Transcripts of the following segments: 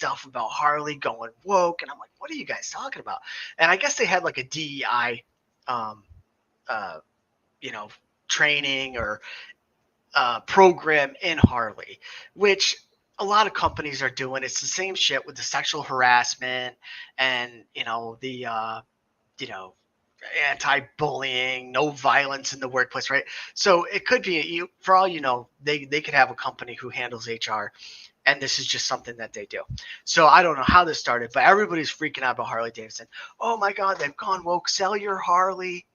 stuff about Harley going woke, and I'm like, what are you guys talking about? And I guess they had like a DEI, um, uh, you know, training or program in Harley, which a lot of companies are doing. It's the same shit with the sexual harassment and you know anti-bullying, no violence in the workplace, right? So it could be for all you know, they could have a company who handles HR, and this is just something that they do. So I don't know how this started, but everybody's freaking out about Harley Davidson. Oh my God, they've gone woke. Sell your Harley.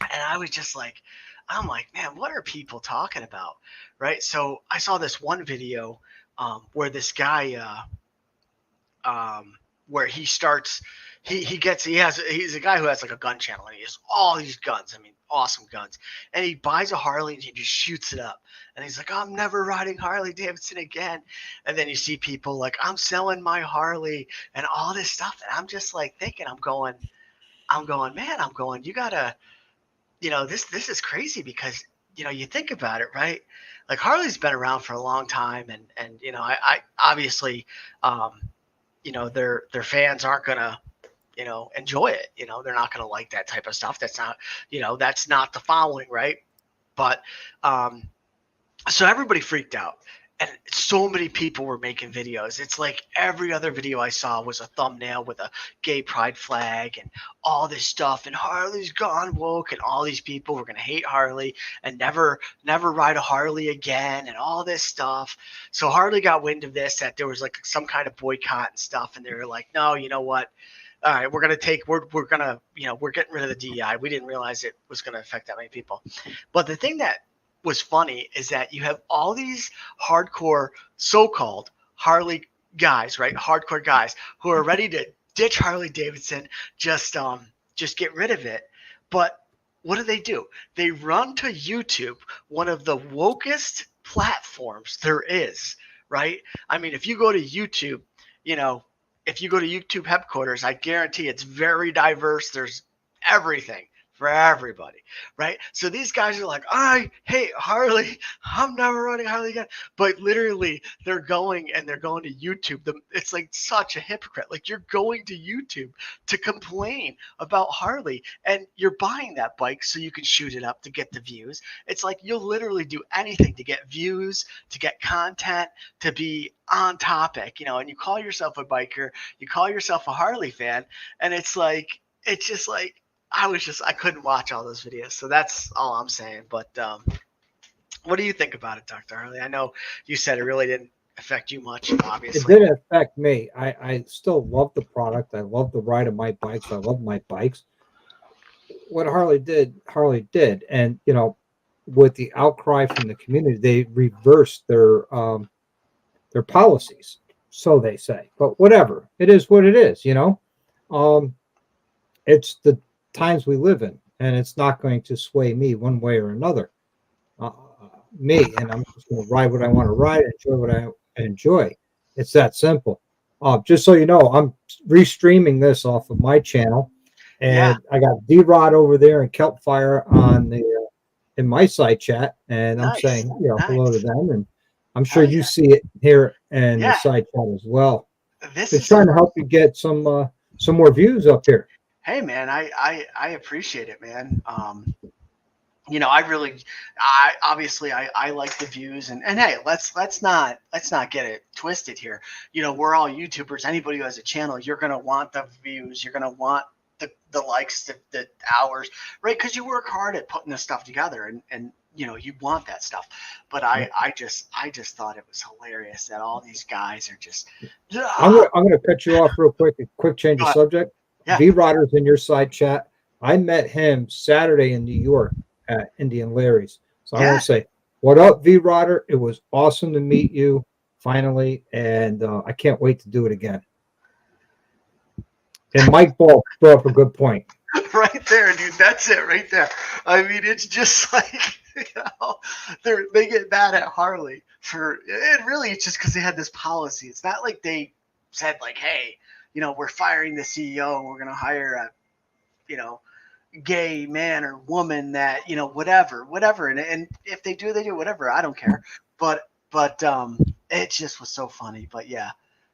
And I was just like, I'm like, man, what are people talking about? Right. So I saw this one video where this guy, where he starts, he's a guy who has like a gun channel and he has all these guns. I mean, awesome guns. And he buys a Harley and he just shoots it up. And he's like, I'm never riding Harley Davidson again. And then you see people like, I'm selling my Harley and all this stuff. And I'm just like thinking, you gotta, this is crazy because, you think about it, right? Like Harley's been around for a long time and I obviously, their fans aren't going to, enjoy it. They're not going to like that type of stuff. That's not the following, right? But, so everybody freaked out. And so many people were making videos. It's like every other video I saw was a thumbnail with a gay pride flag and all this stuff. And Harley's gone woke, and all these people were going to hate Harley and never ride a Harley again and all this stuff. So Harley got wind of this, that there was like some kind of boycott and stuff. And they were like, no, you know what? All right, we're getting rid of the DEI. We didn't realize it was going to affect that many people. But the thing that was funny is that you have all these hardcore so-called Harley guys, right? Hardcore guys who are ready to ditch Harley Davidson, just get rid of it. But what do? They run to YouTube, one of the wokest platforms there is, right? I mean, if you go to YouTube, headquarters, I guarantee it's very diverse. There's everything for everybody, right? So these guys are like, I hate Harley. I'm never running Harley again. But literally, they're going to YouTube. It's like such a hypocrite. Like you're going to YouTube to complain about Harley, and you're buying that bike so you can shoot it up to get the views. It's like you'll literally do anything to get views, to get content, to be on topic, and you call yourself a biker, you call yourself a Harley fan, and it's just like, I couldn't watch all those videos. So that's all I'm saying. But what do you think about it, Dr. Harley? I know you said it really didn't affect you much, obviously. It didn't affect me. I still love the product. I love the ride of my bikes. I love my bikes. What Harley did. And, with the outcry from the community, they reversed their policies, so they say. But whatever. It is what it is, It's the times we live in, and it's not going to sway me one way or another. And I'm just going to ride what I want to ride, enjoy what I enjoy. It's that simple. Just so you know, I'm restreaming this off of my channel, and I got D-Rod over there and Kelpfire on the in my side chat, and I'm saying hello to them, and I'm sure you see it here in the side chat as well. Just trying to help you get some more views up here. Hey man, I appreciate it, man. I like the views, and hey, let's not get it twisted here. We're all YouTubers. Anybody who has a channel, you're gonna want the views, you're gonna want the likes, the hours, right? Because you work hard at putting this stuff together, and you want that stuff. But I just thought it was hilarious that all these guys are just. I'm gonna cut you off real quick. A quick change of subject. Yeah. V-Rodder's in your side chat. I met him Saturday in New York at Indian Larry's. So I want to say, what up, V-Rodder? It was awesome to meet you finally, and I can't wait to do it again. And Mike Ball brought up a good point. Right there, dude. That's it right there. I mean, it's just like, they get mad at Harley for it. Really, it's just because they had this policy. It's not like they said like, hey, we're firing the CEO. We're going to hire a, gay man or woman that, whatever. And if they do, whatever. I don't care. But it just was so funny. But yeah,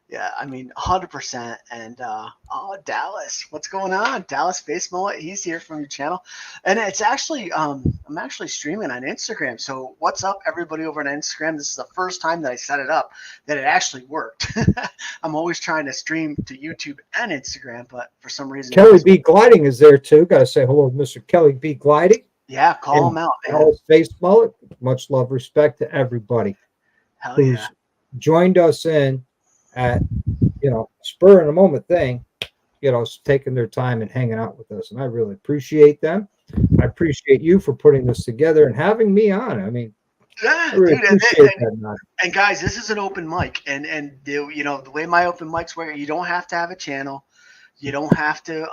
Yeah, I mean, 100%. And oh, Dallas, what's going on? Dallas Face Mullet, he's here from your channel, and it's actually I'm actually streaming on Instagram. So what's up, everybody over on Instagram? This is the first time that I set it up that it actually worked. I'm always trying to stream to YouTube and Instagram, but for some reason it Kelly doesn't. B. Gliding is there too. Got to say hello to Mr. Kelly B. Gliding Yeah, call and him out, man. Dallas Face Mullet. Much love, respect to everybody Hell yeah. who's joined us in at, spur in a moment thing, taking their time and hanging out with us. And I really appreciate them. I appreciate you for putting this together and having me on. I mean, I Yeah, really dude, appreciate that, man. and guys, this is an open mic, and the way my open mics work, you don't have to have a channel, you don't have to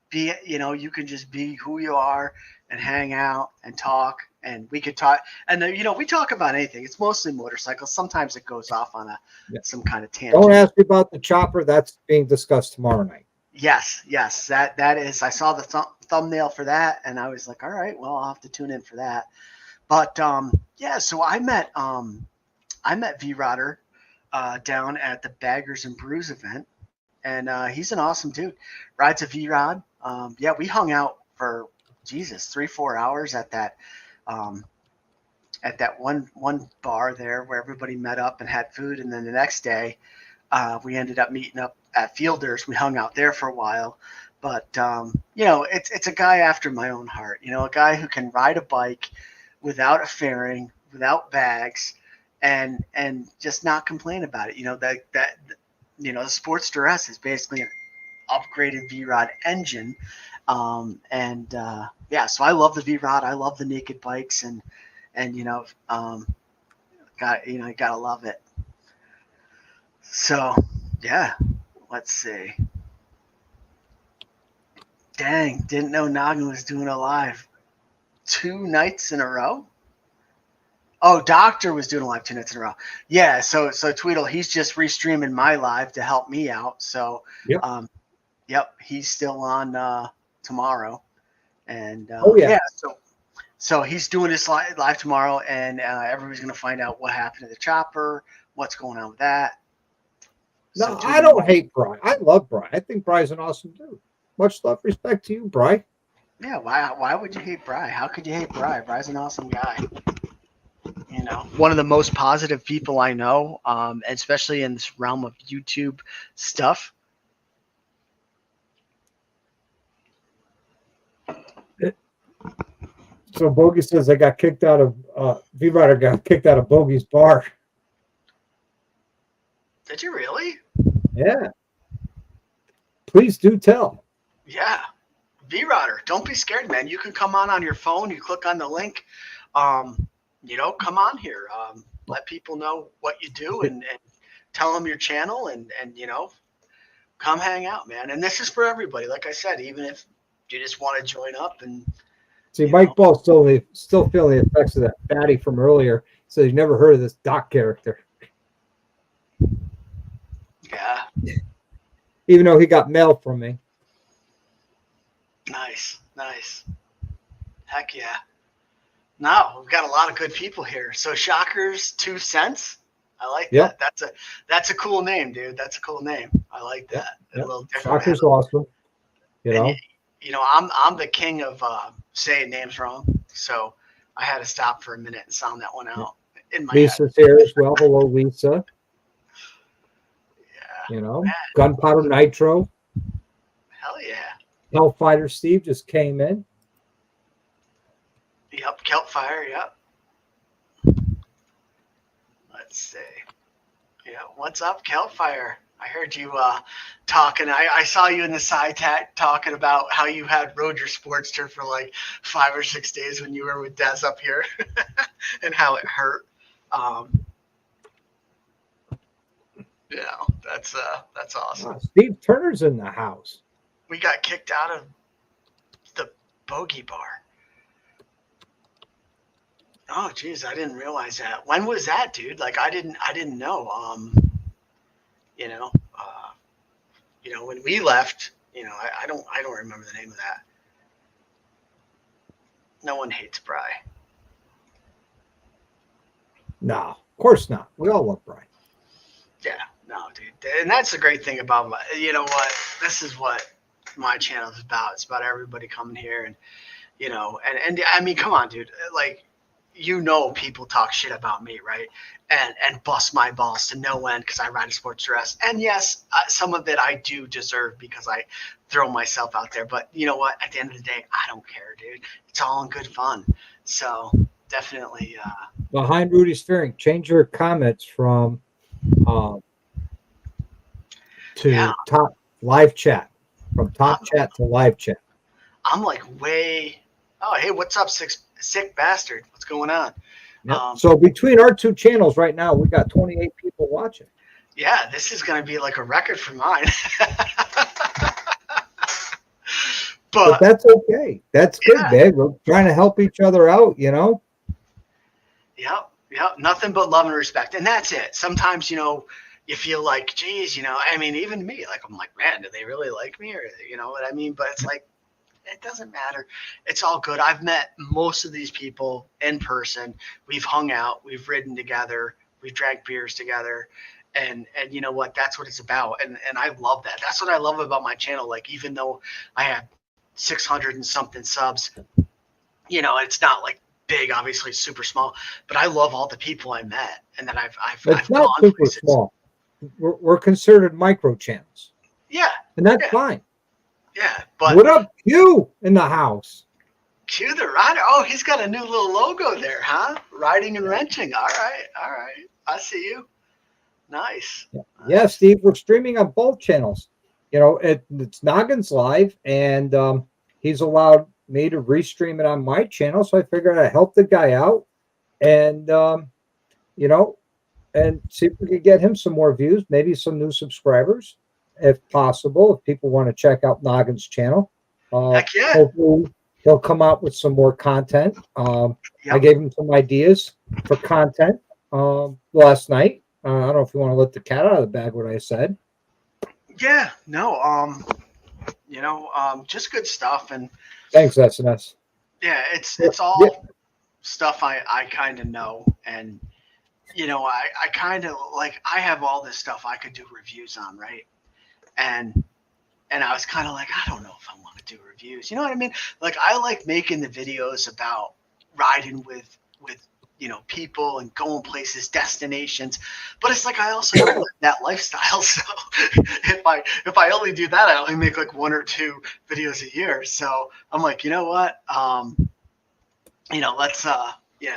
be, you can just be who you are and hang out and talk, and we could talk, and we talk about anything. It's mostly motorcycles. Sometimes it goes off on some kind of tangent. Don't ask me about the chopper. That's being discussed tomorrow night. Yes, yes, that is. I saw the thumbnail for that, and I was like, all right, well, I'll have to tune in for that. But yeah, so I met V Rodder down at the Baggers and Brews event, and he's an awesome dude. Rides a V Rod. Yeah, we hung out for Jesus 3-4 hours um, at that one bar there where everybody met up and had food, and then the next day we ended up meeting up at Fielders. We hung out there for a while. But it's a guy after my own heart. A guy who can ride a bike without a fairing, without bags, and just not complain about it. The Sportster S is basically an upgraded V Rod engine, and yeah. So I love the V Rod. I love the naked bikes, and you gotta love it. So yeah, let's see. Dang, didn't know Noggin was doing a live 2 nights in a row. Oh, Doctor was doing a live 2 nights in a row. Yeah, so Tweedle, he's just restreaming my live to help me out. So, Yep. Yep, he's still on tomorrow, and Oh, yeah. yeah, so he's doing this live tomorrow, and everybody's gonna find out what happened to the chopper, what's going on with that. No, I don't hate Bry. I love Bry. I think Bry's an awesome dude. Much love, respect to you, Bry. Yeah, why would you hate Bry? How could you hate Bry? Bry's an awesome guy. One of the most positive people I know, especially in this realm of YouTube stuff. So Bogey says I got kicked out of V Rider got kicked out of Bogey's bar. Did you really? Yeah. Please do tell. Yeah. V Rodder, don't be scared, man. You can come on your phone. You click on the link. Come on here. Let people know what you do and tell them your channel and come hang out, man. And this is for everybody. Like I said, even if you just want to join up and see, Mike Ball still feeling the effects of that fatty from earlier. So he's never heard of this Doc character. Yeah. Even though he got mail from me. Nice. Heck yeah. No, we've got a lot of good people here. So Shockers 2 cents. I like that. That's a cool name, dude. That's a cool name. I like that. Yep. A little different. Shockers awesome. I'm the king of saying names wrong, so I had to stop for a minute and sound that one out in my Lisa's head. here as well. Hello, Lisa. Yeah. Gunpowder Nitro. Hell yeah. Hellfighter Steve just came in. Yep, Kelpfire, yep. Let's see. Yeah, what's up, Kelpfire? I heard you talking. I saw you in the side chat talking about how you rode your Sportster for like 5 or 6 days when you were with Des up here and how it hurt. That's awesome. Steve Turner's in the house. We got kicked out of the Bogey Bar. Oh, geez, I didn't realize that. When was that, dude? Like, I didn't know. When we left, I don't remember the name of that. No one hates Bry. No, of course not. We all love Bry. Yeah, no, dude. And that's the great thing about you know what? This is what my channel is about. It's about everybody coming here and, and I mean, come on, dude. Like, people talk shit about me, right? And bust my balls to no end because I ride a sports dress. And yes, some of it I do deserve because I throw myself out there. But you know what? At the end of the day, I don't care, dude. It's all in good fun. So definitely. Behind Rudy's Fearing, change your comments from to top live chat, from top chat to live chat. I'm like way. Oh, hey, what's up, sick bastard? What's going on? Yep. So between our two channels right now, we got 28 people watching. Yeah, this is going to be like a record for mine. but that's okay. That's good, man. We're trying to help each other out, Yep. Nothing but love and respect. And that's it. Sometimes, you feel like, geez, I mean, even me, like, I'm like, man, do they really like me? Or, you know what I mean? But it's like, it doesn't matter. It's all good. I've met most of these people in person. We've hung out. We've ridden together. We've drank beers together. And you know what? That's what it's about. And I love that. That's what I love about my channel. Like, even though I have 600 and something subs, it's not like big, obviously super small, but I love all the people I met and that I've not gone super places. Small. We're considered micro channels. Yeah. And that's fine. Yeah, but what up, Q in the house? Q the rider. Oh, he's got a new little logo there, huh? Riding and wrenching. All right. I see you. Nice. Yeah, Steve, we're streaming on both channels. It's Noggin's live, and he's allowed me to restream it on my channel. So I figured I'd help the guy out, and and see if we could get him some more views, maybe some new subscribers, if possible. If people want to check out Noggin's channel, heck yeah. Hopefully he'll come out with some more content. I gave him some ideas for content last night. I don't know if you want to let the cat out of the bag what I said. Yeah, no, just good stuff. And thanks, SNS. Yeah, it's all stuff I kind of know. And, I kind of like, I have all this stuff I could do reviews on, right? And I was kind of like, I don't know if I want to do reviews. You know what I mean? Like, I like making the videos about riding with people and going places, destinations. But it's like, I also don't live that lifestyle. So if I only do that, I only make like 1 or 2 videos a year. So I'm like, you know what? Let's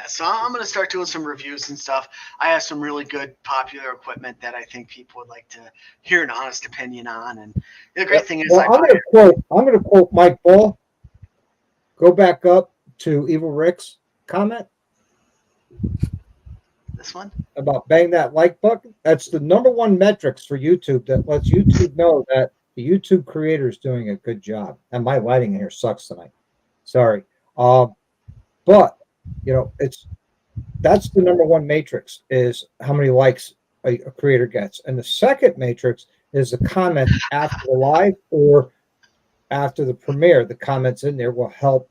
so I'm going to start doing some reviews and stuff. I have some really good popular equipment that I think people would like to hear an honest opinion on. And the great thing is, I'm going to quote Mike Ball. Go back up to Evil Rick's comment. This one? About bang that like button. That's the #1 metrics for YouTube that lets YouTube know that the YouTube creator is doing a good job. And my lighting here sucks tonight. Sorry. But that's the #1 matrix is how many likes a creator gets. And the second matrix is the comment after the live or after the premiere. The comments in there will help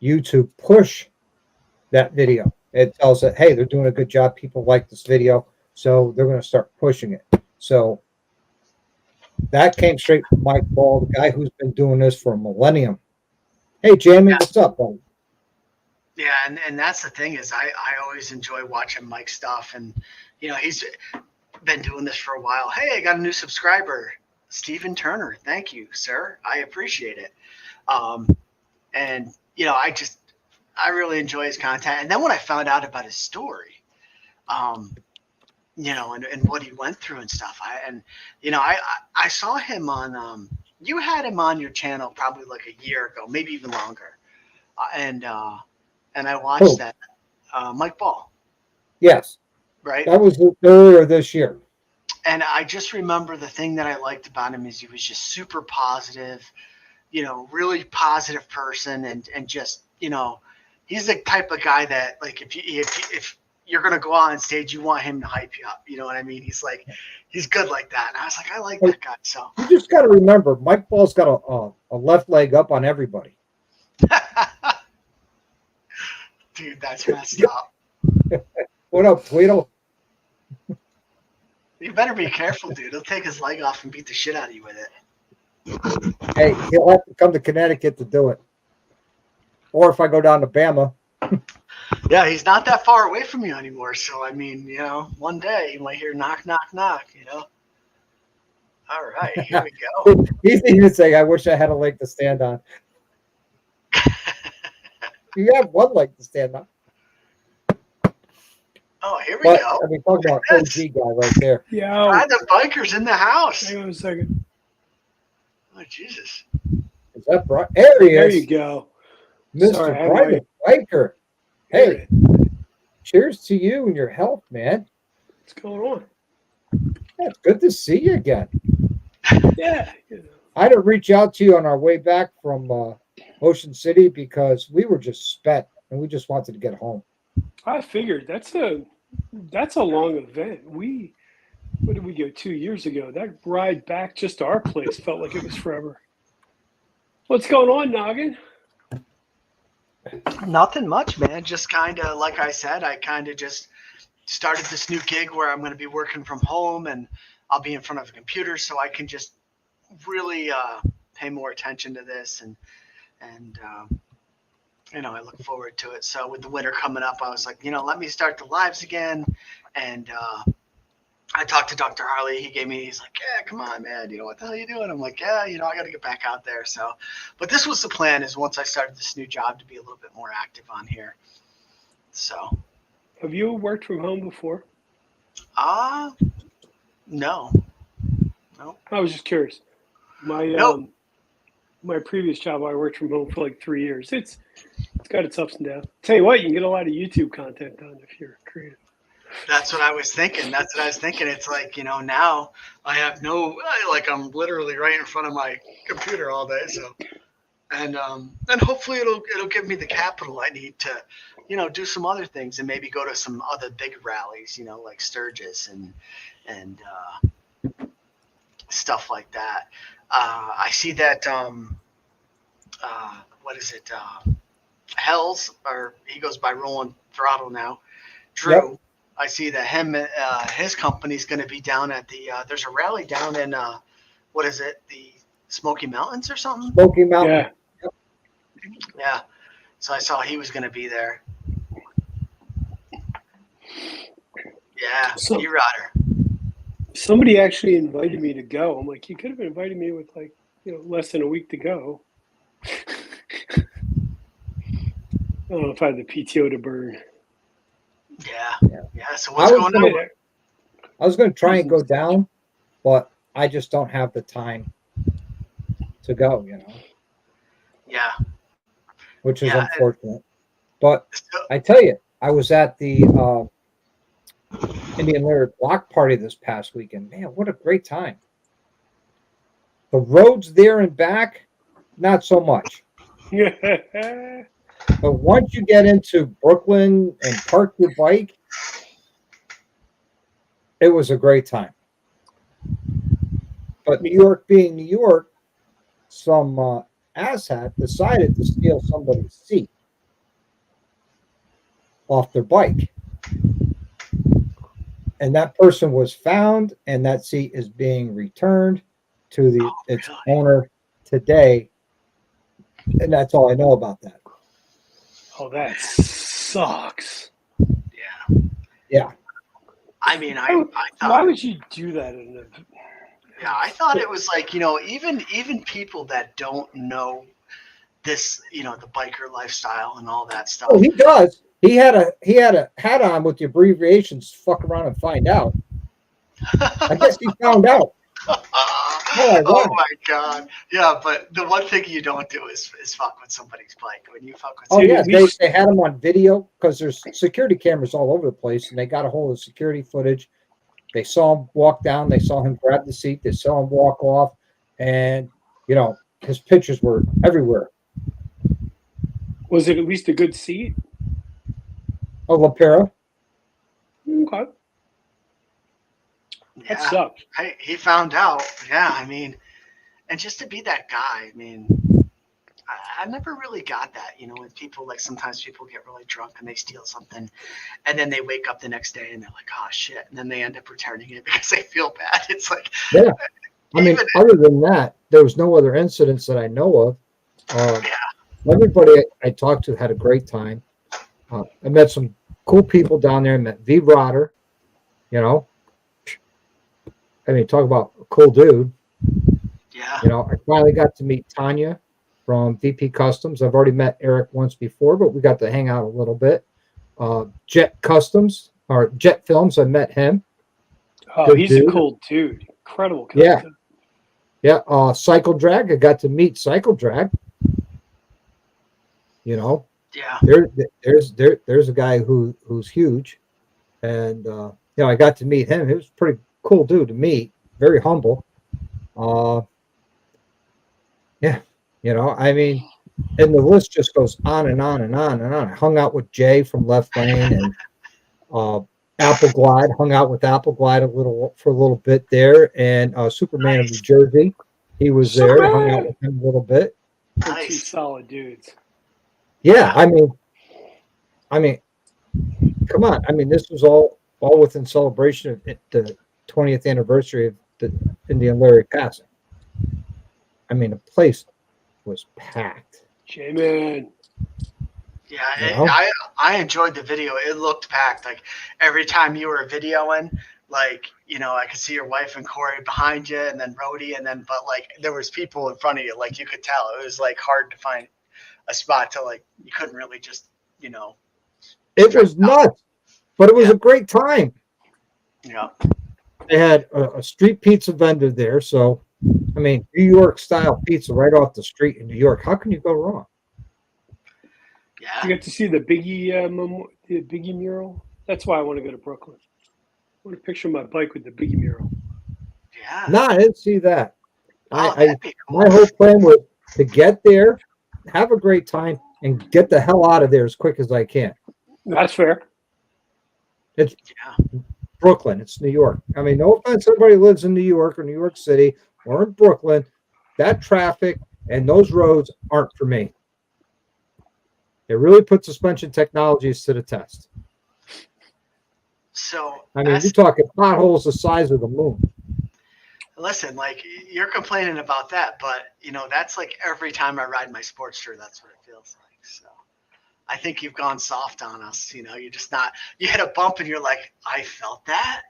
YouTube push that video. It tells it, hey, they're doing a good job. People like this video, so they're going to start pushing it. So that came straight from Mike Ball, the guy who's been doing this for a millennium. Hey, Jamie, what's up, buddy? Yeah, and that's the thing is I always enjoy watching Mike's stuff. And, he's been doing this for a while. Hey, I got a new subscriber, Stephen Turner. Thank you, sir. I appreciate it. And, I really enjoy his content. And then when I found out about his story, and what he went through and stuff, I saw him on, you had him on your channel probably like a year ago, maybe even longer. And I watched that, Mike Ball. Yes. Right. That was earlier this year. And I just remember the thing that I liked about him is he was just super positive, really positive person. And just, he's the type of guy that, like, if you're going to go on stage, you want him to hype you up. You know what I mean? He's good like that. And I was like, I like that guy. So you just got to remember, Mike Ball's got a left leg up on everybody. Dude, that's messed up. What up, Tweedle? You better be careful, dude. He'll take his leg off and beat the shit out of you with it. Hey, he'll have to come to Connecticut to do it. Or if I go down to Bama. Yeah, he's not that far away from you anymore. So, I mean, one day you might hear knock, knock, knock, All right, here we go. He's even saying, I wish I had a leg to stand on. You have one leg to stand on. Oh, here we But, go. I mean, talk about OG guy right there. Yeah. The biker's in the house. Hang on a second. Oh, Jesus. Is that Brian? There he There is. you go. Mr. Sorry, I had Private Biker. Hey, my- cheers to you and your health, man. What's going on? Yeah, it's good to see you again. Yeah. I had to reach out to you on our way back from Ocean City because we were just spent and we just wanted to get home. I figured that's a long event. What did we go 2 years ago? That ride back just to our place felt like it was forever. What's going on, Noggin? Nothing much, man. Just kind of, like I said, I kind of just started this new gig where I'm going to be working from home and I'll be in front of a computer so I can just really pay more attention to this and I look forward to it. So with the winter coming up, I was like, let me start the lives again. And I talked to Dr. Harley. He's like, yeah, come on, man. What the hell are you doing? I'm like, yeah, I got to get back out there. So, but this was the plan, is once I started this new job to be a little bit more active on here. So. Have you worked from home before? No. I was just curious. My previous job, I worked from home for like 3 years. It's got its ups and downs. Tell you what, you can get a lot of YouTube content done if you're creative. That's what I was thinking. It's like, now I have I'm literally right in front of my computer all day. So, and hopefully it'll give me the capital I need to, do some other things and maybe go to some other big rallies, like Sturgis and stuff like that. I see that, what is it? Hell's, or he goes by Rolling Throttle now. Drew. Yep. I see that his company's going to be down at the, there's a rally down in, what is it? The Smoky Mountains or something? Smoky Mountain. Yeah. Yeah. So I saw he was going to be there. Yeah. E-Rodder. Somebody actually invited me to go. I'm like, you could have invited me with less than a week to go. I don't know if I had the PTO to burn. Yeah. So what's going on? I was going to try and go down, but I just don't have the time to go, Yeah. Which is unfortunate. But I tell you, I was at the Indian Lyric block party this past weekend. Man, what a great time. The roads there and back, not so much. But once you get into Brooklyn and park your bike, it was a great time. But New York being New York, some asshat decided to steal somebody's seat off their bike. And that person was found, and that seat is being returned to its owner today. And that's all I know about that. Oh, that sucks. Yeah. I mean, I thought. Why would you do that? Yeah, I thought it was like, even people that don't know this, the biker lifestyle and all that stuff. Oh, he does. He had a hat on with the abbreviations. Fuck around and find out. I guess he found out. Oh my God! Yeah, but the one thing you don't do is fuck with somebody's bike. When you fuck with. Oh yeah, they had him on video because there's security cameras all over the place, and they got a hold of security footage. They saw him walk down. They saw him grab the seat. They saw him walk off, and his pictures were everywhere. Was it at least a good seat? Oh, LaPera. Okay. Yeah, that sucks. He found out. Yeah, I mean, and just to be that guy, I mean, I never really got that, when people like sometimes people get really drunk and they steal something and then they wake up the next day and they're like, oh shit. And then they end up returning it because they feel bad. It's like, Yeah. I mean, even, other than that, there was no other incidents that I know of. yeah, Everybody I talked to had a great time. I met some cool people down there. I met V. Rotter, you know. I mean, talk about a cool dude. yeah, I finally got to meet Tanya from VP Customs. I've already met Eric once before, but we got to hang out a little bit. Jet Customs or Jet Films, I met him. Oh, Good he's a dude. cool dude. Incredible Yeah. content. Yeah. Cycle Drag, I got to meet Cycle Drag. yeah. There's a guy who's huge, and I got to meet him. He was a pretty cool dude to meet. Very humble. Yeah, I mean, and the list just goes on and on and on and on. I hung out with Jay from Left Lane and Apple Glide. Hung out with Apple Glide for a little bit there, and Superman of New Nice. Jersey. He was there. I hung out Superman! with him a little bit. They're two Nice. solid dudes. Yeah, I mean, come on. I mean, this was all within celebration of the 20th anniversary of the Indian Larry passing. I mean, the place was packed. J-Man. Yeah, I enjoyed the video. It looked packed. Like every time you were videoing, like I could see your wife and Corey behind you, and then Rhodey, but like there was people in front of you. Like you could tell it was like hard to find a spot to like you couldn't really just It was nuts, but it was Yeah. a great time. Yeah. They had a street pizza vendor there, so I mean, New York style pizza right off the street in New York. How can you go wrong? Yeah. You got to see the Biggie mural. That's why I want to go to Brooklyn. I want to picture my bike with the Biggie mural. Yeah. No, I didn't see that. That'd be cool. My whole plan was to get there, have a great time, and get the hell out of there as quick as I can. That's fair. It's Yeah. Brooklyn. It's New York. I mean, no offense, everybody lives in New York or New York City or in Brooklyn. That traffic and those roads aren't for me. It really puts suspension technologies to the test. So I mean, you're talking potholes the size of the moon. listen, like you're complaining about that, but that's like every time I ride my Sportster, that's what it feels like. So I think you've gone soft on us. You're just not. You hit a bump and you're like, I felt that.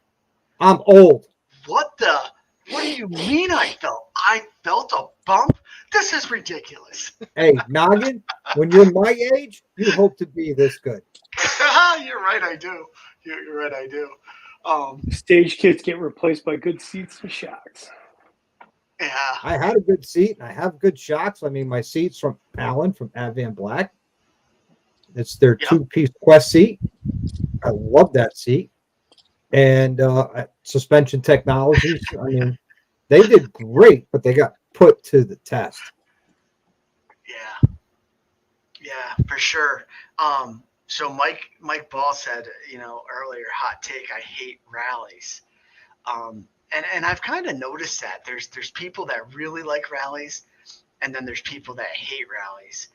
I'm old. What do you mean I felt? I felt a bump? This is ridiculous. Hey, Noggin, when you're my age, you hope to be this good. You're right, I do. You're right, I do. Stage kits get replaced by good seats and shocks. Yeah. I had a good seat and I have good shocks. I mean, my seat's from Allen from Advan Black. It's their two-piece Quest seat. I love that seat. And suspension technologies. I mean, they did great, but they got put to the test. Yeah, for sure. So Mike Ball said, earlier, hot take, I hate rallies. And I've kind of noticed that there's people that really like rallies, and then there's people that hate rallies.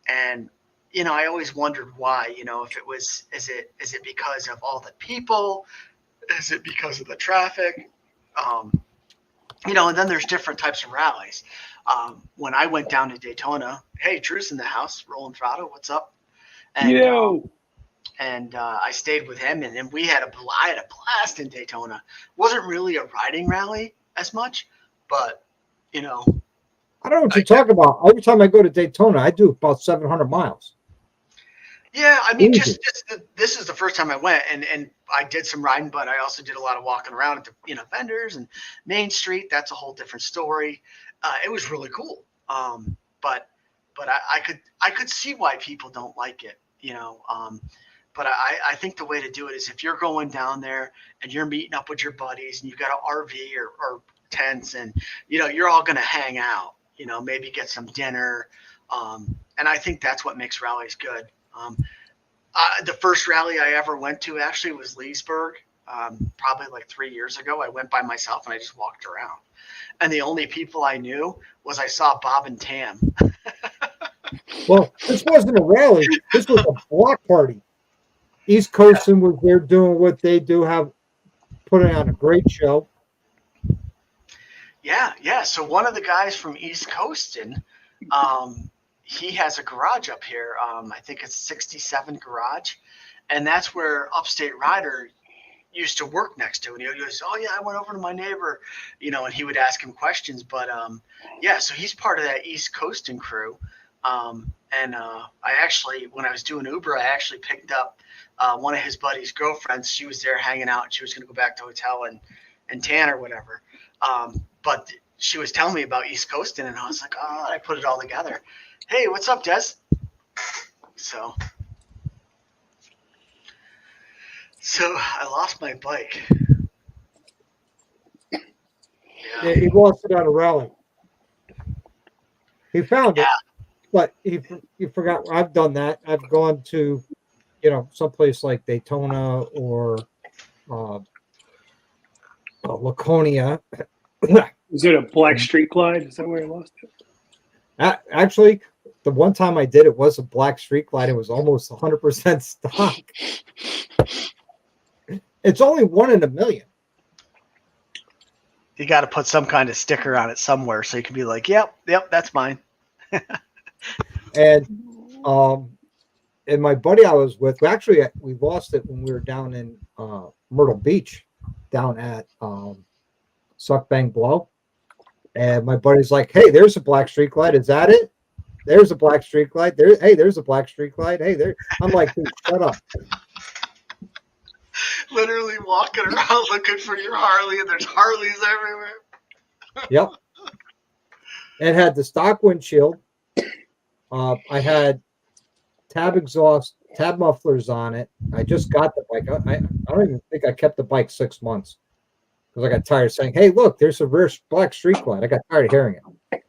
And I always wondered why. If it was, is it because of all the people? Is it because of the traffic? And then there's different types of rallies. When I went down to Daytona, hey, Drew's in the house, rolling throttle, what's up? And I stayed with him, and I had a blast in Daytona. Wasn't really a riding rally as much, but I don't know what you're talking about. Every time I go to Daytona, I do about 700 miles. Yeah, I mean, just this is the first time I went, and I did some riding, but I also did a lot of walking around at the vendors and Main Street. That's a whole different story. It was really cool, but I could see why people don't like it, But I think the way to do it is if you're going down there and you're meeting up with your buddies and you've got an RV or tents and you're all going to hang out, maybe get some dinner, and I think that's what makes rallies good. The first rally I ever went to actually was Leesburg, probably like 3 years ago. I went by myself and I just walked around. And the only people I knew was I saw Bob and Tam. Well, this wasn't a rally. This was a block party. East Coastin was there doing what they do, putting on a great show. Yeah. So one of the guys from East Coastin, he has a garage up here. I think it's 67 Garage, and that's where Upstate Rider used to work next to. And he goes, "Oh yeah, I went over to my neighbor," and he would ask him questions. But yeah, so he's part of that East Coastin crew. And I actually, when I was doing Uber, I actually picked up one of his buddy's girlfriends. She was there hanging out, and she was going to go back to the hotel and tan or whatever. But she was telling me about East Coastin, and I was like, oh, I put it all together. Hey, what's up, Des? So I lost my bike. Yeah, he lost it at a rally. He found it, but he forgot. I've done that. I've gone to, someplace like Daytona or Laconia. Is it a black street glide? Is that where I lost it? Actually, the one time I did it was a black street glide. It was almost 100% stock. It's only 1 in a million. You got to put some kind of sticker on it somewhere so you can be like, yep, that's mine. And my buddy I was with, we lost it when we were down in Myrtle Beach, down at Suck Bang Blow. And my buddy's like, hey, there's a black street glide. Is that it? There's a black street glide. There's a black street glide. Hey, there. I'm like, dude, shut up. Literally walking around looking for your Harley, and there's Harleys everywhere. Yep. It had the stock windshield. I had tab exhaust, tab mufflers on it. I just got the bike. I don't even think I kept the bike 6 months because I got tired of saying, hey, look, there's a rear black street glide. I got tired of hearing it.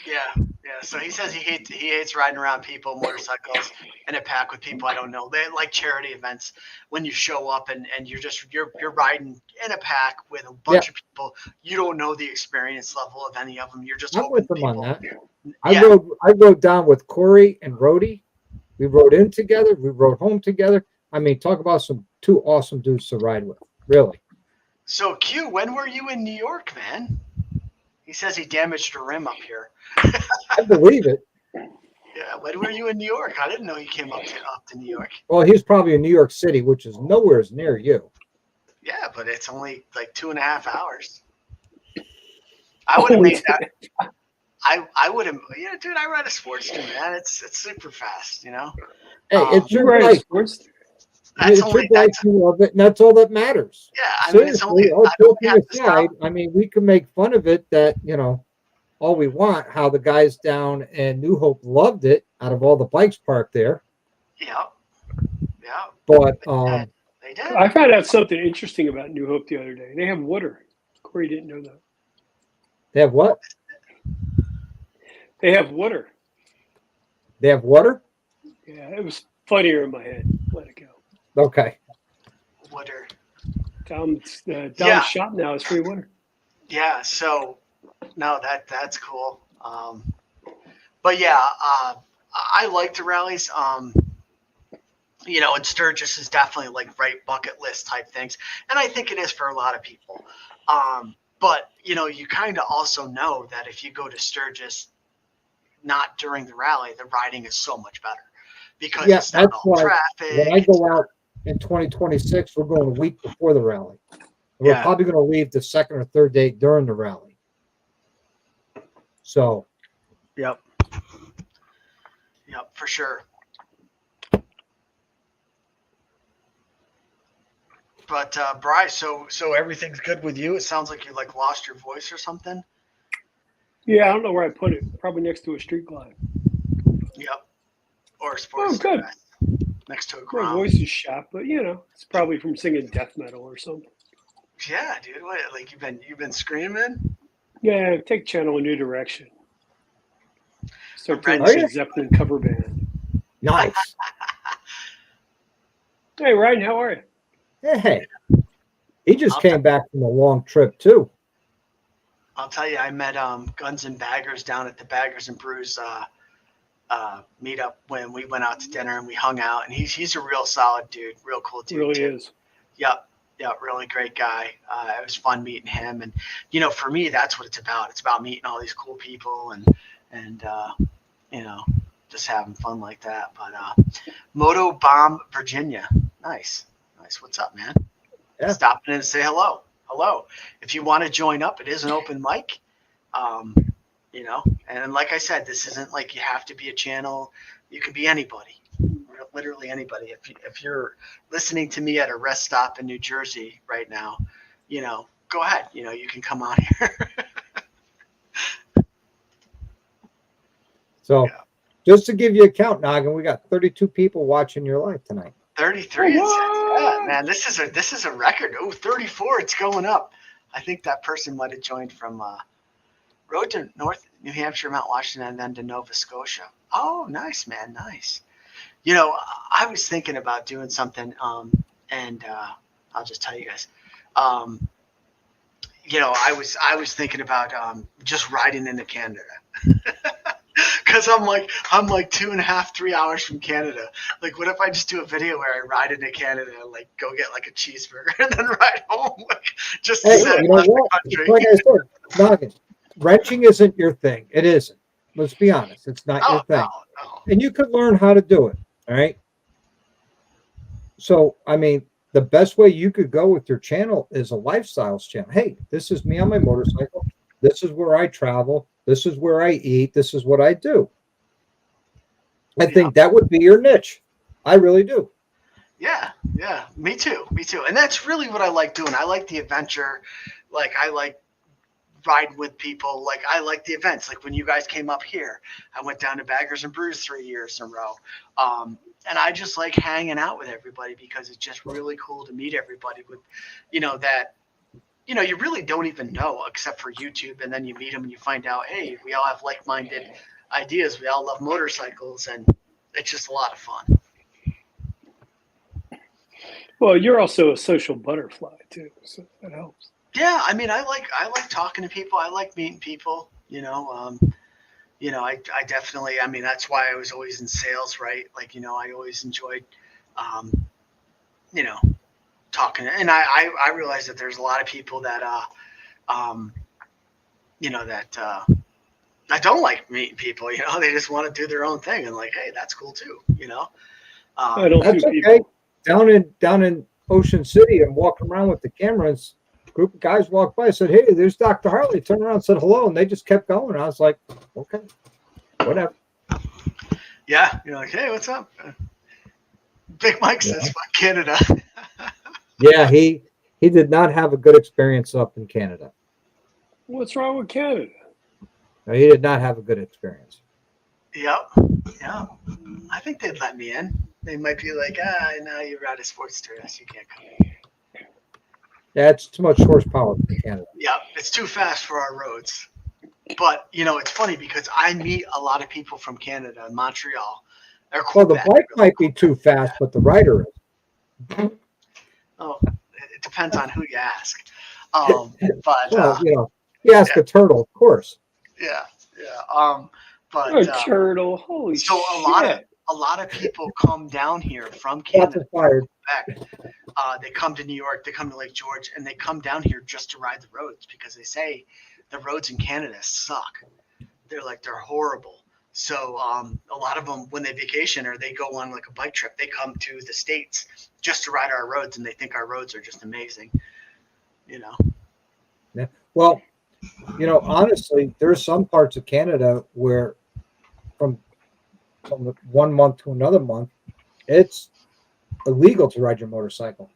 Yeah. So he says he hates riding around people, motorcycles, in a pack with people I don't know. They like charity events when you show up and you're riding in a pack with a bunch of people. You don't know the experience level of any of them. You're just I'm with them on that. Yeah. I rode down with Corey and Rhodey. We rode in together. We rode home together. I mean, talk about two awesome dudes to ride with. Really. So Q, when were you in New York, man? He says he damaged a rim up here. I believe it. Yeah, when were you in New York? I didn't know you came up to New York. Well, he's probably in New York City, which is nowhere near you. Yeah, but it's only like 2.5 hours. I would have made that. I would have. Yeah, dude, I ride a Sportster, man. It's super fast, Hey, it's your bike. That's it's only your bike. You love it, and that's all that matters. Yeah, I mean, it's only. I mean, we can make fun of it that all we want. How the guys down in New Hope loved it out of all the bikes parked there. Yeah. But they did. I found out something interesting about New Hope the other day. They have water. Corey didn't know that. They have what? They have water. They have water? Yeah, it was funnier in my head. Let it go. Okay. Water. Dom's shop now is free water. Yeah. So, no, that's cool. But yeah, I like the rallies. And Sturgis is definitely like right bucket list type things, and I think it is for a lot of people. But you kind of also know that if you go to Sturgis, not during the rally, the riding is so much better because it's not all traffic. When I go out in 2026, we're going a week before the rally. We're probably going to leave the second or third day during the rally. So. Yep, for sure. But Bryce, so everything's good with you? It sounds like you lost your voice or something. Yeah, I don't know where I put it. Probably next to a street glide. Yep. Or a sports. Oh, good. Next to a My ground. voice is shot, but it's probably from singing death metal or something. Yeah, dude. What, like you've been screaming? Yeah, take channel a new direction. Start doing a Zeppelin cover band. Nice. Hey, Ryan, how are you? Hey. He just came back from a long trip too. I'll tell you, I met Guns and Baggers down at the Baggers and Brews meet up when we went out to dinner and we hung out. And he's a real solid dude, real cool dude. Really too. is. Yep. Yeah, really great guy. It was fun meeting him, and for me, that's what it's about. It's about meeting all these cool people and just having fun like that. But Moto Bomb, Virginia, nice. What's up, man? Yeah. Stop in and say hello. If you want to join up, it is an open mic. And like I said, this isn't like you have to be a channel. You can be anybody. Literally anybody. If you're listening to me at a rest stop in New Jersey right now, go ahead. You can come on here. So, Yeah. just to give you a count, Noggin, we got 32 people watching your live tonight. 33. Yeah, man, this is a record. Oh, 34. It's going up. I think that person might have joined from road to North New Hampshire, Mount Washington, and then to Nova Scotia. Oh, nice, man, nice. I was thinking about doing something, and I'll just tell you guys. I was thinking about just riding into Canada. Because I'm like 2.5, 3 hours from Canada. Like, what if I just do a video where I ride into Canada, like go get like a cheeseburger and then ride home, like just to set You know the what? country. Like I said, Noggin, wrenching isn't your thing. It isn't. Let's be honest. It's not your thing. No. And you could learn how to do it. All right. So, I mean, the best way you could go with your channel is a lifestyles channel. Hey, this is me on my motorcycle. This is where I travel. This is where I eat. This is what I do. I think that would be your niche. I really do. Yeah, me too. And that's really what I like doing. I like the adventure. Like, I like riding with people. Like, I like the events. Like when you guys came up here, I went down to Baggers and Brews 3 years in a row. And I just like hanging out with everybody because it's just really cool to meet everybody with, that, you really don't even know except for YouTube. And then you meet them and you find out, hey, we all have like-minded ideas. We all love motorcycles, and it's just a lot of fun. Well, you're also a social butterfly too, so that helps. Yeah, I mean, I like talking to people. I like meeting people. I definitely. I mean, that's why I was always in sales, right? Like, I always enjoyed, talking. And I realized that there's a lot of people that, I don't like meeting people. They just want to do their own thing, and like, hey, that's cool too. I don't That's see okay. people. Down in Ocean City, and walking around with the cameras. Group of guys walked by, said, "Hey, there's Dr. Harley." Turned around, said hello, and they just kept going. I was like, "Okay, whatever." Yeah, you're like, "Hey, what's up?" Big Mike says, "Fuck Canada." Yeah, he did not have a good experience up in Canada. What's wrong with Canada? No, he did not have a good experience. Yep. Yeah. I think they'd let me in. They might be like, no, you're out of sports tourists. You can't come in. Yeah, it's too much horsepower for Canada. Yeah, it's too fast for our roads. But, it's funny because I meet a lot of people from Canada and Montreal. They're cool. Well, the bike might be too fast, but the rider is. Oh, it depends on who you ask. But well, you ask a turtle, of course. Yeah. But a turtle, holy so shit. a lot of people come down here from Canada. They come to New York, they come to Lake George, and they come down here just to ride the roads because they say the roads in Canada suck. They're horrible. So a lot of them, when they vacation or they go on like a bike trip, they come to the States just to ride our roads, and they think our roads are just amazing. Yeah. Well, honestly, there's some parts of Canada where from 1 month to another month, it's illegal to ride your motorcycle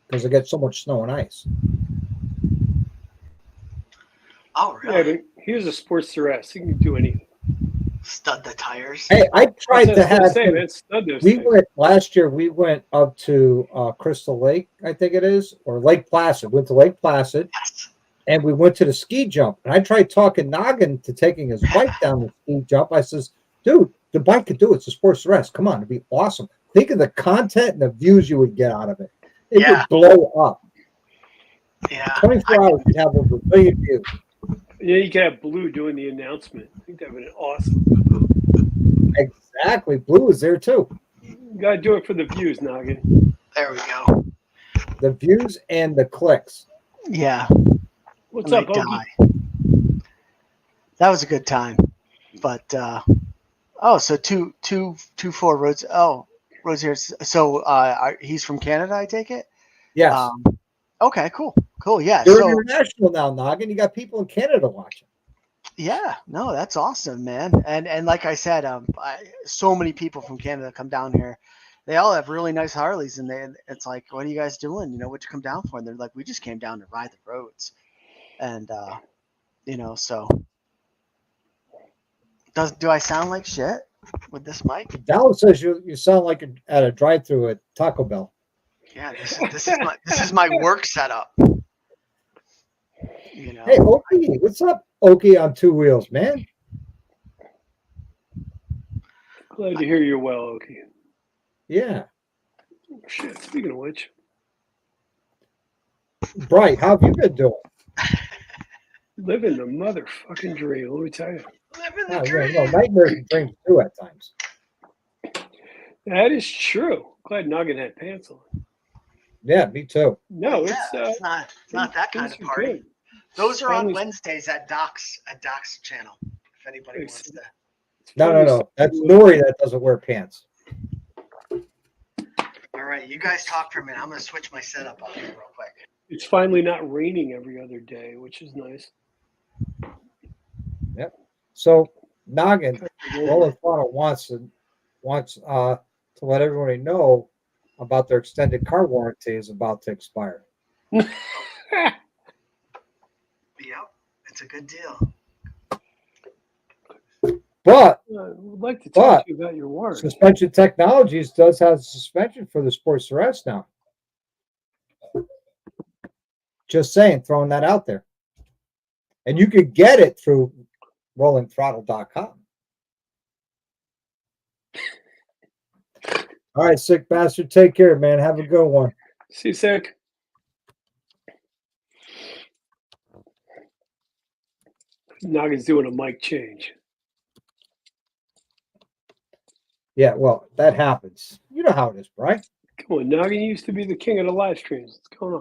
because they get so much snow and ice. Oh, really? Yeah, but here's a sports arrest. You can do anything. Stud the tires. Hey, I tried to have. Last year. We went up to Crystal Lake, I think it is, or Lake Placid. Went to Lake Placid, Yes. and we went to the ski jump. And I tried talking Noggin to taking his bike down the ski jump. I says, "Dude, the bike could do it. It's a sports arrest. Come on, it'd be awesome. Think of the content and the views you would get out of it. It would blow up. Yeah. 24 hours, you'd have over 1 million views." Yeah, you could have Blue doing the announcement. I think that would be awesome. Exactly. Blue is there too. You gotta do it for the views, Noggin. There we go. The views and the clicks. Yeah. What's And up, they Ogie? die. That was a good time. But so two four roads. Oh, roads here. So he's from Canada, I take it. Yes. Okay, cool. Yeah. You're So international now, Noggin. You got people in Canada watching. yeah, no, that's awesome, man. And like I said, so many people from Canada come down here. They all have really nice Harleys, and it's like, what are you guys doing? What'd you come down for? And they're like, we just came down to ride the roads, and so do I sound like shit with this mic? Dallas says you sound like at a drive-through at Taco Bell. Yeah, this is my work setup. Hey, Okie, what's up, Okie on two wheels, man? Glad to hear you're well, Okie. Yeah. Oh, shit. Speaking of which, Bright, how have you been doing? living the motherfucking dream. Let me tell you. Living the Yeah, dream. nightmares and dreams too at times. That is true. Glad Noggin had pants on. Yeah, me too. No, Yeah, it's it's not that kind of things are party. good. Those are on Finally- Wednesdays at Doc's channel. If anybody wants to. No. That's Nori that doesn't wear pants. All right, you guys talk for a minute. I'm gonna switch my setup up here real quick. It's finally not raining every other day, which is nice. Yep. So Noggin, Rolling Throttle wants to let everybody know about their extended car warranty is about to expire. Yep, it's a good deal. But I would like to talk to you about your warranty. Suspension Technologies does have suspension for the Sports RS now. Just saying, throwing that out there. And you could get it through rollingthrottle.com. All right, sick bastard. Take care, man. Have a good one. See you, sick. Noggin's doing a mic change. Yeah, well, that happens. You know how it is, right? Come on, Noggin used to be the king of the live streams. What's going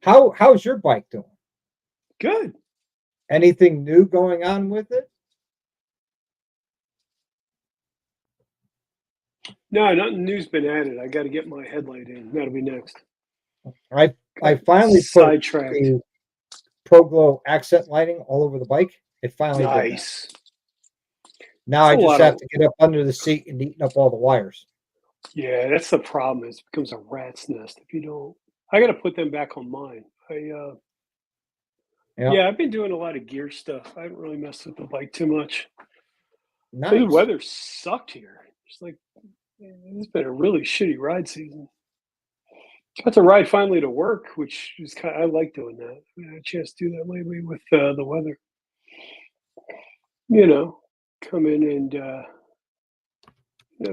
on? How's your bike doing? Good. Anything new going on with it? No, nothing new's been added. I got to get my headlight in. That'll be next. I finally put sidetracked. the Pro Glow accent lighting all over the bike. It finally did that. Nice. Now That's I a just lot have of- to get up under the seat and neaten up all the wires. Yeah, that's the problem. It becomes a rat's nest if you don't. I got to put them back on mine. Yeah, I've been doing a lot of gear stuff. I haven't really messed with the bike too much. Nice. The weather sucked here. It's like it's been a really shitty ride season. Got to ride finally to work, which is I like doing that. I had a chance to do that lately with the weather. Come in and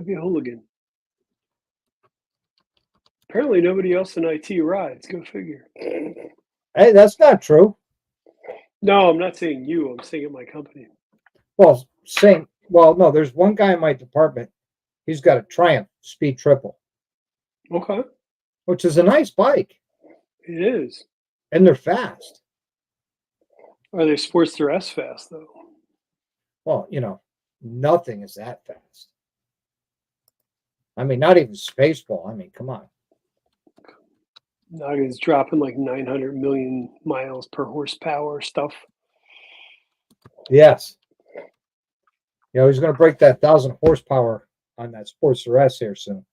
be a hooligan. Apparently, nobody else in IT rides. Go figure. Hey, that's not true. No, I'm not saying you. I'm saying at my company. Well, no, there's one guy in my department. He's got a Triumph Speed Triple. Okay. Which is a nice bike. It is. And they're fast. Are they Sportster S fast, though? Well, nothing is that fast. I mean, not even Spaceball. I mean, come on. Noggin's dropping like 900 million miles per horsepower stuff. Yes. He's going to break that 1,000 horsepower on that Sportster S here soon.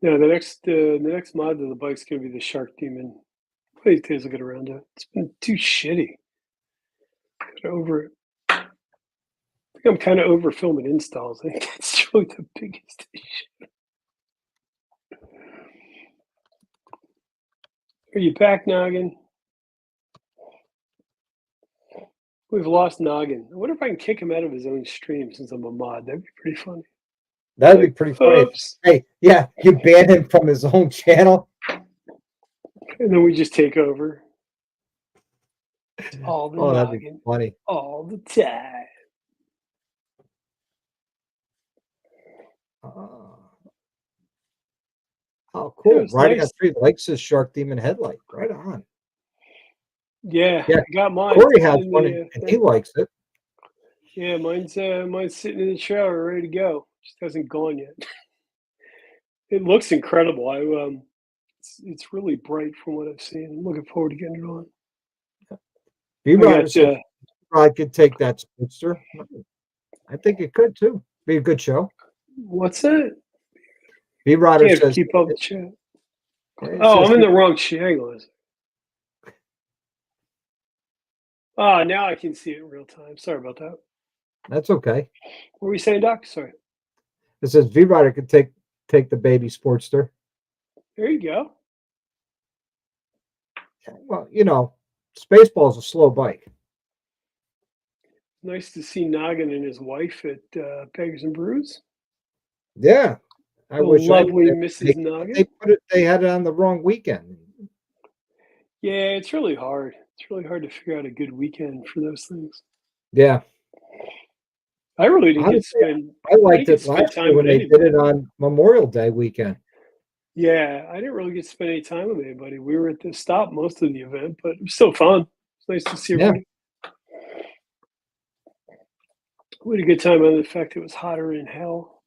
Yeah, the next mod of the bike's going to be the Shark Demon. Please take a get around it. It's been too shitty. Over it. I think I'm kind of over filming installs. I think that's really the biggest issue. Are you back, Noggin? We've lost Noggin. I wonder if I can kick him out of his own stream since I'm a mod. That'd be pretty funny. That'd be pretty funny. Hey, yeah, you ban him from his own channel. And then we just take over. All the that'd Noggin. be funny. All the time. Oh, It cool. was Riding nice. on 3 Lexus Shark Demon headlight. Right on. Yeah, Yeah, I got mine. Corey It's has in one, the and he thing. likes it. Yeah, mine's sitting in the shower, ready to go. Just hasn't gone yet. It looks incredible. It's really bright from what I've seen. I'm looking forward to getting it on. I B-Rider got said I could take that Speedster. I think it could too. Be a good show. what's that? B-Rider Can't says, keep up with chat. it Oh, says I'm in the wrong channel. Oh, now I can see it in real time. Sorry about that. that's okay. What were we saying, Doc? Sorry. It says V-Rider could take the baby Sportster. There you go. Well, Spaceball's a slow bike. Nice to see Noggin and his wife at Beggars and Brews. Yeah, I The wish I lovely could. Mrs. They Noggin. they had it on the wrong weekend. Yeah, it's really hard. It's really hard to figure out a good weekend for those things. Yeah, I really didn't honestly, I I liked didn't get it to spend last year time when with they did anybody. it on Memorial Day weekend. Yeah, I didn't really get to spend any time with anybody. We were at the stop most of the event, but it was still fun. It's nice to see Yeah, everybody. We had a good time on the fact it was hotter than hell.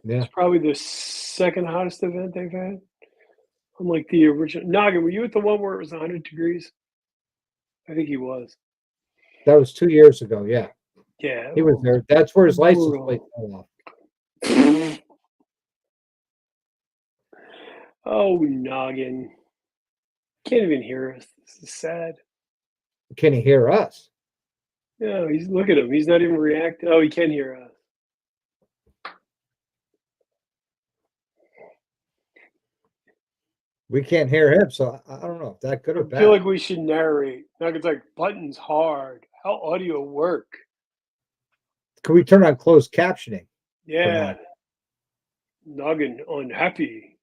yeah. It's probably the second hottest event they've had. Unlike the original. Noggin, were you at the one where it was 100 degrees? I think he was. That was 2 years ago. Yeah, Yeah. he was there. That's where his license plate Brutal. fell off. Oh, Noggin. Can't even hear us. This is sad. Can he hear us? No, look at him. He's not even reacting. Oh, he can hear us. We can't hear him, so I don't know if that good or I feel bad. like we should narrate. Nugget's like buttons hard. How audio work? Can we turn on closed captioning? Yeah. Noggin unhappy.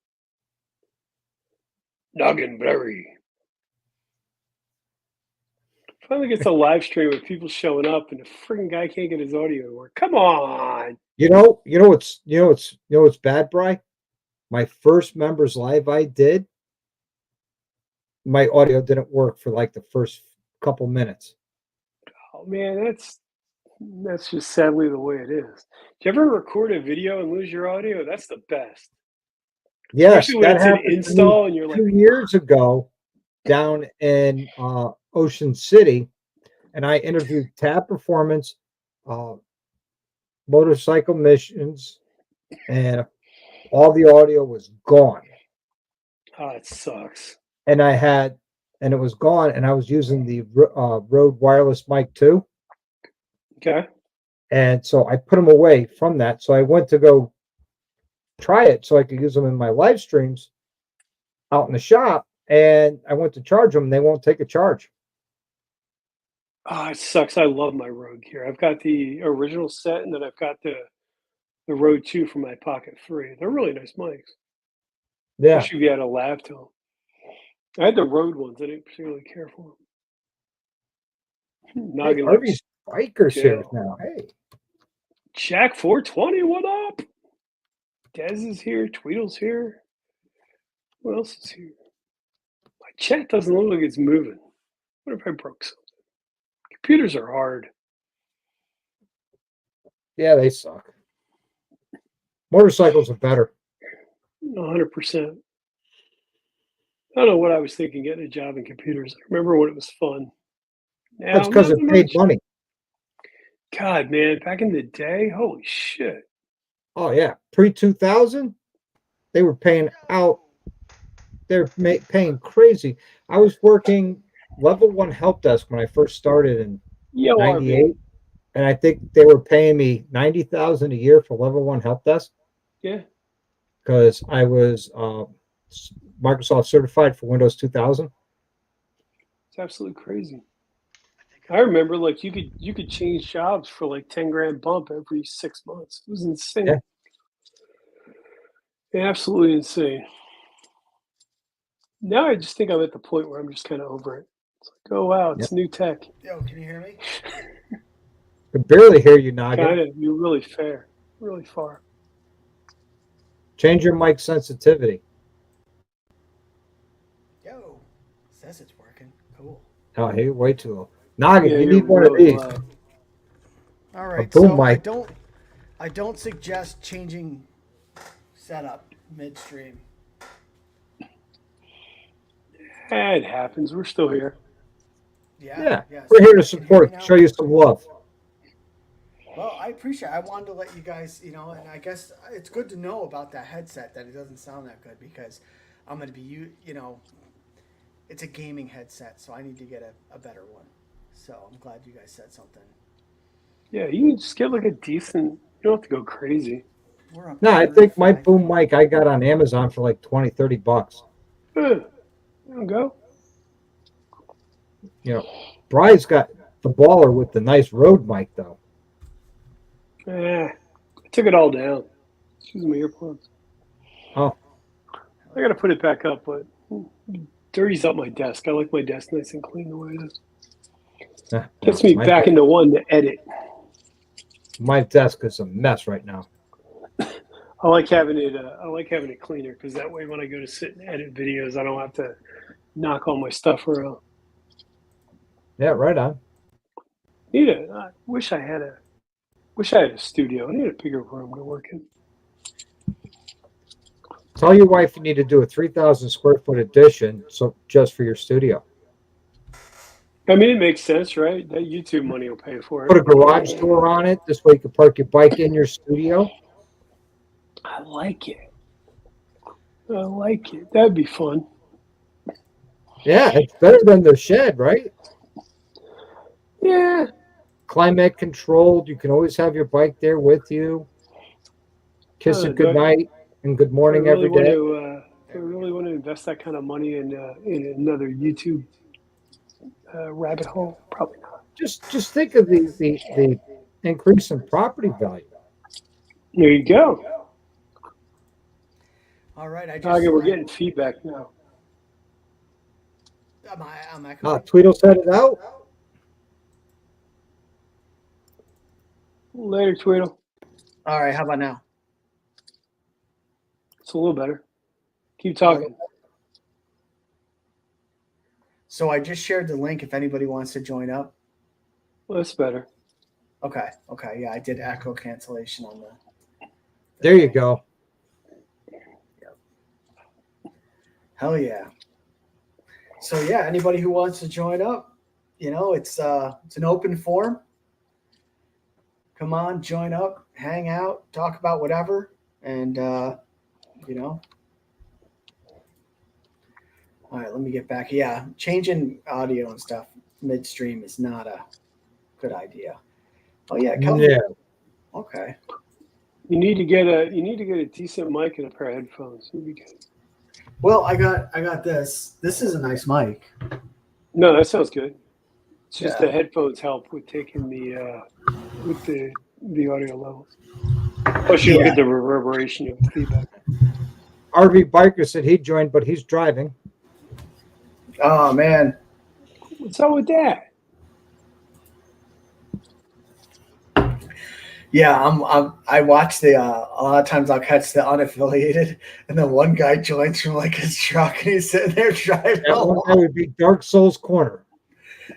Noggin blurry. Finally gets a live stream with people showing up, and the freaking guy can't get his audio to work. Come on. What's bad, Bry? My first members live I did, my audio didn't work for like the first couple minutes. Oh man, that's just sadly the way it is. Do you ever record a video and lose your audio? That's the best. Yes, Especially when that it's an happened to me install and you're like, 2 years ago down in Ocean City, and I interviewed Tab Performance, uh, Motorcycle Missions, and all the audio was gone. oh, it sucks. And it was gone, and I was using the Rode wireless mic too. Okay. And so I put them away from that. So I went to go try it so I could use them in my live streams out in the shop. And I went to charge them, and they won't take a charge. Oh, it sucks. I love my Rode gear. I've got the original set, and then I've got the Rode 2 for my Pocket 3. They're really nice mics, Yeah. especially if you had a lav to them. I had the Rode ones. I didn't particularly care for them. Hey, Noggin Harvey's looks bikers here jail. now. Hey, Jack 420, what up? Dez is here. Tweedle's here. Who else is here? My chat doesn't look like it's moving. What if I broke something? Computers are hard. yeah, they suck. Motorcycles are better. 100%. I don't know what I was thinking getting a job in computers. I remember when it was fun. Now, That's because not it so paid much. money. God, man, back in the day, holy shit. Oh yeah, pre-2000, they were paying out. They're paying crazy. I was working level 1 help desk when I first started in Yo, RB. '98, and I think they were paying me 90,000 a year for level 1 help desk Yeah, because I was Microsoft certified for Windows 2000. it's absolutely crazy. I remember like you could change jobs for like 10 grand bump every 6 months. It was insane. Yeah. Absolutely insane. Now I just think I'm at the point where I'm just kind of over it. It's like, oh wow, it's new tech. Yo, can you hear me? I could barely hear you, Noggin. Kind of. You're really far. Change your mic sensitivity. says it's working. Cool. Oh, hey, way too low. Noggin, Yeah, you you're need one of really these. loud. All A right. boom So mic. I don't suggest changing setup midstream. It happens. We're still here. Yeah, Yeah. we're So here you to guys can hear me support, now? show you some love. Well, I appreciate it. I wanted to let you guys, and I guess it's good to know about that headset that it doesn't sound that good because I'm going to be, it's a gaming headset, so I need to get a better one. So I'm glad you guys said something. Yeah, you can just get like a decent. You don't have to go crazy. We're up No, to I think my 35. boom mic I got on Amazon for like 20, 30 bucks. There you go. You know, Bry's got the baller with the nice Rode mic, though. I took it all down. Excuse my earplugs. Oh, I got to put it back up, but it dirties up my desk. I like my desk nice and clean the way it is. Gets me back into one to edit. My desk is a mess right now. I like having it. I like having it cleaner because that way, when I go to sit and edit videos, I don't have to knock all my stuff around. Yeah, right on. I wish I had a studio. I need a bigger room to work in. Tell your wife you need to do a 3,000 square foot addition, so just for your studio. I mean, it makes sense, right? That YouTube money will pay for Put a it. garage door on it. This way you can park your bike in your studio. I like it. I like it. That'd be fun. Yeah, it's better than the shed, right? Yeah. Climate controlled. You can always have your bike there with you. Kiss it good night and good morning every day. I really want to invest that kind of money in another YouTube rabbit hole. Probably not. Just think of the increase in property value. There you go. All right. We're getting feedback now. Am I echoing? Tweedle said it out. Later, Tweedle. All right. How about now? It's a little better. Keep talking. So I just shared the link if anybody wants to join up. Well, that's better. Okay. Yeah, I did echo cancellation on the. There you go. Yep. Hell yeah. So yeah, anybody who wants to join up, it's an open forum. Come on, join up, hang out, talk about whatever, and All right, let me get back. Yeah, changing audio and stuff midstream is not a good idea. Oh yeah, Kelvin. Yeah. Okay. You need to get a decent mic and a pair of headphones. You'll be good. Well, I got this. This is a nice mic. No, that sounds good. It's just Yeah. the headphones help with taking the audio levels. Plus, you get the reverberation of the feedback. RV Biker said he joined, but he's driving. Oh man. What's up with that? Yeah, I watch the a lot of times I'll catch the unaffiliated, and then one guy joins from like his truck, and he's sitting there driving. That one guy would be Dark Souls Corner.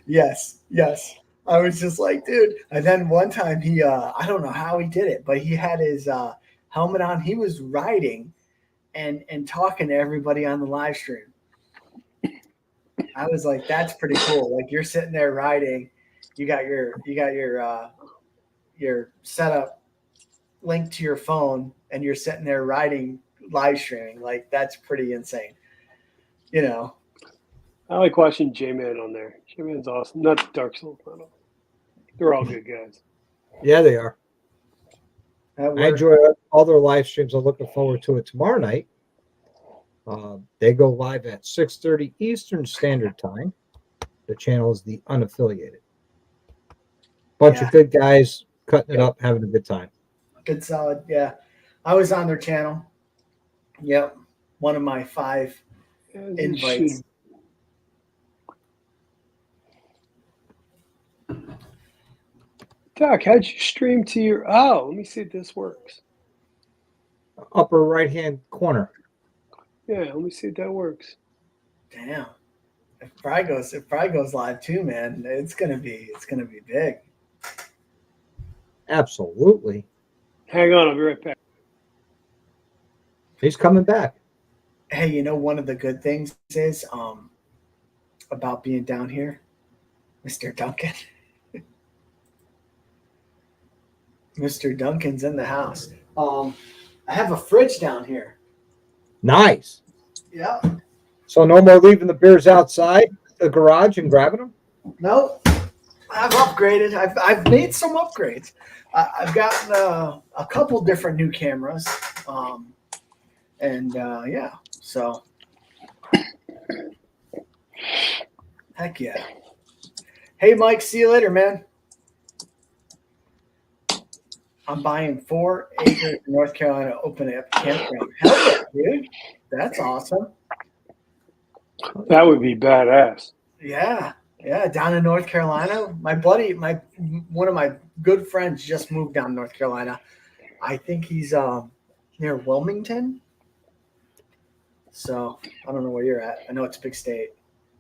Yes. I was just like, dude. And then one time he, I don't know how he did it, but he had his helmet on. He was riding and talking to everybody on the live stream. I was like, that's pretty cool. Like you're sitting there riding, you got your setup linked to your phone, and you're sitting there riding live streaming. Like that's pretty insane. I like watching J-Man on there. J-Man's awesome. Not Dark Souls. They're all good guys. Yeah, they are. I enjoy all their live streams. I'm looking forward to it tomorrow night. They go live at 6:30 Eastern Standard Time. The channel is the unaffiliated. Bunch of good guys cutting it up, having a good time. Good, solid. Yeah, I was on their channel. Yep, one of my 5 invites. Doc, how'd you stream to your? Oh, let me see if this works. Upper right-hand corner. Yeah, let me see if that works. Damn. If Fry goes live too, man, it's gonna be big. Absolutely. Hang on, I'll be right back. He's coming back. Hey, you know, one of the good things is about being down here, Mr. Duncan. Mr. Duncan's in the house. I have a fridge down here. Nice. Yeah. So no more leaving the beers outside the garage and grabbing them? No, I've upgraded. I've made some upgrades. I've gotten a couple different new cameras, and yeah. So, heck yeah. Hey, Mike. See you later, man. I'm buying 4 acres in North Carolina, open up campground. Hell yeah, dude. That's awesome. That would be badass. Yeah. Yeah, down in North Carolina. My buddy, one of my good friends just moved down to North Carolina. I think he's near Wilmington. So I don't know where you're at. I know it's a big state.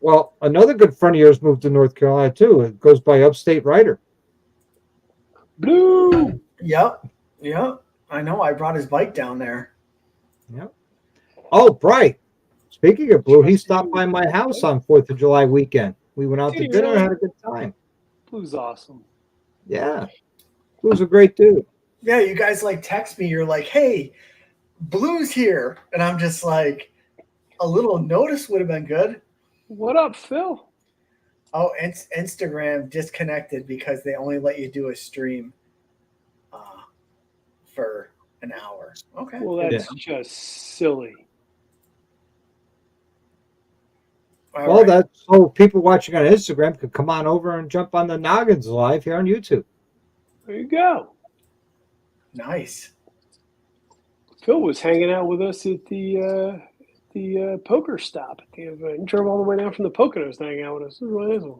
Well, another good friend of yours moved to North Carolina too. It goes by Upstate Rider. Blue. Yep. I know. I brought his bike down there. Yep. Oh, Bright. Speaking of Blue, he stopped by my house on 4th of July weekend. We went out to dinner and had a good time. Blue's awesome. Yeah. Blue's a great dude. Yeah, you guys like text me. You're like, hey, Blue's here. And I'm just like, a little notice would have been good. What up, Phil? Oh, Instagram disconnected because they only let you do a stream for an hour. Okay. Well, that's just silly. All right. That's so people watching on Instagram could come on over and jump on the Noggins live here on YouTube. There you go. Nice. Phil was hanging out with us at the poker stop at the event. He drove all the way down from the Poconos to hang out with us. This is really nice.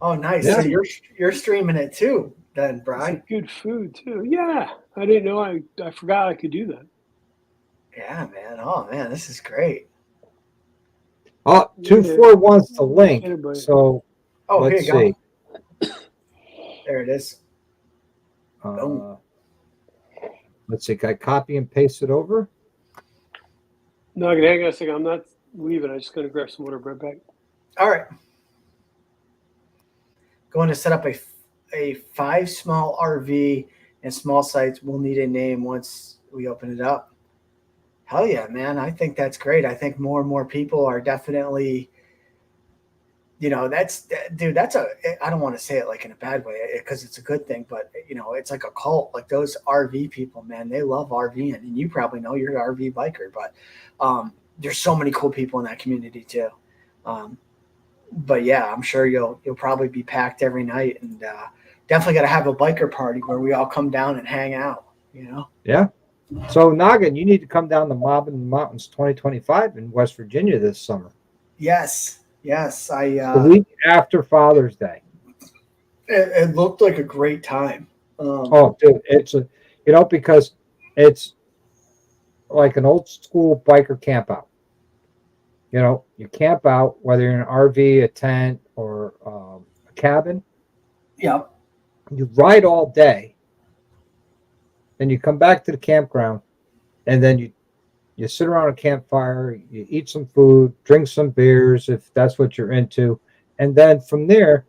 Oh, nice. Yeah. So you're streaming it too, then, Brian. Good food too. Yeah, I didn't know. I forgot I could do that. Yeah, man. Oh, man, this is great. Oh, 24 wants the link. So let's see. There it is. Let's see. Can I copy and paste it over? No, I can hang on a second. I'm not leaving. I'm just going to grab some water right back. All right. Going to set up a 5 small RV and small sites. We'll need a name once we open it up. Hell yeah, man. I think that's great. I think more and more people are definitely, I don't want to say it like in a bad way because it's a good thing, but it's like a cult. Like those RV people, man, they love RVing, and you probably know you're an RV biker, but there's so many cool people in that community too. But yeah, I'm sure you'll probably be packed every night, and definitely got to have a biker party where we all come down and hang out. Yeah. So Noggin, you need to come down to Mobbin Mountains 2025 in West Virginia this summer. Yes. The week after Father's Day. It looked like a great time. Oh, dude, it's because it's like an old school biker camp out. You camp out whether you're in an RV, a tent, or a cabin. Yeah. You ride all day. Then you come back to the campground, and then you sit around a campfire, you eat some food, drink some beers if that's what you're into, and then from there,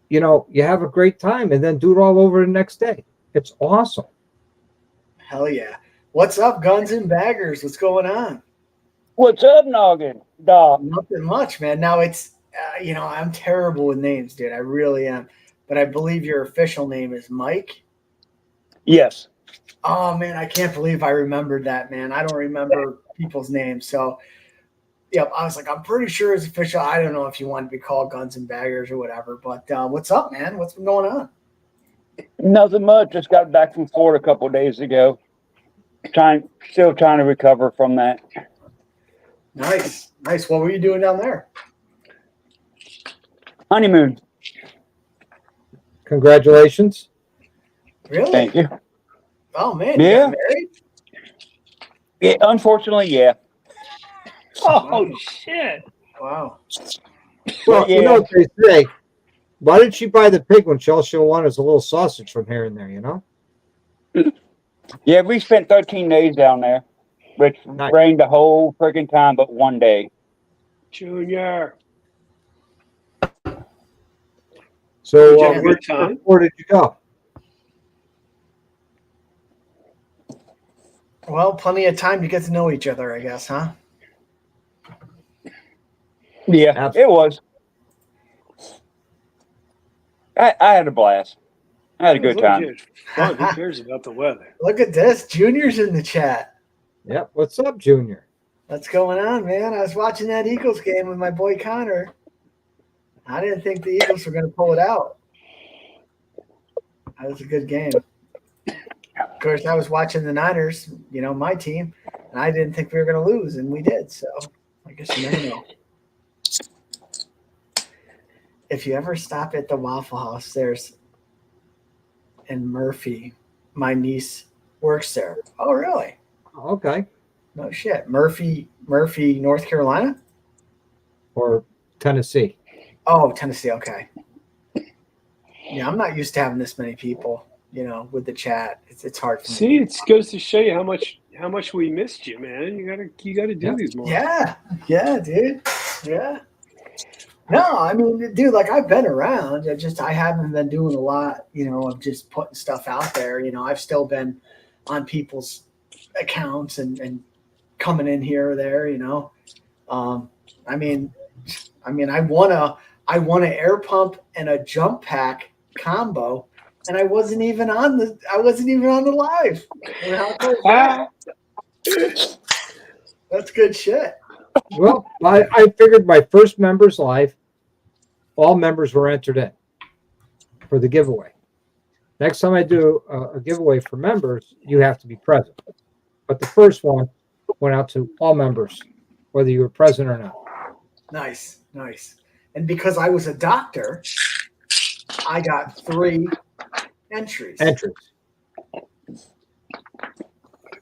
you have a great time, and then do it all over the next day. It's awesome. Hell yeah! What's up, Guns and Baggers? What's going on? What's up, Noggin? Doc? Nothing much, man. Now it's I'm terrible with names, dude. I really am, but I believe your official name is Mike. Yes. Oh man, I can't believe I remembered that, man. I don't remember people's names. So, yep, I was like, I'm pretty sure it's official. I don't know if you want to be called Guns and Baggers or whatever, but what's up, man? What's been going on? Nothing much. Just got back from Florida a couple of days ago. Still trying to recover from that. Nice. What were you doing down there? Honeymoon. Congratulations. Really? Thank you. Oh man, yeah. You got married? Yeah, unfortunately, yeah. Oh shit! Wow. Well, you know what they say. Why did she buy the pig when all she'll want is a little sausage from here and there, you know? Yeah, we spent 13 days down there, which Nice. rained the whole freaking time but one day. Junior. So Did you have a good time? where did you go? Well, plenty of time to get to know each other, I guess, huh? Yeah, Absolutely. it was. I had a blast. I had a good As long as time. you had fun, who cares about the weather? Look at this. Junior's in the chat. Yep. What's up, Junior? What's going on, man? I was watching that Eagles game with my boy Connor. I didn't think the Eagles were going to pull it out. That was a good game. Of course, I was watching the Niners, you know, my team, and I didn't think we were going to lose, and we did. So I guess you never know. If you ever stop at the Waffle House, there's in Murphy, my niece works there. Oh, really? Okay. No shit. Murphy, North Carolina? Or Tennessee. Oh, Tennessee. Okay. Yeah, I'm not used to having this many people, you know, with the chat. It's hard for me. See, it goes to show you how much we missed you, man. You gotta do these more. Yeah, dude. Yeah. No, I mean, dude, like I've been around. I haven't been doing a lot, you know, of just putting stuff out there. You know, I've still been on people's accounts and coming in here or there, you know. I mean, I won an air pump and a jump pack combo, and I wasn't even on the live. You know, how cool is that? That's good shit. Well, I figured my first members live, all members were entered in for the giveaway. Next time I do a giveaway for members, you have to be present. But the first one went out to all members, whether you were present or not. Nice. And because I was a doctor, I got 3 entries.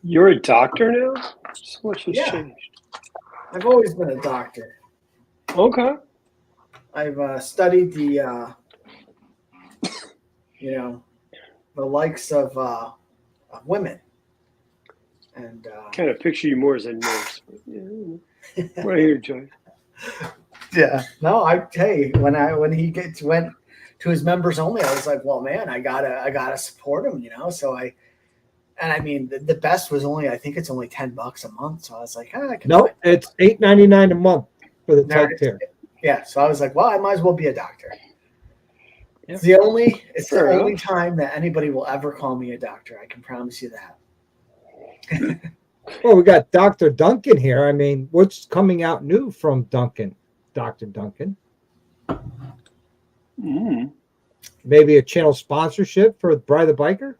You're a doctor now? So much has changed. I've always been a doctor. Okay. I've studied the, you know, the likes of women. And Kind of picture you more as a nurse. Yeah. Right here, Joey. Yeah. No, when he went to his members only, I was like, well, man, I gotta support him, you know. So I mean, the best was I think it's only $10 a month. So I was like, no, it's $8.99 a month for the top tier. Yeah. So I was like, well, I might as well be a doctor. Yep. It's the only time that anybody will ever call me a doctor. I can promise you that. Well, we got Dr. Duncan here. I mean, what's coming out new from Duncan? Dr. Duncan. Maybe a channel sponsorship for Bride the Biker?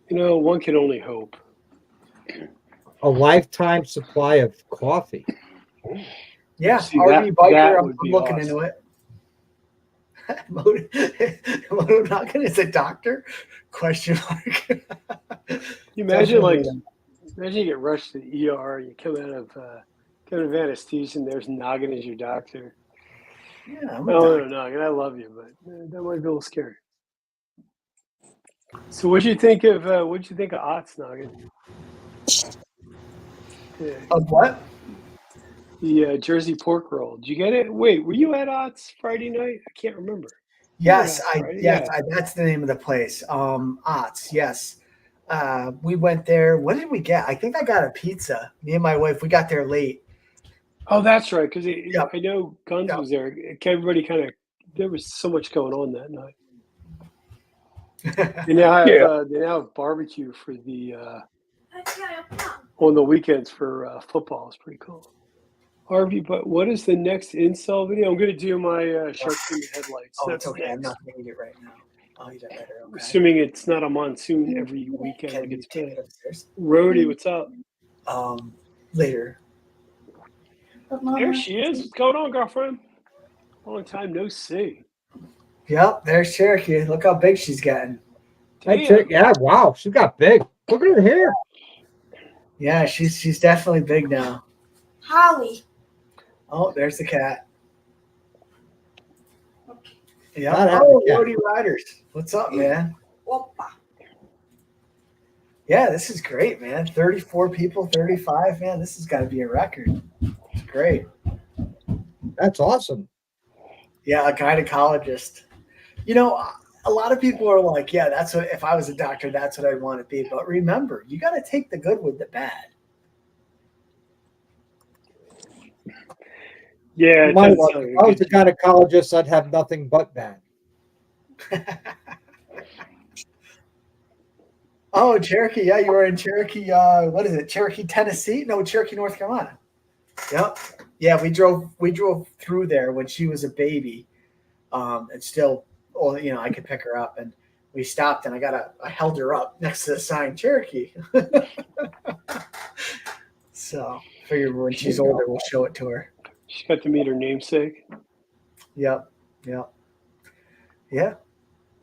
You know, one can only hope. A lifetime supply of coffee. Yeah, See, RV Biker, I'm looking awesome. into it. Moto Noggin is a doctor? Question mark. You imagine you get rushed to the ER, you come out of anesthesia, and there's Noggin as your doctor. Yeah, I'm No, Noggin, I love you, but that might be a little scary. So what'd you think of Ott's, Noggin? Yeah. Of what? The Jersey pork roll. Did you get it? Wait, were you at Ott's Friday night? I can't remember. Yes, that's the name of the place. Ott's, yes. We went there. What did we get? I think I got a pizza. Me and my wife, we got there late. Oh, that's right. Because I know Guns was there. Everybody there was so much going on that night. They now have barbecue for the on the weekends for football. It's pretty cool. Harvey, but what is the next install video? I'm going to do my Shark's headlights. Oh, That's it's okay. next. I'm not doing it right now. Oh, you done better. Okay. Assuming it's not a monsoon every weekend. Can Like you it's take been. it upstairs? Rhodey, what's up? Later. There she is. What's going on, girlfriend? Long time no see. Yep, there's Cherokee. Look how big she's getting. Yeah, wow, she got big. Look at her hair. Yeah, she's definitely big now. Holly. Oh, there's the cat. Yeah. Not have Oh, the cat. Roadie Riders. What's up, man? Yeah, this is great, man. 34 people, 35, man. This has got to be a record. It's great. That's awesome. Yeah, a gynecologist. You know, a lot of people are like, yeah, that's what, if I was a doctor, that's what I'd want to be. But remember, you got to take the good with the bad. Yeah, it Mine doesn't was, sound if like I a was a good job. gynecologist, I'd have nothing but bad. Oh, Cherokee. Yeah, you were in Cherokee. What is it? Cherokee, Tennessee? No, Cherokee, North Carolina. Yep. Yeah, we drove through there when she was a baby. And still, well, you know, I could pick her up, and we stopped, and I held her up next to the sign Cherokee. So figured when she's older, we'll show it to her. She got to meet her namesake. Yep. Yep. Yeah.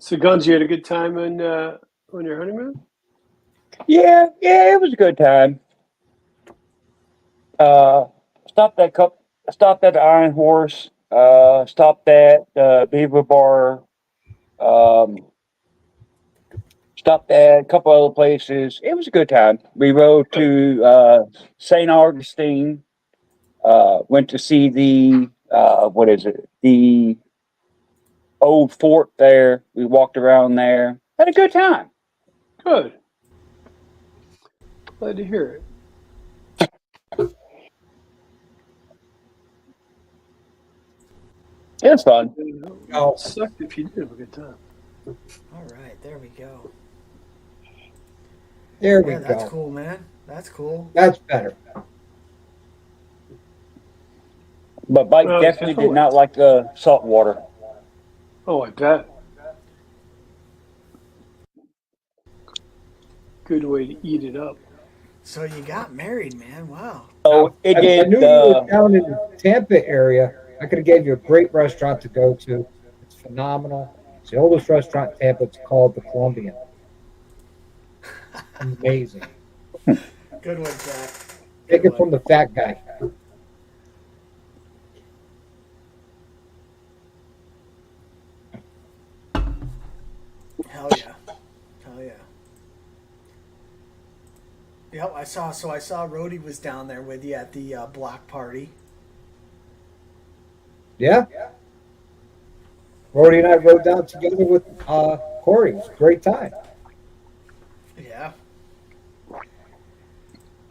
So, Guns, you had a good time on your honeymoon? Yeah, it was a good time. Stopped at the Iron Horse. Stopped at Beaver Bar. Um, stopped at a couple other places. It was a good time. We rode to St. Augustine. Went to see the what is it? The old fort there. We walked around there. Had a good time. Good. Glad to hear it. It was fun. Oh. It sucked if you did have a good time. All right. There we go. There we Yeah, that's go. cool, man. That's cool. That's better. But Mike Oh, definitely did definitely. not like the salt water. Oh, I bet. Good way to eat it up. So you got married, man. Wow. Oh, it I did. knew you were down in the Tampa area. I could have gave you a great restaurant to go to. It's phenomenal. It's the oldest restaurant in Tampa. It's called the Colombian. Amazing. Good one, Jack. Take Good it from the fat guy. Hell yeah. Hell yeah. Yep, I saw Rhodey was down there with you at the block party. Yeah. Rory and I rode down together with Corey. It was a great time. Yeah.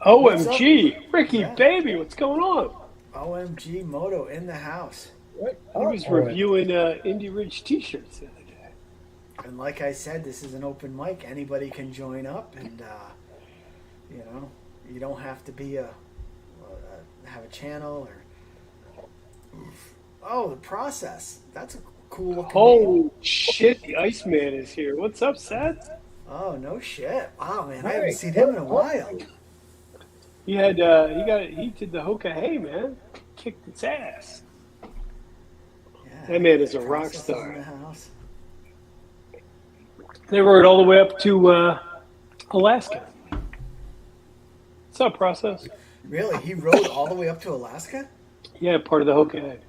OMG, Ricky, Yeah. baby, what's going on? OMG Moto in the house. What? He was reviewing Indy Ridge T-shirts the other day. And like I said, this is an open mic. Anybody can join up, and you know, you don't have to be have a channel or. Oh, the process. That's a cool looking Holy name. shit, the Iceman is here. What's up, Seth? Oh no shit! Wow, man, I Hey, haven't seen him in a while. He did the Hoka Hey, man. Kicked its ass. Yeah, That man is a rock process star. in the house. They rode all the way up to Alaska. What's up, Process? Really, he rode all the way up to Alaska? Yeah, part of the Hoka Hey.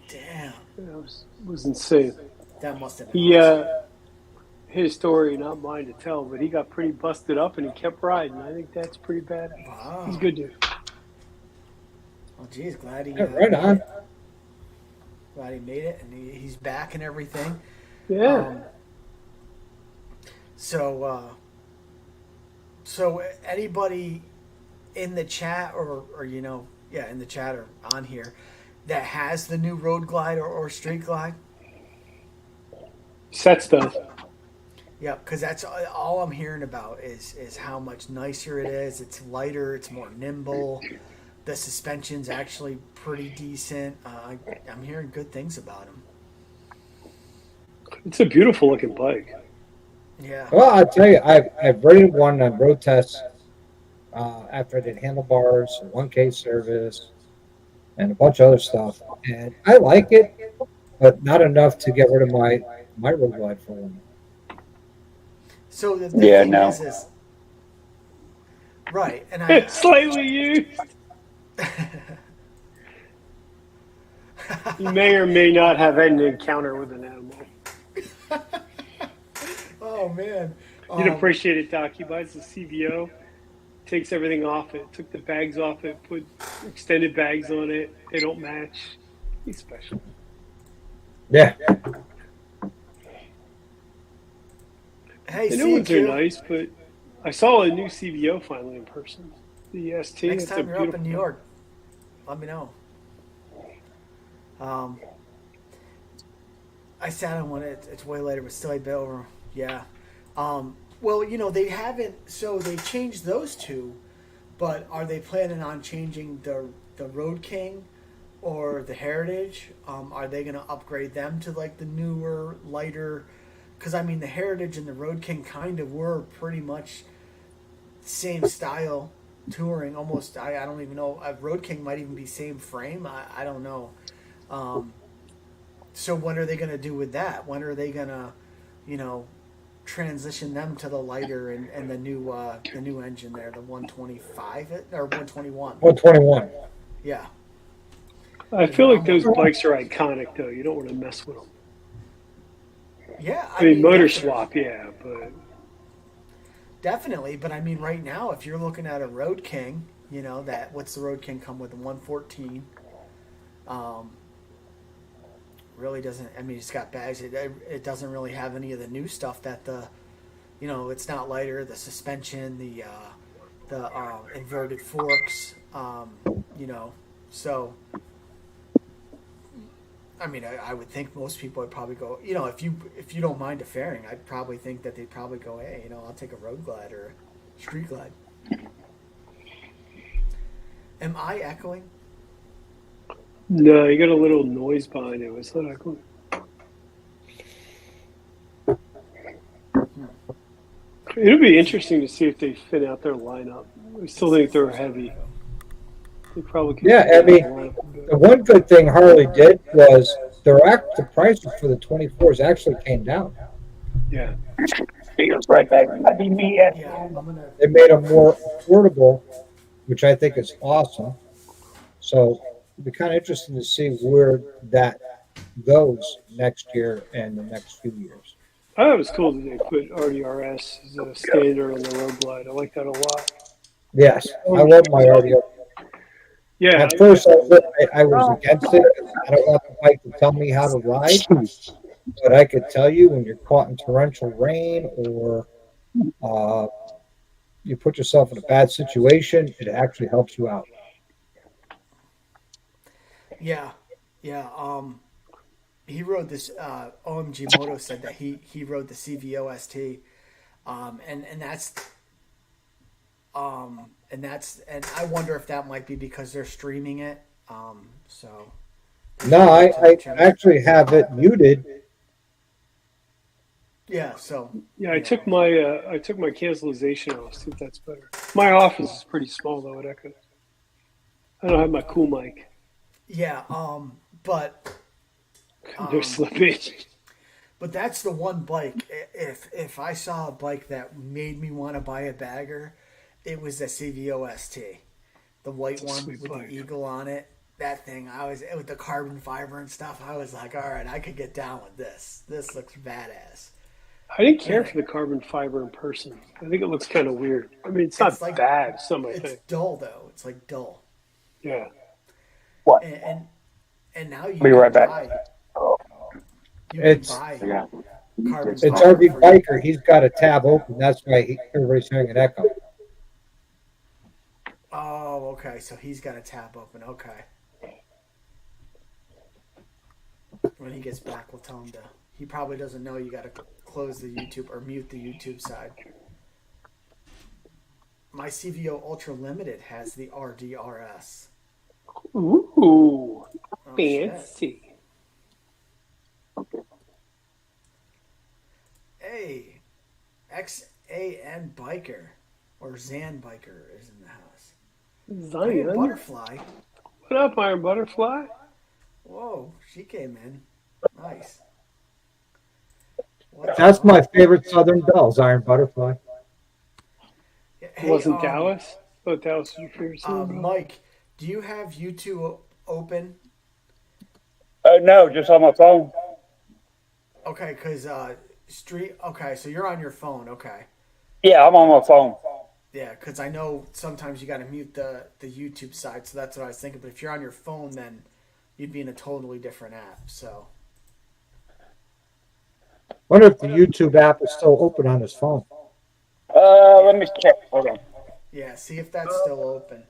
Damn, It was insane. that must have been. He awesome. his story, not mine to tell, but he got pretty busted up and he kept riding. I think that's pretty badass. Wow. He's a good dude. Oh, geez, glad he. Yeah, right on. Glad he made it, and he's back and everything. Yeah. So anybody in the chat or you know, yeah, in the chat or on here that has the new Road Glide or Street Glide? Set stuff. Yeah, because that's all I'm hearing about is how much nicer it is. It's lighter. It's more nimble. The suspension's actually pretty decent. I'm hearing good things about them. It's a beautiful looking bike. Yeah. Well, I tell you, I've rated one on road tests after I did handlebars, 1K service, and a bunch of other stuff, and I like it, but not enough to get rid of my road glide for one. So the thing is right, and It's slightly used. You may or may not have had an encounter with an animal. Oh man. You'd appreciate it, Doc. He buys the CVO, takes everything off it, took the bags off it, put extended bags on it. They don't match. He's special. Yeah. Hey, The see new you, ones are Q. nice, but I saw a new CVO finally in person. The ST. Next it's a time you're up in beautiful New thing. York, let me know. I sat on one. It's way later, but still a bit over. Yeah. Well, they haven't. So they changed those two, but are they planning on changing the Road King or the Heritage? Are they going to upgrade them to like the newer, lighter? Because I mean, the Heritage and the Road King kind of were pretty much same style touring. Almost. I don't even know. Road King might even be same frame. I don't know. So what are they going to do with that? When are they going to, transition them to the lighter and the new engine there, the 125 or 121? 121. Yeah. I feel like those bikes are iconic, though. You don't want to mess with them. Yeah. I mean, motor definitely. swap, yeah, but Definitely, but I mean, right now, if you're looking at a Road King, what's the Road King come with? A 114. Really doesn't. I mean, it's got bags. It doesn't really have any of the new stuff that it's not lighter. The suspension, the inverted forks. So I mean, I would think most people would probably go. If you don't mind a fairing, I'd probably think that they'd probably go, hey, I'll take a Road Glide or a Street Glide. Am I echoing? no, you got a little noise behind it. It's not cool. It'll be interesting to see if they fit out their lineup. I still think they're heavy. They probably could. Yeah, I mean, the one good thing Harley did was the prices for the 24s actually came down. Yeah. He goes right back. That'd be me. Yeah, I'm gonna. They made them more affordable, which I think is awesome. So it'll be kind of interesting to see where that goes next year and the next few years. I thought it was cool that they put RDRS as a standard on the Road Glide. I like that a lot. Yes, I love my RDO. Yeah. At first, I was against it. I don't want the bike to tell me how to ride, but I could tell you when you're caught in torrential rain or you put yourself in a bad situation, it actually helps you out. Yeah, yeah. He rode this. OMG Moto said that he rode the CVO ST, and I wonder if that might be because they're streaming it. So. No, I actually have it muted. Yeah. So. Yeah, I took my cancellation off. See if that's better. My office is pretty small though. It echoes. I don't have my cool mic. Yeah. But. They're slipping. But that's the one bike. If I saw a bike that made me want to buy a bagger, it was the CVO ST, the white one with bike. the eagle on it. That thing, with the carbon fiber and stuff. I was like, all right, I could get down with this. This looks badass. I didn't care for the carbon fiber in person. I think it looks kind of weird. I mean, it's not like, bad. It's not my It's thing. dull though. It's like dull. Yeah. What? And now you Be can right back. buy. You It's- can buy Yeah. carbon It's fiber RV for- Biker. He's got a tab open. That's why everybody's hearing an echo. Oh, okay. So he's got a tab open. Okay. When he gets back, we'll tell him to. He probably doesn't know you got to close the YouTube or mute the YouTube side. My CVO Ultra Limited has the RDRS. Ooh, Oh, shit. fancy. Hey, XAN Biker or Zan Biker is in the house. Iron Zion. Butterfly. What up, Iron Butterfly? Whoa, she came in. Nice. That's my favorite Southern Bells, Iron Butterfly. Hey, Wasn't Dallas? Oh, Dallas was your favorite. Mike, do you have YouTube open? No, just on my phone. Okay, because street. Okay, so you're on your phone. Okay. Yeah, I'm on my phone. Yeah, because I know sometimes you got to mute the YouTube side, so that's what I was thinking. But if you're on your phone, then you'd be in a totally different app. So Wonder if the YouTube app is still open on his phone. Let me check. Hold on. yeah, see if that's still open.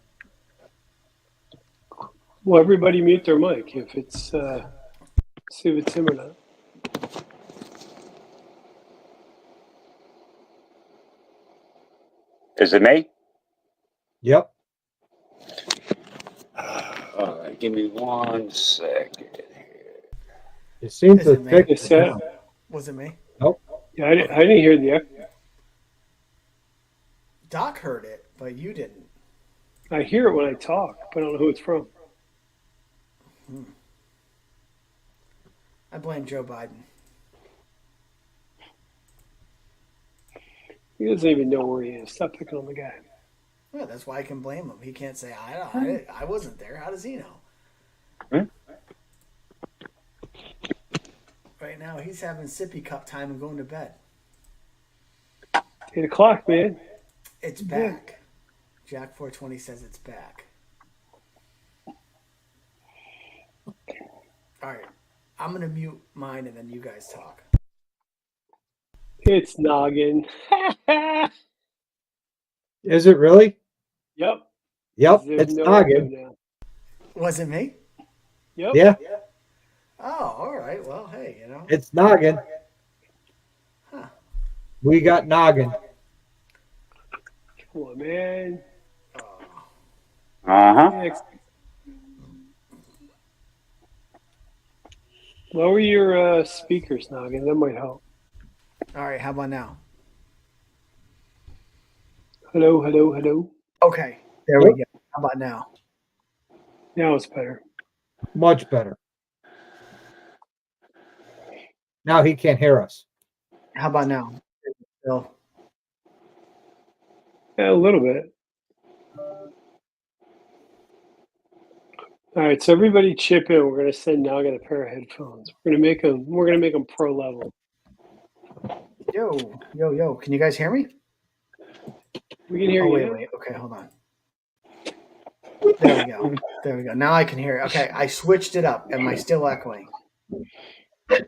Well, everybody mute their mic if it's see if it's him or not. Is it me? Yep. All right, give me 1 second. It seems Is to it me? fix It's it now. Was it me? Nope. Yeah, I didn't hear the echo. Doc heard it, but you didn't. I hear it when I talk, but I don't know who it's from. I blame Joe Biden. He doesn't even know where he is. Stop picking on the guy. Well, that's why I can blame him. He can't say I wasn't there. How does he know? Hmm? Right now, he's having sippy cup time and going to bed. 8 o'clock, man. It's back. Jack 420 says it's back. All right. I'm going to mute mine and then you guys talk. It's Noggin. Is it really? Yep. Yep. There's It's no Noggin. echo now. Was it me? Yep. Yeah. Oh, all right. Well, hey, It's Noggin. Huh. We got Noggin. Come on, man. Oh. Uh-huh. Lower your speakers, Noggin. That might help. All right. How about now? Hello, hello, hello. Okay. There we go. How about now? Now it's better. Much better. Now he can't hear us. How about now? Bill? Yeah, a little bit. All right, so everybody chip in. We're gonna send Noggin a pair of headphones. We're gonna make them pro level. Yo. Can you guys hear me? We can hear you. Wait. Okay, hold on. There we go. Now I can hear it. Okay, I switched it up. Am I still echoing?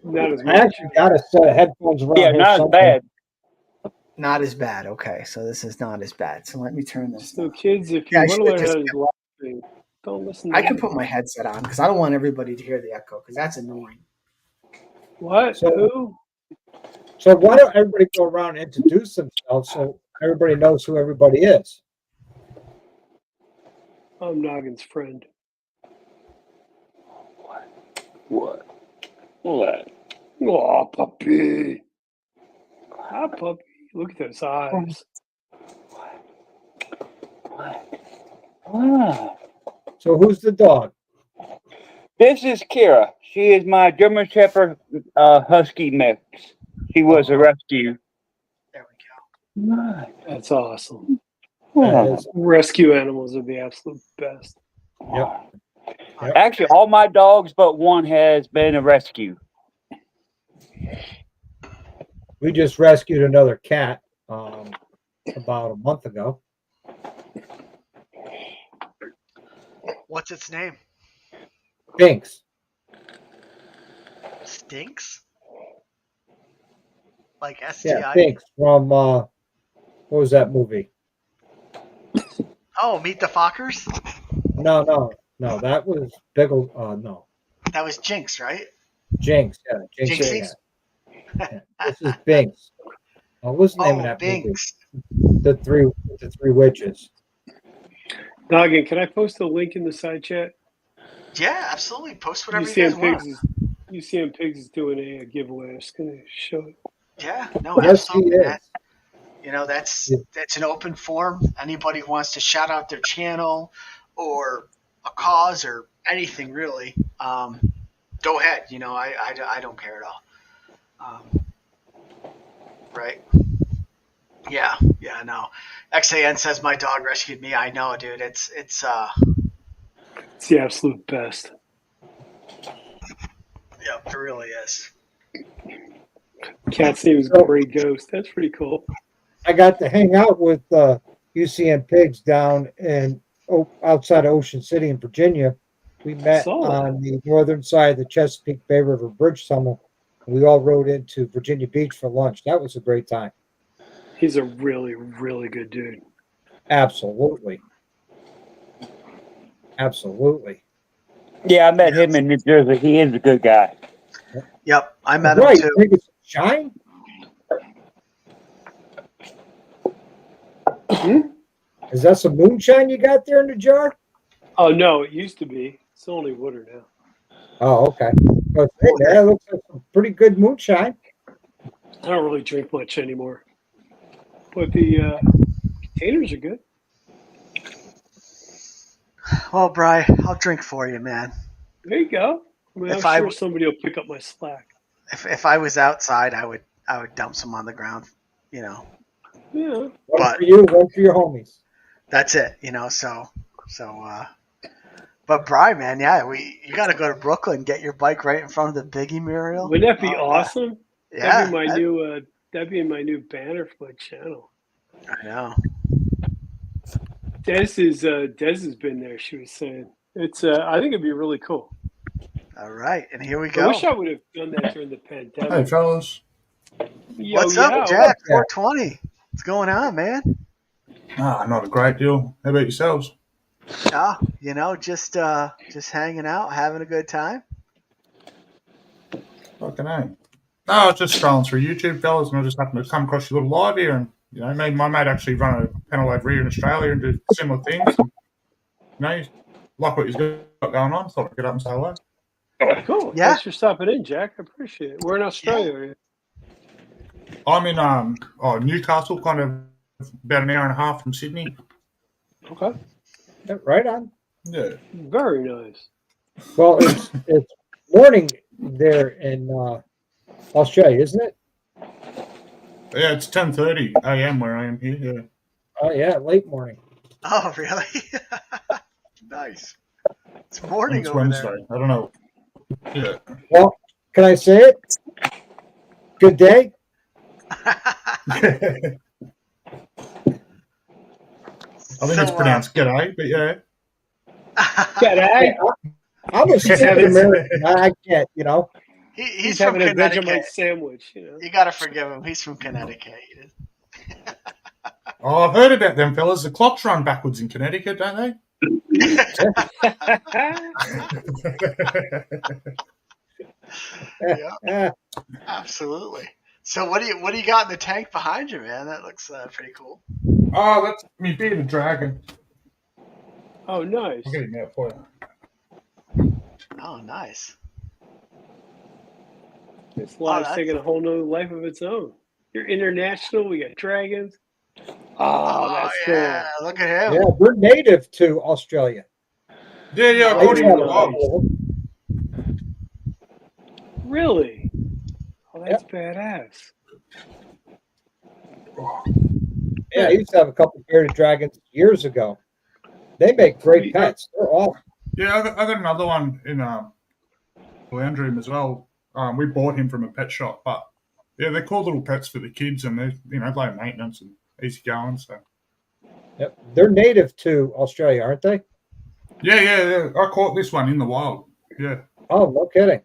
Not as I much. actually got a set of headphones around Yeah, here not as somewhere. bad. Not as bad. Okay, so this is not as bad. So let me turn this So down. kids, if you Yeah, I want to should learn just- how to do live stream, don't listen to I can me. put my headset on because I don't want everybody to hear the echo because that's annoying. What? So- Who? So why don't everybody go around and introduce themselves so everybody knows who everybody is? I'm Noggin's friend. What? Oh, puppy. Hi, puppy. Look at those eyes. What? So who's the dog? This is Kira. She is my German Shepherd Husky mix. She was a rescue. There we go. What? That's awesome. That is- Rescue animals are the absolute best. Yep. Yep. Actually, all my dogs but one has been a rescue. We just rescued another cat about a month ago. What's its name? Binks. Stinks? Like Yeah, STI? Binks from what was that movie? Oh, Meet the Fockers? No. That was Biggle. No, That was Jinx, right? Jinx. Yeah, Jinx. Jinxie? Yeah. This is Binks. What's the name of Oh, that Binks. movie? The three witches. Noggin, can I post a link in the side chat? Yeah, absolutely. Post whatever you guys want. UCM Pigs is doing a giveaway. I'm just gonna show it. Yeah, no, Yes, he absolutely, is. man. You know, that's Yeah. an open forum. Anybody who wants to shout out their channel or a cause or anything really, go ahead. You know, I don't care at all. Right? Yeah, no. XAN says my dog rescued me. I know, dude. It's It's the absolute best. Yep, it really is. Cat seems great ghost. That's pretty cool. I got to hang out with UCN Pigs down in outside of Ocean City in Virginia. We met on the northern side of the Chesapeake Bay River Bridge Tunnel. We all rode into Virginia Beach for lunch. That was a great time. He's a really, really good dude. Absolutely. Absolutely. Yeah, I met him in New Jersey. He is a good guy. Yep, I met Right. him too. Think it's shine? Is that some moonshine you got there in the jar? Oh no, it used to be. It's only water now. Oh, okay. But, hey, man, that looks like some pretty good moonshine. I don't really drink much anymore, but the containers are good. Well, Bri, I'll drink for you, man. There you go. I mean, I'm sure somebody will pick up my slack. If I was outside, I would dump some on the ground, you know. Yeah. One for you, one for your homies. That's it, you know. But Bri, man, yeah, you got to go to Brooklyn, get your bike right in front of the Biggie mural. Wouldn't that be awesome? Yeah, that'd be my new banner for my channel. I know. Des has been there. She was saying it's. I think it'd be really cool. All right, and here we go. I wish I would have done that during the pandemic. Hey, fellas. What's up, Jack? 420. What's going on, man? Not a great deal. How about yourselves? Oh, you know, just hanging out, having a good time. Fucking A. No, I was just scrolling through YouTube, fellas, and I just happened to come across your little live here. And, you know, me and my mate actually run a panel over here in Australia and do similar things. And, you know, like what you've got going on. Thought I'd get up and say hello. Cool. Yeah. Thanks for stopping in, Jack. I appreciate it. We're in Australia. Are you? I'm in Newcastle, kind of about an hour and a half from Sydney. Okay. Yeah, right on. Yeah. Very nice. Well, it's morning there in Australia, isn't it? Yeah, it's 10:30 a.m. where I am here. Yeah. Oh yeah, late morning. Oh, really? Nice. It's morning It's over Wednesday. there. I don't know. Yeah. Well, can I say it? Good day. I think it's pronounced g'day, but yeah. G'day. I'm a Southern American. I get, you know. He's having from a Connecticut. Vegemite sandwich. You know. You got to forgive him. He's from Connecticut. Oh, I've heard about them, fellas. The clocks run backwards in Connecticut, don't they? Yeah, absolutely. So what do you got in the tank behind you, man? That looks pretty cool. Oh, that's me bearded dragon. Oh, nice. I'm getting that for you. Oh, nice. This live's taking a whole nother life of its own. You're international. We got dragons. Oh, that's yeah. cool. Look at him. Yeah, we're native to Australia. Yeah, according to the law. Really? Oh, that's badass. Yeah, I used to have a couple of bearded dragons years ago. They make great pets. They're awesome. Yeah, I got another one in the lounge room as well. We bought him from a pet shop, but yeah, they're cool little pets for the kids, and they're low maintenance and easy going. So Yep. They're native to Australia, aren't they? yeah. I caught this one in the wild. Yeah. Oh, no kidding.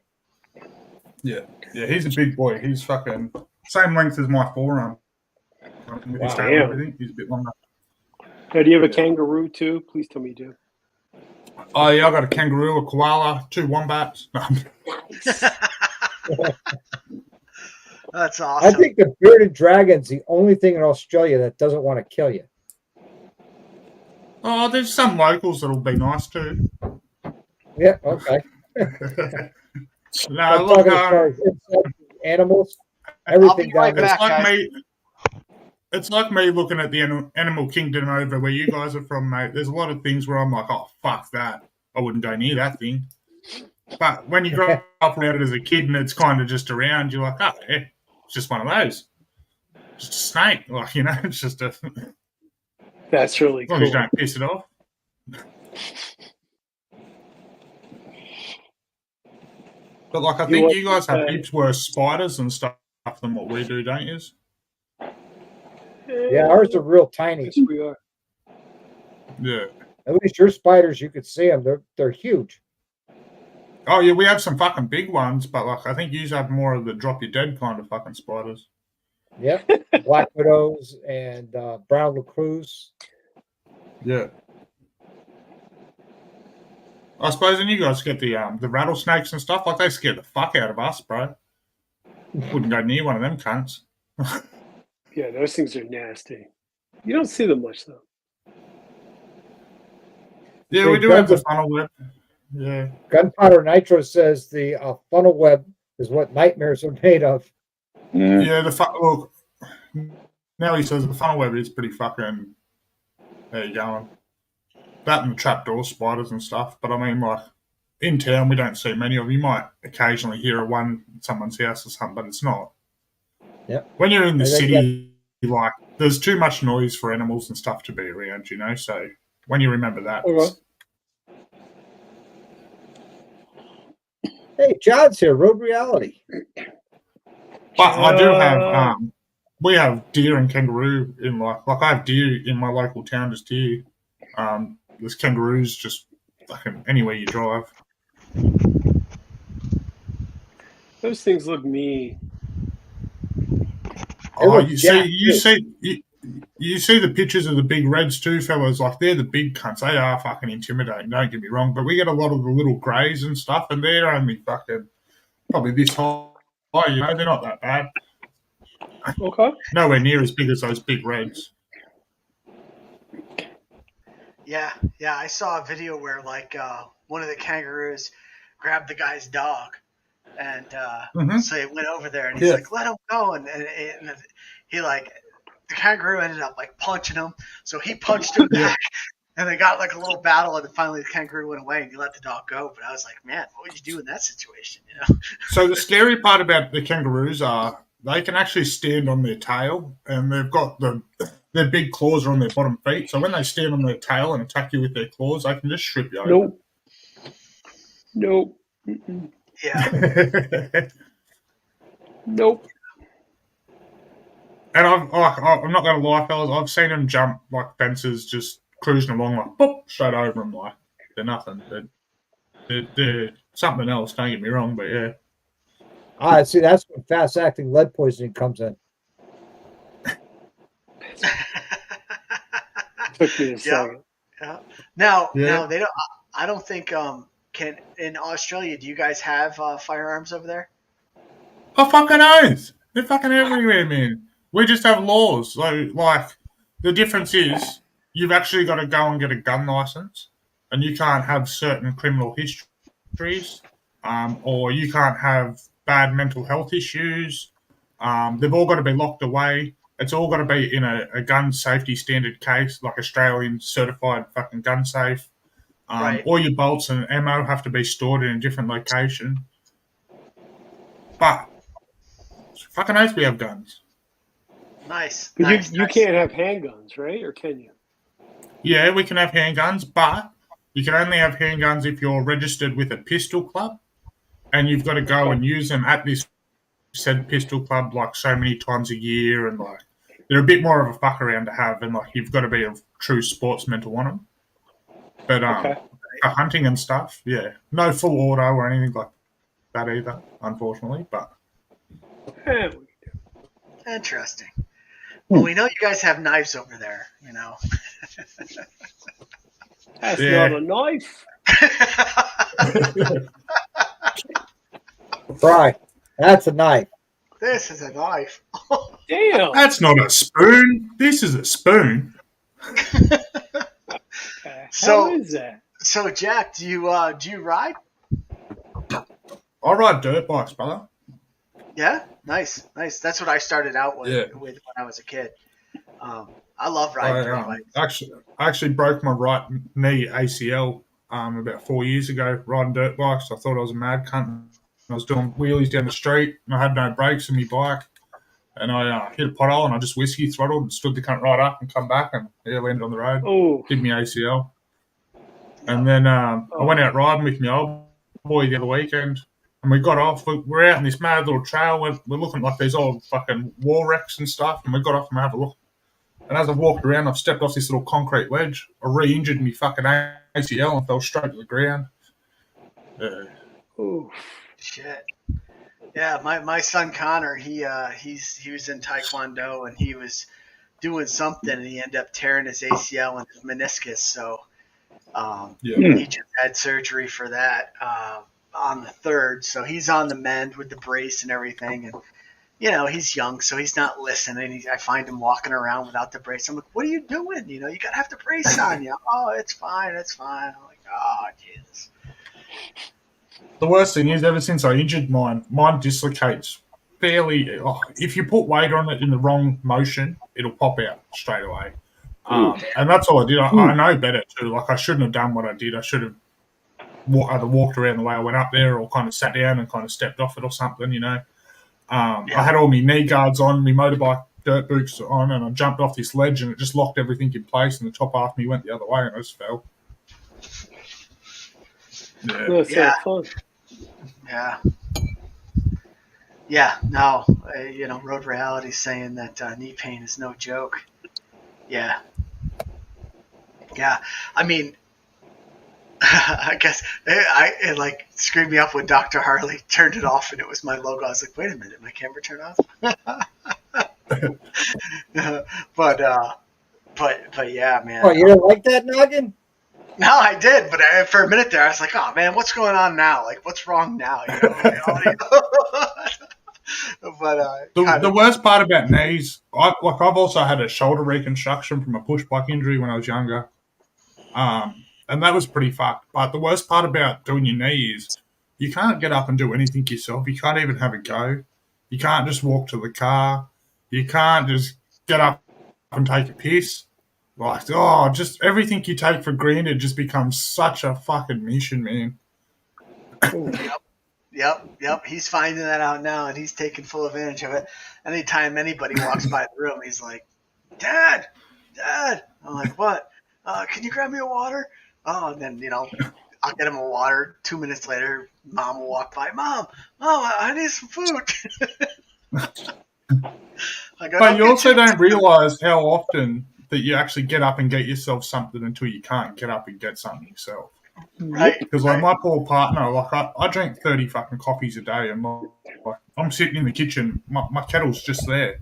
Yeah. He's a big boy. He's fucking same length as my forearm. With his tail and everything, he's a bit longer. Now, do you have a kangaroo too? Please tell me you do. Oh yeah, I got a kangaroo, a koala, 2 wombats. That's awesome. I think the bearded dragon's the only thing in Australia that doesn't want to kill you. Oh, there's some locals that'll be nice too. Yeah, okay. No, I'm look, talking as far as insects, animals, everything right down there. back. It's like me looking at the animal kingdom over where you guys are from, mate. There's a lot of things where I'm like, oh, fuck that. I wouldn't go near that thing. But when you grow up around it as a kid and it's kind of just around, you're like, oh, yeah, it's just one of those. Just a snake. Like, it's just a... That's really cool. As long as you don't piss it off. But like, I You think want, you guys have heaps worse spiders and stuff than what we do, don't you? Yeah, ours are real tiny. Yes, we are. Yeah. At least your spiders, you could see them. They're huge. Oh yeah, we have some fucking big ones, but like I think you have more of the drop you dead kind of fucking spiders. Yep, black widows and brown recluse. Yeah. I suppose then you guys get the rattlesnakes and stuff, like they scare the fuck out of us, bro. Wouldn't go near one of them cunts. Yeah, those things are nasty. You don't see them much though. Yeah, See, we do have the funnel web. Yeah. Gunpowder Nitro says the funnel web is what nightmares are made of. Yeah, look. Now he says the funnel web is pretty fucking. There you go. That and the trapdoor spiders and stuff. But I mean, like in town, we don't see many of them. You might occasionally hear one at someone's house or something, but it's not. Yep. When you're in the And then city, like there's too much noise for animals and stuff to be around, you know. So when you remember that, Okay. Hey, John's here. Road Reality. but I do have we have deer and kangaroo in like I have deer in my local town. There's deer. There's kangaroos just fucking anywhere you drive. Those things look mean. Oh, look you jacked, see the pictures of the big reds too, fellas. Like they're the big cunts. They are fucking intimidating. Don't get me wrong, but we get a lot of the little greys and stuff, and they're only fucking probably this high. You know, they're not that bad. Okay. Nowhere near as big as those big reds. Yeah, I saw a video where like one of the kangaroos grabbed the guy's dog, and so he went over there and he's like, "Let him go," and he like the kangaroo ended up like punching him, so he punched him back, and they got like a little battle, and then finally the kangaroo went away and he let the dog go. But I was like, man, what would you do in that situation? You know? So the scary part about the kangaroos are they can actually stand on their tail, and they've got their big claws are on their bottom feet. So when they stand on their tail and attack you with their claws, they can just strip you over. Nope. Mm-mm. Yeah. Nope. And I'm not going to lie, fellas, I've seen them jump like fences, just cruising along, like boop, straight over them, like they're nothing. They're something else. Don't get me wrong, but yeah. See, that's when fast-acting lead poisoning comes in. Took me a second. Yeah. Now they don't. I don't think can in Australia. Do you guys have firearms over there? Oh, fucking oath. They're fucking everywhere, man. We just have laws. So, like, the difference is you've actually got to go and get a gun license, and you can't have certain criminal histories, or you can't have bad mental health issues. They've all got to be locked away. It's all got to be in a gun safety standard case, like Australian certified fucking gun safe. Right. All your bolts and ammo have to be stored in a different location. But fucking oath we have guns. Nice. But you can't have handguns, right? Or can you? Yeah, we can have handguns, but you can only have handguns if you're registered with a pistol club, and you've got to go and use them at this said pistol club like so many times a year, and like they're a bit more of a fuck around to have, and like you've got to be a true sportsman to want them. But for hunting and stuff, yeah, no full auto or anything like that either, unfortunately. But interesting. Well, we know you guys have knives over there, you know. That's not a knife. Right. That's a knife. This is a knife. Damn. That's not a spoon. This is a spoon. How is that? So, Jack, do you ride? I ride dirt bikes, brother. Yeah, nice. That's what I started out with when I was a kid. I love riding dirt bikes. I actually broke my right knee ACL about 4 years ago riding dirt bikes. I thought I was a mad cunt. I was doing wheelies down the street, and I had no brakes in my bike. And I hit a pothole, and I just whiskey throttled and stood the cunt right up and come back, and landed on the road. Oh. Did my ACL. And then I went out riding with my old boy the other weekend, And we got off. We're out in this mad little trail. We're looking like these old fucking war wrecks and stuff. And we got off and have a look. And as I've walked around, I've stepped off this little concrete ledge. I re-injured me fucking ACL and fell straight to the ground. Ooh. Shit. Yeah, my son Connor, he was in Taekwondo and he was doing something and he ended up tearing his ACL and his meniscus. So he just had surgery for that on the 3rd. So he's on the mend with the brace and everything. And he's young, so he's not listening. I find him walking around without the brace. I'm like, "What are you doing? You gotta have the brace on you." "Oh, it's fine, it's fine." I'm like, "Oh, Jesus." The worst thing is, ever since I injured mine dislocates fairly. If you put weight on it in the wrong motion, it'll pop out straight away. And that's all I did. I know better too. Like, I shouldn't have done what I did. I should have either walked around the way I went up there, or kind of sat down and kind of stepped off it or something. I had all my knee guards on, my motorbike dirt boots on, and I jumped off this ledge and it just locked everything in place, and the top half of me went the other way and I just fell. That's fun. Yeah. Yeah, no, Road Reality saying that knee pain is no joke. Yeah. Yeah, I mean, I guess it like screwed me up when Dr.Harley turned it off and it was my logo. I was like, wait a minute, my camera turned off? But yeah, man. Oh, you don't like that, Noggin? No, I did, but for a minute there, I was like, "Oh man, what's going on now? Like, what's wrong now?" But the worst part about knees, I've also had a shoulder reconstruction from a push bike injury when I was younger, and that was pretty fucked. But the worst part about doing your knee is you can't get up and do anything yourself. You can't even have a go. You can't just walk to the car. You can't just get up and take a piss. Like, just everything you take for granted just becomes such a fucking mission, man. Yep. He's finding that out now, and he's taking full advantage of it. Anytime anybody walks by the room, he's like, Dad. I'm like, what? Can you grab me a water? Oh, and then, I'll get him a water. 2 minutes later, Mom will walk by. Mom, I need some food. But you also don't realize how often that you actually get up and get yourself something until you can't get up and get something yourself. Right. Because my poor partner, I drink 30 fucking coffees a day, and I'm sitting in the kitchen, my kettle's just there,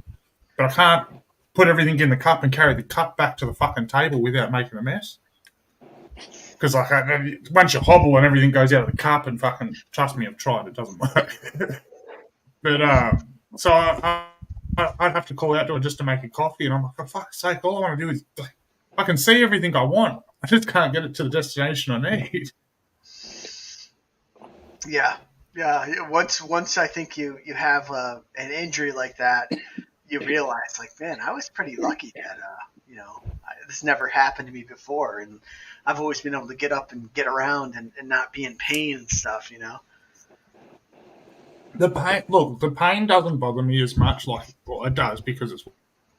but I can't put everything in the cup and carry the cup back to the fucking table without making a mess. Because once you hobble and everything goes out of the cup, and fucking trust me, I've tried, it doesn't work. But so I'd have to call out to her just to make a coffee, and I'm like, for fuck's sake, all I want to do is I can see everything I want. I just can't get it to the destination I need. Yeah. Once I think you have an injury like that, you realize, like, man, I was pretty lucky that this never happened to me before, and I've always been able to get up and get around and not be in pain and stuff. The pain doesn't bother me as much. It does, because it's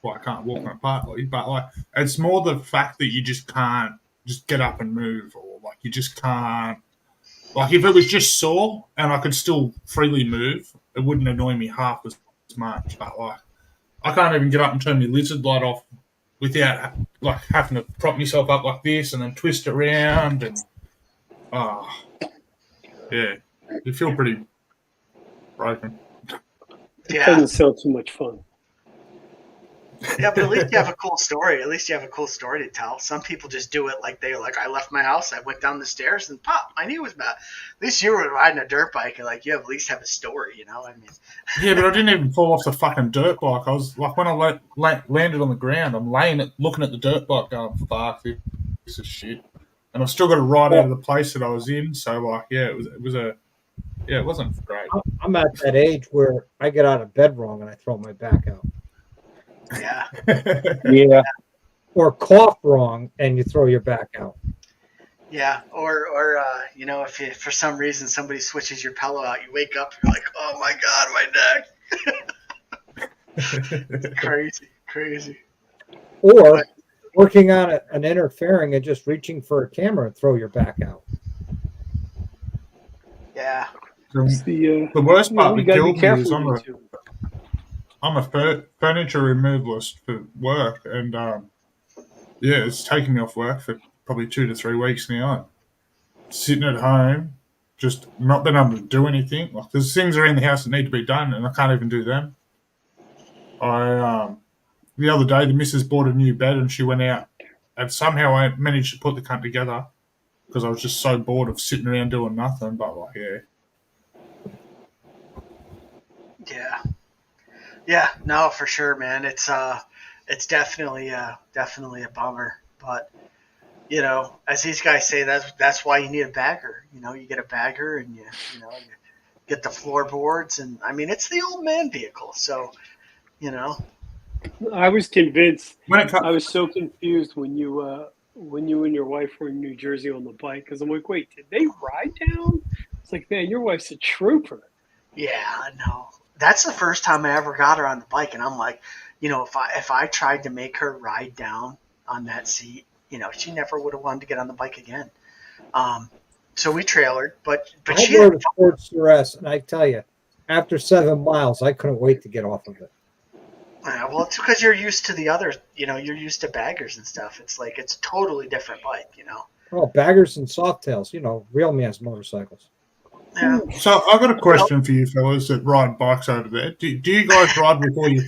I can't walk on it partly, but it's more the fact that you just can't just get up and move, or you just can't. If it was just sore and I could still freely move, it wouldn't annoy me half as much. But I can't even get up and turn my lizard light off without having to prop myself up like this and then twist around, and yeah, you feel pretty broken. It doesn't sound too much fun. Yeah, but at least you have a cool story. At least you have a cool story to tell. Some people just do it I left my house, I went down the stairs, and pop, my knee was bad. At least you were riding a dirt bike, and you at least have a story, I mean. Yeah, but I didn't even fall off the fucking dirt bike. I was when I landed on the ground, I'm looking at the dirt bike, going, "Fuck, this is shit," and I've still got to ride out of the place that I was in. So it wasn't great. I'm at that age where I get out of bed wrong and I throw my back out. Yeah. Yeah. Or cough wrong and you throw your back out. Yeah, or if for some reason somebody switches your pillow out, you wake up, you're like, oh my God, my neck. Crazy. Or working on an interfering and just reaching for a camera and throw your back out. Yeah. It's The worst part you that got to be killed me is careful when you tune. I'm a furniture removalist for work, and yeah, it's taken me off work for probably 2 to 3 weeks now. Sitting at home, just not being able to do anything. Like there's things around the house that need to be done, and I can't even do them. The other day, the missus bought a new bed, and she went out, and somehow I managed to put the cunt together because I was just so bored of sitting around doing nothing. But like, Yeah. Yeah, no, for sure, man. It's definitely definitely a bummer. But as these guys say, that's why you need a bagger. You get a bagger, and you get the floorboards, and I mean it's the old man vehicle. So you know, I was convinced. when it I comes, was so confused when you and your wife were in New Jersey on the bike because I'm like, wait, did they ride down? It's like, man, your wife's a trooper. yeah, no, that's the first time I ever got her on the bike, and I'm like, if I tried to make her ride down on that seat, she never would have wanted to get on the bike again. Um, so we trailered, but I she had rode a Ford Cirrus, and I tell you, after 7 miles, I couldn't wait to get off of it. well, it's because you're used to the other, you're used to baggers and stuff. It's like it's a totally different bike. Oh, baggers and softails, real man's motorcycles. Yeah. so I've got a question for you fellas that ride bikes over there. Do you guys ride with all your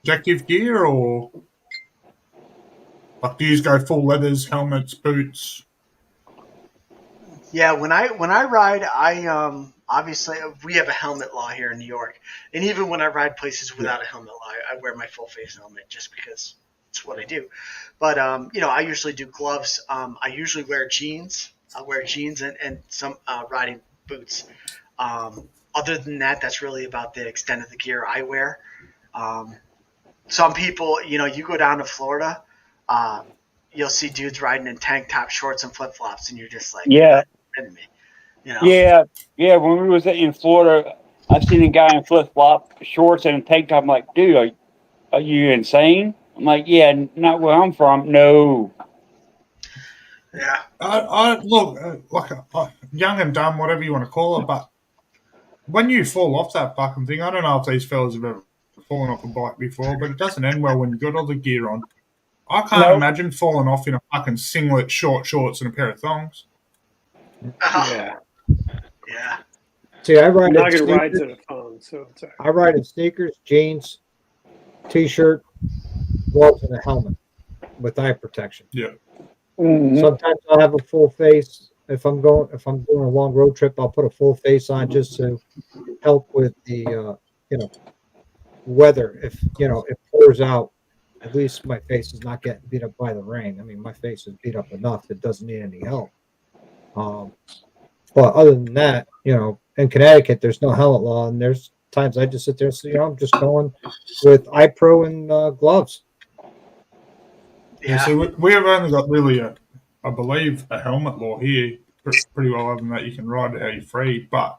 protective gear, or like do you go full leathers, helmets, boots? Yeah, when I ride, I obviously we have a helmet law here in New York, and even when I ride places without a helmet law, I wear my full face helmet just because it's what I do. But I usually do gloves. I usually wear jeans. I wear jeans and some riding boots. Other than that, that's really about the extent of the gear I wear. Um, some people, you go down to Florida, uh, you'll see dudes riding in tank top, shorts, and flip flops, and you're just like, you're Yeah, not kidding me, you know? yeah, yeah. When we was in Florida, I seen a guy in flip flop shorts and a tank top. I'm like, dude, are you insane? I'm like, yeah, not where I'm from. No. Yeah. I look like young and dumb, whatever you want to call it, but when you fall off that fucking thing, I don't know if these fellas have ever fallen off a bike before, but it doesn't end well when you got all the gear on. I can't Nope. imagine falling off in a fucking singlet, short shorts, and a pair of thongs. Yeah, Yeah. See, I ride in Noggin rides sneakers. in a phone, so it's all right. I ride in sneakers, jeans, t-shirt, gloves, and a helmet with eye protection. Yeah. Mhm. Sometimes I'll have a full face. If I'm doing a long road trip, I'll put a full face on just to help with the weather. If it pours out, at least my face is not getting beat up by the rain. I mean, my face is beat up enough; it doesn't need any help. Um, but other than that, in Connecticut, there's no helmet law, and there's times I just sit there and say, I'm just going with eye pro and gloves. Yeah, Yeah. see, we have only got really I believe, a helmet law here. Pretty well, other than that, you can ride how you're free. But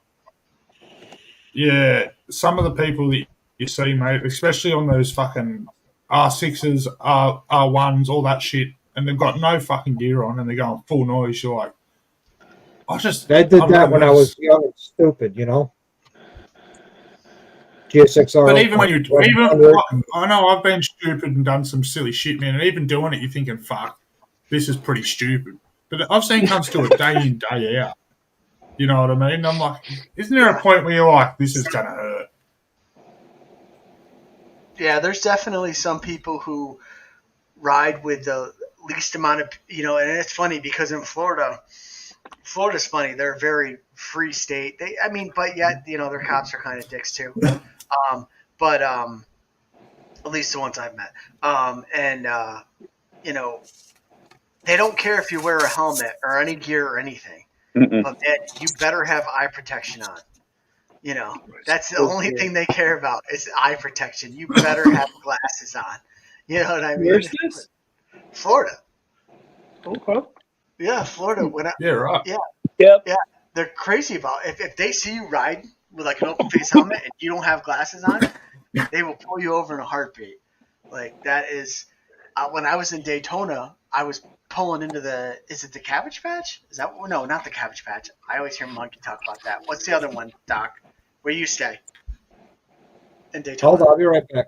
yeah, some of the people that you see, mate, especially on those fucking R6s, R1s, all that shit, and they've got no fucking gear on and they're going full noise. You're like, I I did don't that know. when I was young and stupid, GSXR But even when you, even 1100. I know I've been stupid and done some silly shit, man, and even doing it, you're thinking, fuck, this is pretty stupid. But I've seen cunts do it day in, day out. You know what I mean? I'm like, isn't there a Yeah. point where you're like, this is going to hurt? Yeah. There's definitely some people who ride with the least amount of, and it's funny because in Florida's funny. They're a very free state. But yet, their cops are kind of dicks too. But at least the ones I've met. And you know, they don't care if you wear a helmet or any gear or anything, Mm-mm. but man, you better have eye protection on. That's the only thing they care about is eye protection. You better have glasses on. You know what I mean? Where's this? Florida. Okay. Yeah, Florida. Yeah, right. Yep. Yeah, they're crazy about it. If they see you ride with like an open face helmet and you don't have glasses on, they will pull you over in a heartbeat. Like that is when I was in Daytona, I was pulling into is it the Cabbage Patch? Is that no, not the Cabbage Patch. I always hear Monkey talk about that. What's the other one, Doc? Where you stay? In Daytona. Hold on, I'll be right back.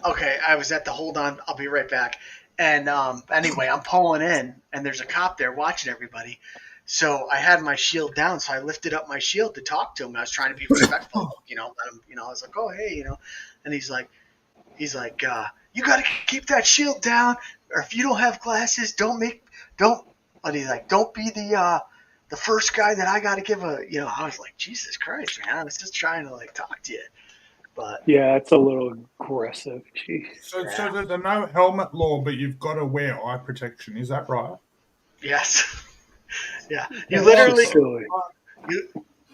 Okay, I was at the hold on, I'll be right back. And anyway, I'm pulling in, and there's a cop there watching everybody. So I had my shield down, so I lifted up my shield to talk to him. I was trying to be respectful, let him, I was like, oh, hey, and he's like, you got to keep that shield down, or if you don't have glasses, but he's like, don't be the first guy that I got to give a, I was like, Jesus Christ, man, I was just trying to like talk to you. But yeah, it's a little aggressive. Jeez. So there's a no helmet law, but you've got to wear eye protection. Is that right? Yes. Yeah. Yeah, You literally that's silly.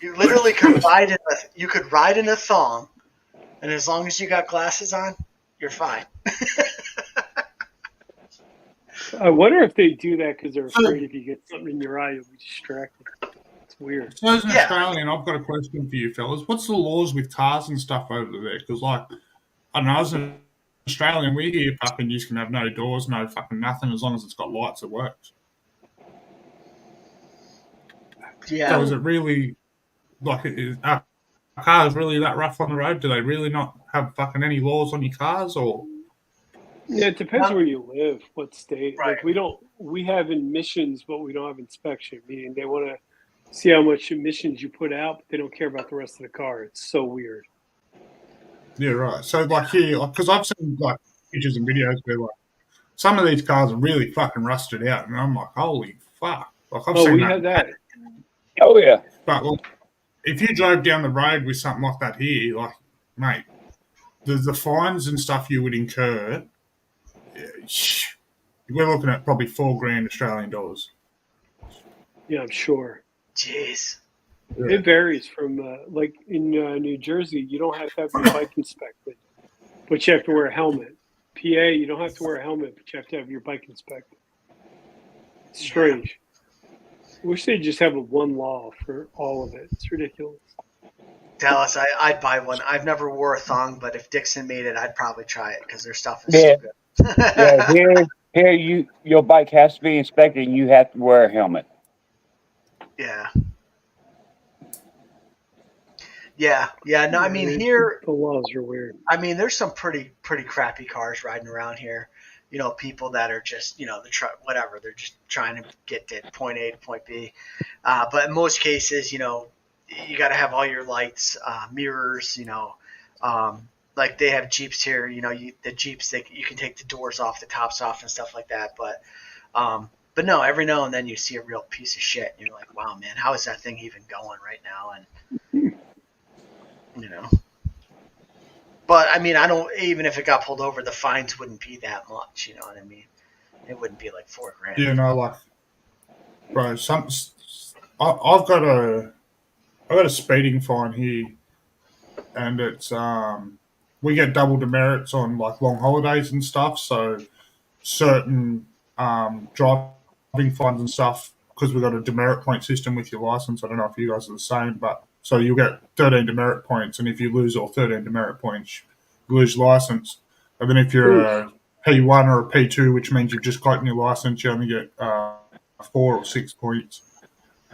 you literally could ride in a thong, and as long as you got glasses on, you're fine. I wonder if they do that because they're afraid if you get something in your eye, you'll be distracted. It's weird. So as an Australian, I've got a question for you fellas. What's the laws with cars and stuff over there? Because I don't know, as an Australian, we hear fucking you can have no doors, no fucking nothing, as long as it's got lights, it works. Yeah. So is it really are cars really that rough on the road? Do they really not have fucking any laws on your cars, or? Yeah, it depends where you live, what state. Right. Like we have emissions, but we don't have inspection. Meaning they want to see how much emissions you put out, but they don't care about the rest of the car. It's so weird. Yeah, right. So like here, because I've seen like pictures and videos where like some of these cars are really fucking rusted out, and I'm like, holy fuck! Like I've seen we that. had that. Oh yeah. But like, if you drove down the road with something like that here, like mate, the fines and stuff you would incur, we're looking at probably $4,000 Australian dollars. Yeah, I'm sure. Jeez. Yeah. It varies from like in New Jersey, you don't have to have your bike inspected, but you have to wear a helmet. PA, you don't have to wear a helmet, but you have to have your bike inspected. It's strange. I wish they just have one law for all of it. It's ridiculous. Dallas, I'd buy one. I've never wore a thong, but if Dixon made it, I'd probably try it because their stuff is so good. Yeah, here your bike has to be inspected and you have to wear a helmet. Yeah. Yeah. No, I mean here The laws are weird. I mean, there's some pretty crappy cars riding around here. People that are just, whatever. They're just trying to get to point A to point B. But in most cases, you got to have all your lights, mirrors, like they have Jeeps here, the Jeeps, you can take the doors off, the tops off and stuff like that. But no, every now and then you see a real piece of shit and you're like, wow, man, how is that thing even going right now? And, but I mean, even if it got pulled over, the fines wouldn't be that much. You know what I mean? It wouldn't be like $4,000. Yeah, no, like, bro, I've got a speeding fine here, and it's we get double demerits on like long holidays and stuff. So certain driving fines and stuff, because we've got a demerit point system with your license. I don't know if you guys are the same, but so you'll get 13 demerit points, and if you lose all 13 demerit points, you lose your license. And then if you're a P1 or a P2, which means you've just gotten your license, you only get 4 or 6 points.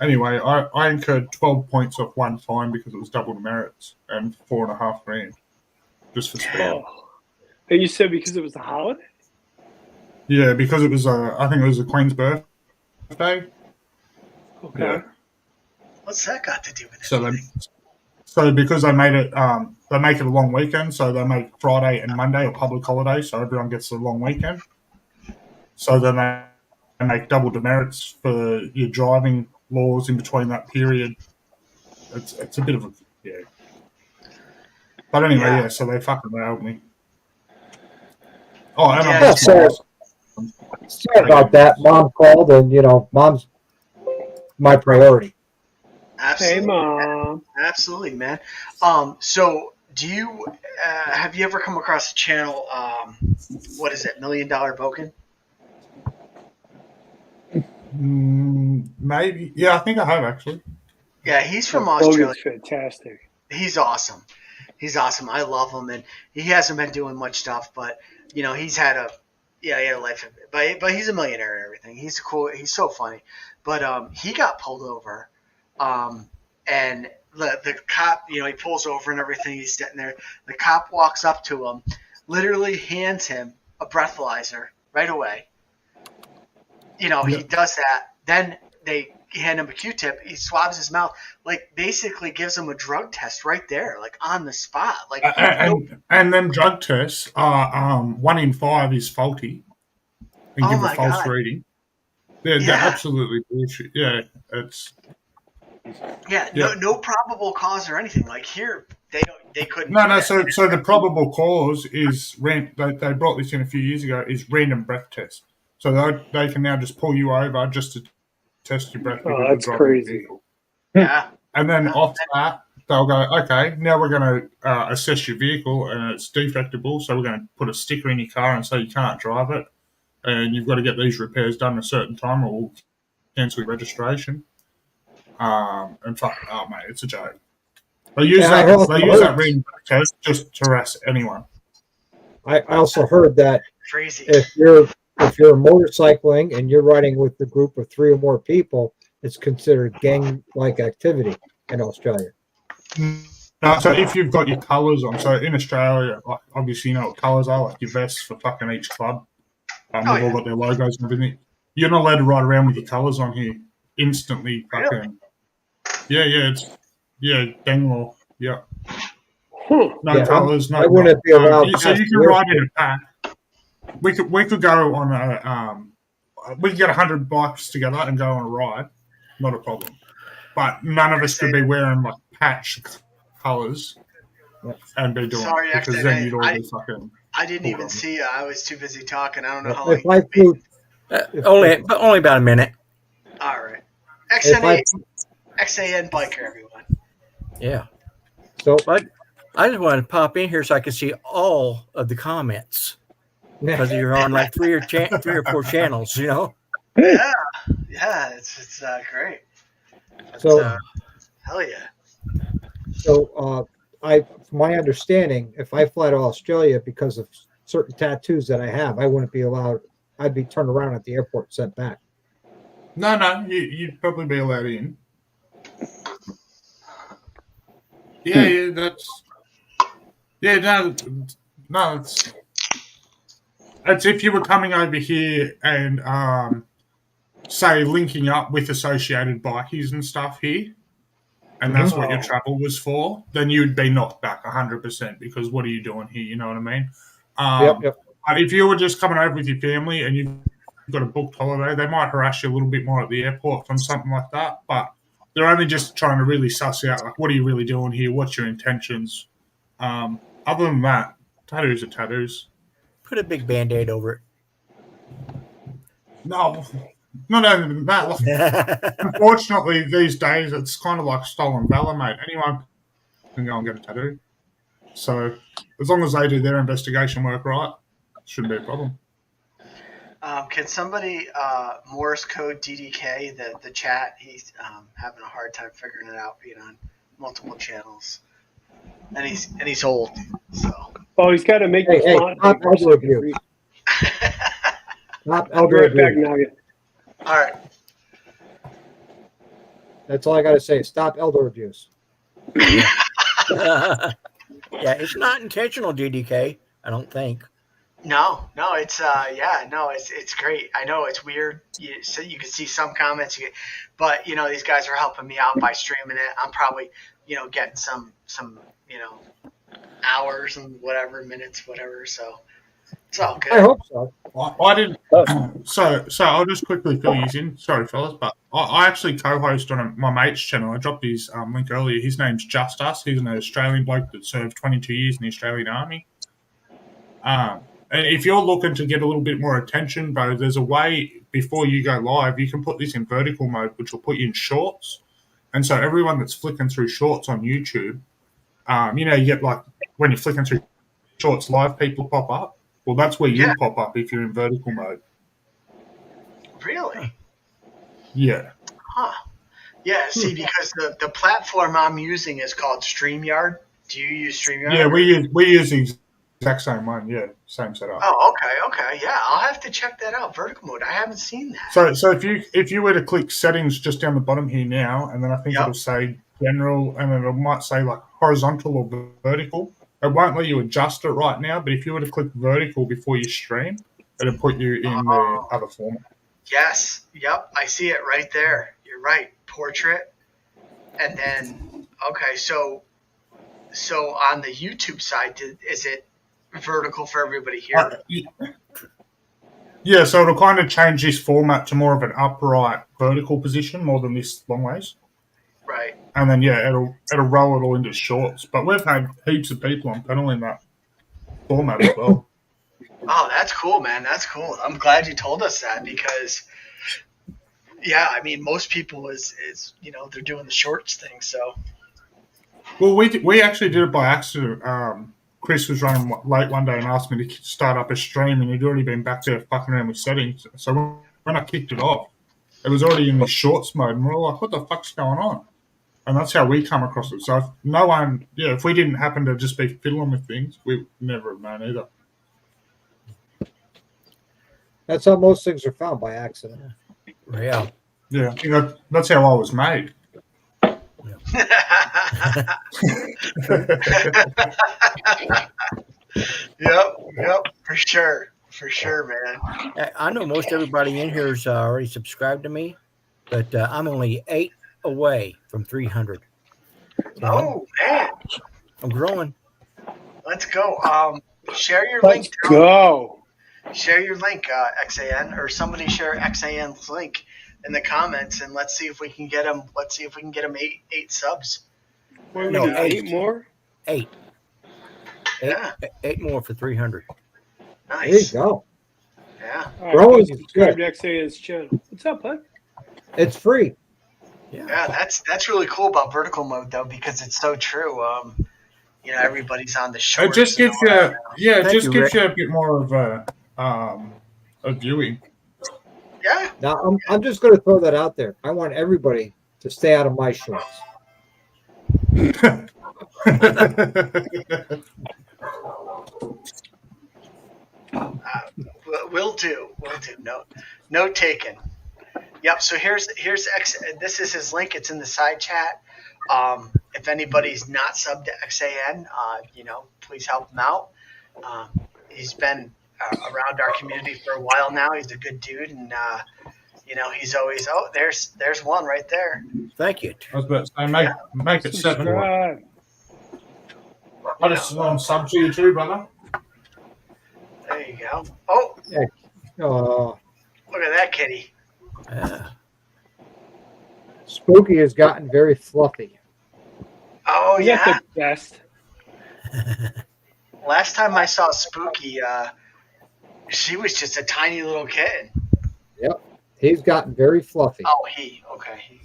Anyway, I incurred 12 points off one fine because it was double demerits and $4,500 just for speed. Oh. And you said because it was a holiday? Yeah, because it was I think it was the Queen's birthday. Okay. Yeah. What's that got to do with it? So because they made it, they make it a long weekend, so they make Friday and Monday a public holiday, so everyone gets a long weekend. So then they make double demerits for your driving laws in between that period. It's a bit of a But anyway, so they fucking nailed me. Oh, and Yeah, sorry about that. Mom called, and Mom's my priority. Absolutely. Hey, Mom. Absolutely, man. So do you have you ever come across the channel? What is it? $1 Million Boken? Maybe. Yeah, I think I have actually. Yeah, he's from Australia. Logan's fantastic. He's awesome. He's awesome. I love him, and he hasn't been doing much stuff, but he's had Yeah, he had a life, but he's a millionaire and everything. He's cool. He's so funny. But he got pulled over, and the cop, he pulls over and everything. He's sitting there. The cop walks up to him, literally hands him a breathalyzer right away. He does that. Then they hand him a Q-tip. He swabs his mouth, like basically gives him a drug test right there, like on the spot. Like and them drug tests are 1 in 5 is faulty and give a false reading. They're absolutely bullshit. Yeah, it's no probable cause or anything. Like here, they couldn't. No. So the probable cause is they brought this in a few years ago. Is random breath test. So they can now just pull you over just to test your breath. Oh, that's crazy. Yeah. And then off that, they'll go, okay, now we're going to assess your vehicle and it's defectable. So we're going to put a sticker in your car and say you can't drive it. And you've got to get these repairs done at a certain time or we'll cancel your registration. And fuck, oh, mate, it's a joke. They use that random breath test just to harass anyone. I also heard that Crazy. if you're motorcycling and you're riding with a group of 3 or more people, it's considered gang-like activity in Australia. No, so if you've got your colours on, so in Australia, like, obviously you know what colours are, like your vests for fucking each club. They've all got their logos and everything. You're not allowed to ride around with your colours on here instantly. Fucking, it's gang law. Yeah. No colours, no. I wouldn't be allowed. So you can ride in a pack. We could go on a we could get 100 bikes together and go on a ride, not a problem. But none of us could be wearing like patch colours and be doing it because then you'd all be fucking. I didn't even see you. I was too busy talking. I don't know how long. Only about a minute. All right. XAN biker, everyone. Yeah. So I just wanted to pop in here so I could see all of the comments because you're on like 3 or 4 channels, Yeah, it's great. So hell yeah. So from my understanding, if I fly to Australia because of certain tattoos that I have, I wouldn't be allowed. I'd be turned around at the airport and sent back. No, you'd probably be allowed in. Yeah, that's. Yeah, no, it's if you were coming over here and say linking up with associated bikies and stuff here, and that's what your travel was for, then you'd be knocked back 100% because what are you doing here? You know what I mean? Yep. But if you were just coming over with your family and you've got a booked holiday, they might harass you a little bit more at the airport from something like that. But they're only just trying to really suss out, like, what are you really doing here? What's your intentions? Other than that, tattoos are tattoos. Put a big Band-Aid over it. No, not only that. Unfortunately, these days, it's kind of like stolen valor, mate. Anyone can go and get a tattoo. So as long as they do their investigation work right, shouldn't be a problem. Can somebody Morse code DDK the chat? He's having a hard time figuring it out, being on multiple channels, and he's old. So. Oh, he's got to make the font. Stop elder abuse. Stop elder abuse. Noggin. All right. That's all I got to say. Stop elder abuse. Yeah, it's not intentional, DDK. I don't think. No, it's it's great. I know it's weird. You can see some comments, but these guys are helping me out by streaming it. I'm probably getting some hours and whatever minutes, whatever. So it's all good. I hope so. I didn't. So I'll just quickly fill you in. Sorry, fellas, but I actually co-host on my mate's channel. I dropped his link earlier. His name's Just Us. He's an Australian bloke that served 22 years in the Australian Army. And if you're looking to get a little bit more attention, bro, there's a way before you go live, you can put this in vertical mode, which will put you in shorts. And so everyone that's flicking through shorts on YouTube, you get like when you're flicking through shorts, live people pop up. Well, that's where you pop up if you're in vertical mode. Really? Yeah. Huh. Yeah, see, because the platform I'm using is called StreamYard. Do you use StreamYard? Yeah, we use exact same one. Yeah, same setup. Oh, okay. Yeah, I'll have to check that out. Vertical mode. I haven't seen that. So if you were to click settings just down the bottom here now, and then I think Yep. it'll say general, and then it might say like horizontal or vertical. It won't let you adjust it right now, but if you were to click vertical before you stream, it'll put you in the other format. Yes. Yep. I see it right there. You're right. Portrait. And then, okay, so on the YouTube side, is it vertical for everybody here? Yeah, so it'll kind of change this format to more of an upright vertical position more than this long ways. Right. And then it'll roll it all into shorts. But we've had heaps of people on panel in that format as well. Oh, that's cool, man. That's cool. I'm glad you told us that because, yeah, I mean, most people is they're doing the shorts thing. So. Well, we actually did it by accident. Chris was running late one day and asked me to start up a stream, and he'd already been back there fucking around with settings. So when I kicked it off, it was already in the shorts mode, and we're all like, "What the fuck's going on?" And that's how we come across it. So if we didn't happen to just be fiddling with things, we never have known either. That's how most things are found, by accident. Yeah. Yeah, I think that's how I was made. Yep, for sure, man. I know most everybody in here is already subscribed to me, but I'm only 8 away from 300. So Oh man, I'm growing. let's go. Share your Let's link. go. Share your link, XAN, or somebody share XAN's link in the comments, and let's see if we can get them. Let's see if we can get them eight subs. What, No, we need 8 more? 8. Yeah. 8 more for 300. Nice. There you go. Yeah. All Growing right, is subscribe good. to XAN's channel. What's up, bud? It's free. Yeah, that's really cool about vertical mode though, because it's so true. Everybody's on the shorts. It just gives you, Rick. a bit more of a viewing. Yeah. Now, I'm just going to throw that out there. I want everybody to stay out of my shorts. We'll do. No taken. Yep. So here's X. This is his link. It's in the side chat. If anybody's not subbed to XAN, please help him out. He's been around our community for a while now. He's a good dude, and he's always there's one right there. Thank you. I was about to say, make it 7. Subscribe. I just sub to you too, brother. There you go. Oh, look at that kitty. Spooky has gotten very fluffy. Oh Is yeah. that the best? Last time I saw Spooky, she was just a tiny little kitten. Yep. He's gotten very fluffy. Oh, okay.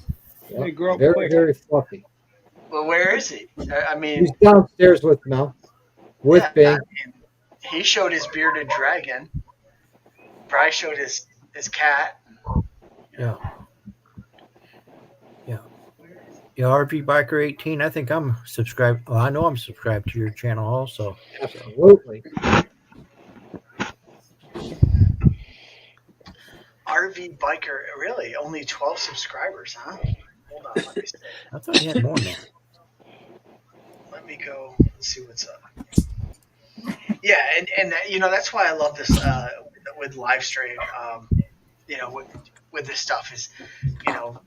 Yep. They grow up Very, quick. very fluffy. Well, where is he? I mean, He's downstairs with Mel. With yeah, Bing. I mean, he showed his bearded dragon. Bry showed his cat. Yeah. RV Biker 18. I think I'm subscribed. Well, I know I'm subscribed to your channel also. Absolutely. RV Biker, really? Only 12 subscribers, huh? Hold on, let me see. I thought you had more than that. Let me go. Let's see what's up. Yeah, and that's why I love this with live stream. With this stuff is, Help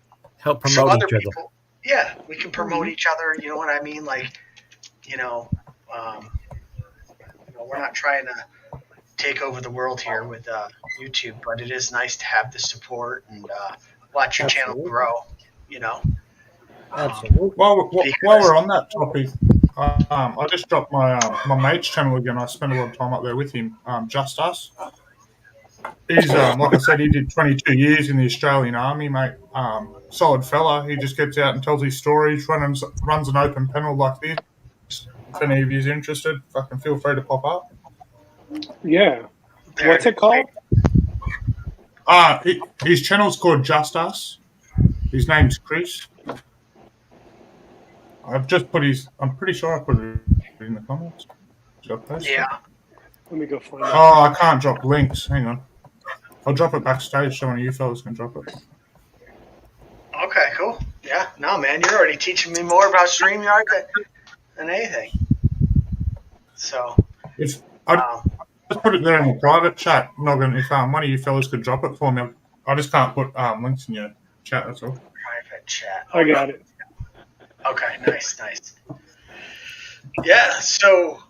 some promote other each other. people. Yeah, we can promote each other. You know what I mean? Like, we're not trying to take over the world here with YouTube, but it is nice to have the support and watch your channel grow. Absolutely. While we're on that topic, I just dropped my mate's channel again. I spent a lot of time up there with him. Just Us. He's like I said, he did 22 years in the Australian Army, mate. Solid fella. He just gets out and tells his stories. Runs an open panel like this. If any of you's interested, fucking feel free to pop up. Yeah. What's it called? His channel's called Just Us. His name's Chris. I've just put I'm pretty sure I put it in the comments. Yeah. Let me go find out. Oh, I can't drop links. Hang on. I'll drop it backstage so one of you fellas can drop it. Okay, cool. Yeah, no, man, you're already teaching me more about StreamYard than anything. So, If I just put it there in the private chat, Noggin, if one of you fellas could drop it for me, I just can't put links in your chat. That's all. private chat. I got it. Okay, nice. Yeah, so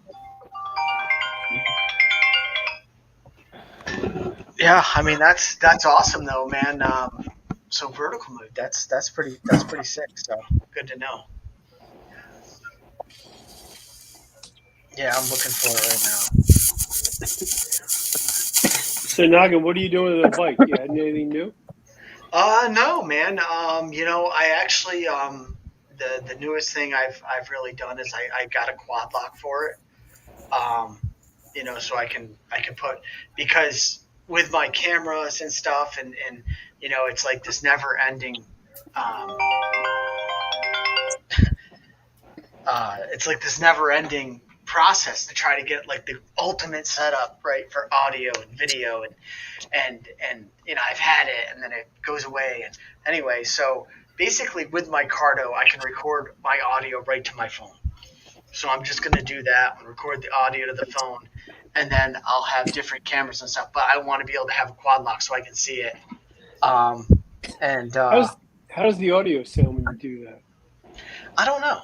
yeah, I mean that's awesome though, man. So vertical move, that's pretty sick. So good to know. Yeah, I'm looking for it right now. So Noggin, what are you doing with the bike? You had anything new? No, man. I actually the newest thing I've really done is I got a quad lock for it. So I can put, because with my cameras and stuff and it's like this never ending process to try to get like the ultimate setup right for audio and video and I've had it and then it goes away, and anyway, so basically with my Cardo I can record my audio right to my phone. So I'm just going to do that and record the audio to the phone, and then I'll have different cameras and stuff. But I want to be able to have a quad lock so I can see it. How does the audio sound when you do that? I don't know.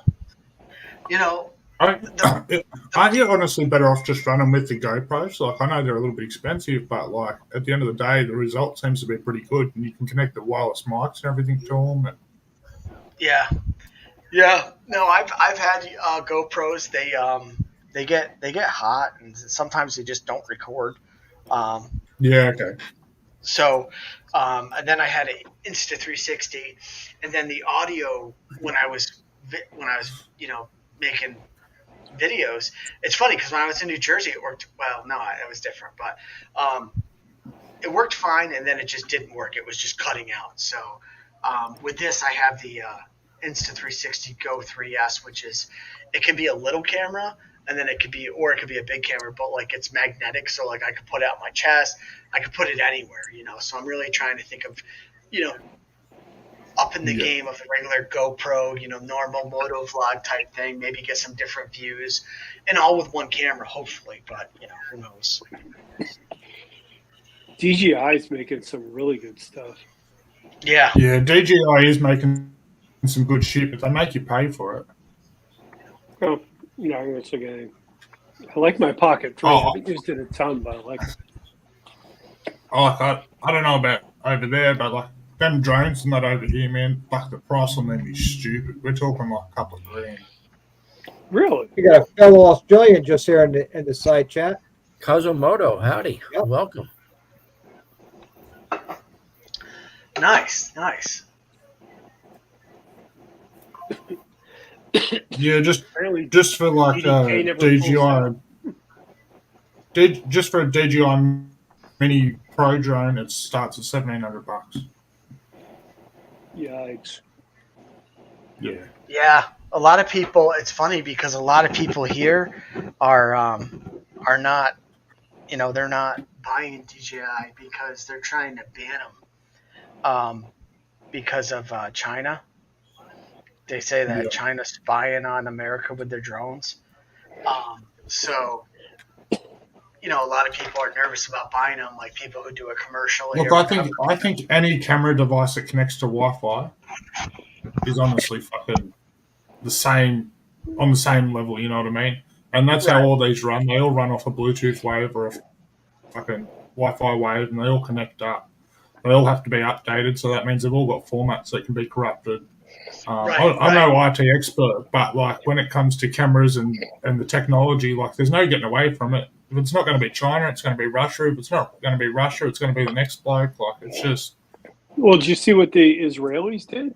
You're honestly better off just running with the GoPros. Like, I know they're a little bit expensive, but like at the end of the day, the result seems to be pretty good, and you can connect the wireless mics and everything to them. Yeah. No, I've had GoPros. They get hot, and sometimes they just don't record. Yeah. Okay. So, and then I had an Insta360, and then the audio when I was making videos. It's funny because when I was in New Jersey, it worked well. No, it was different, but it worked fine, and then it just didn't work. It was just cutting out. So with this, I have the Insta360 Go 3S, which is, it can be a little camera, and then it could be a big camera, but like it's magnetic, so like I could put it on my chest, I could put it anywhere, So I'm really trying to think of, up in the game of a regular GoPro, normal moto vlog type thing, maybe get some different views, and all with one camera, hopefully, but who knows. DJI is making some really good stuff. Yeah, DJI is making some good shit, but they make you pay for it. Oh, it's okay. I like my Pocket 3. I haven't used it a ton, but I like it. I don't know about over there, but like them drones not over here, man. Fuck, the price on them is stupid. We're talking like a couple of grand. Really? We got a fellow Australian just here in the side chat. Kazumoto, howdy. Yep. Welcome. nice. Yeah, just for like DDK never DJI, just for a DJI Mini Pro drone, it starts at $1,700. Yikes. Yeah, a lot of people. It's funny because a lot of people here are not, they're not buying DJI because they're trying to ban them, because of China. They say that China's spying on America with their drones. So, a lot of people are nervous about buying them, like people who do a commercial. Look, I think any camera device that connects to Wi-Fi is honestly fucking on the same level. You know what I mean? And that's how all these run. They all run off a Bluetooth wave or a fucking Wi-Fi wave, and they all connect up. They all have to be updated, so that means they've all got formats that can be corrupted. I'm no IT expert, but like when it comes to cameras and the technology, like there's no getting away from it. If it's not going to be China, it's going to be Russia. If it's not going to be Russia, it's going to be the next bloke. Like it's just. Well, did you see what the Israelis did?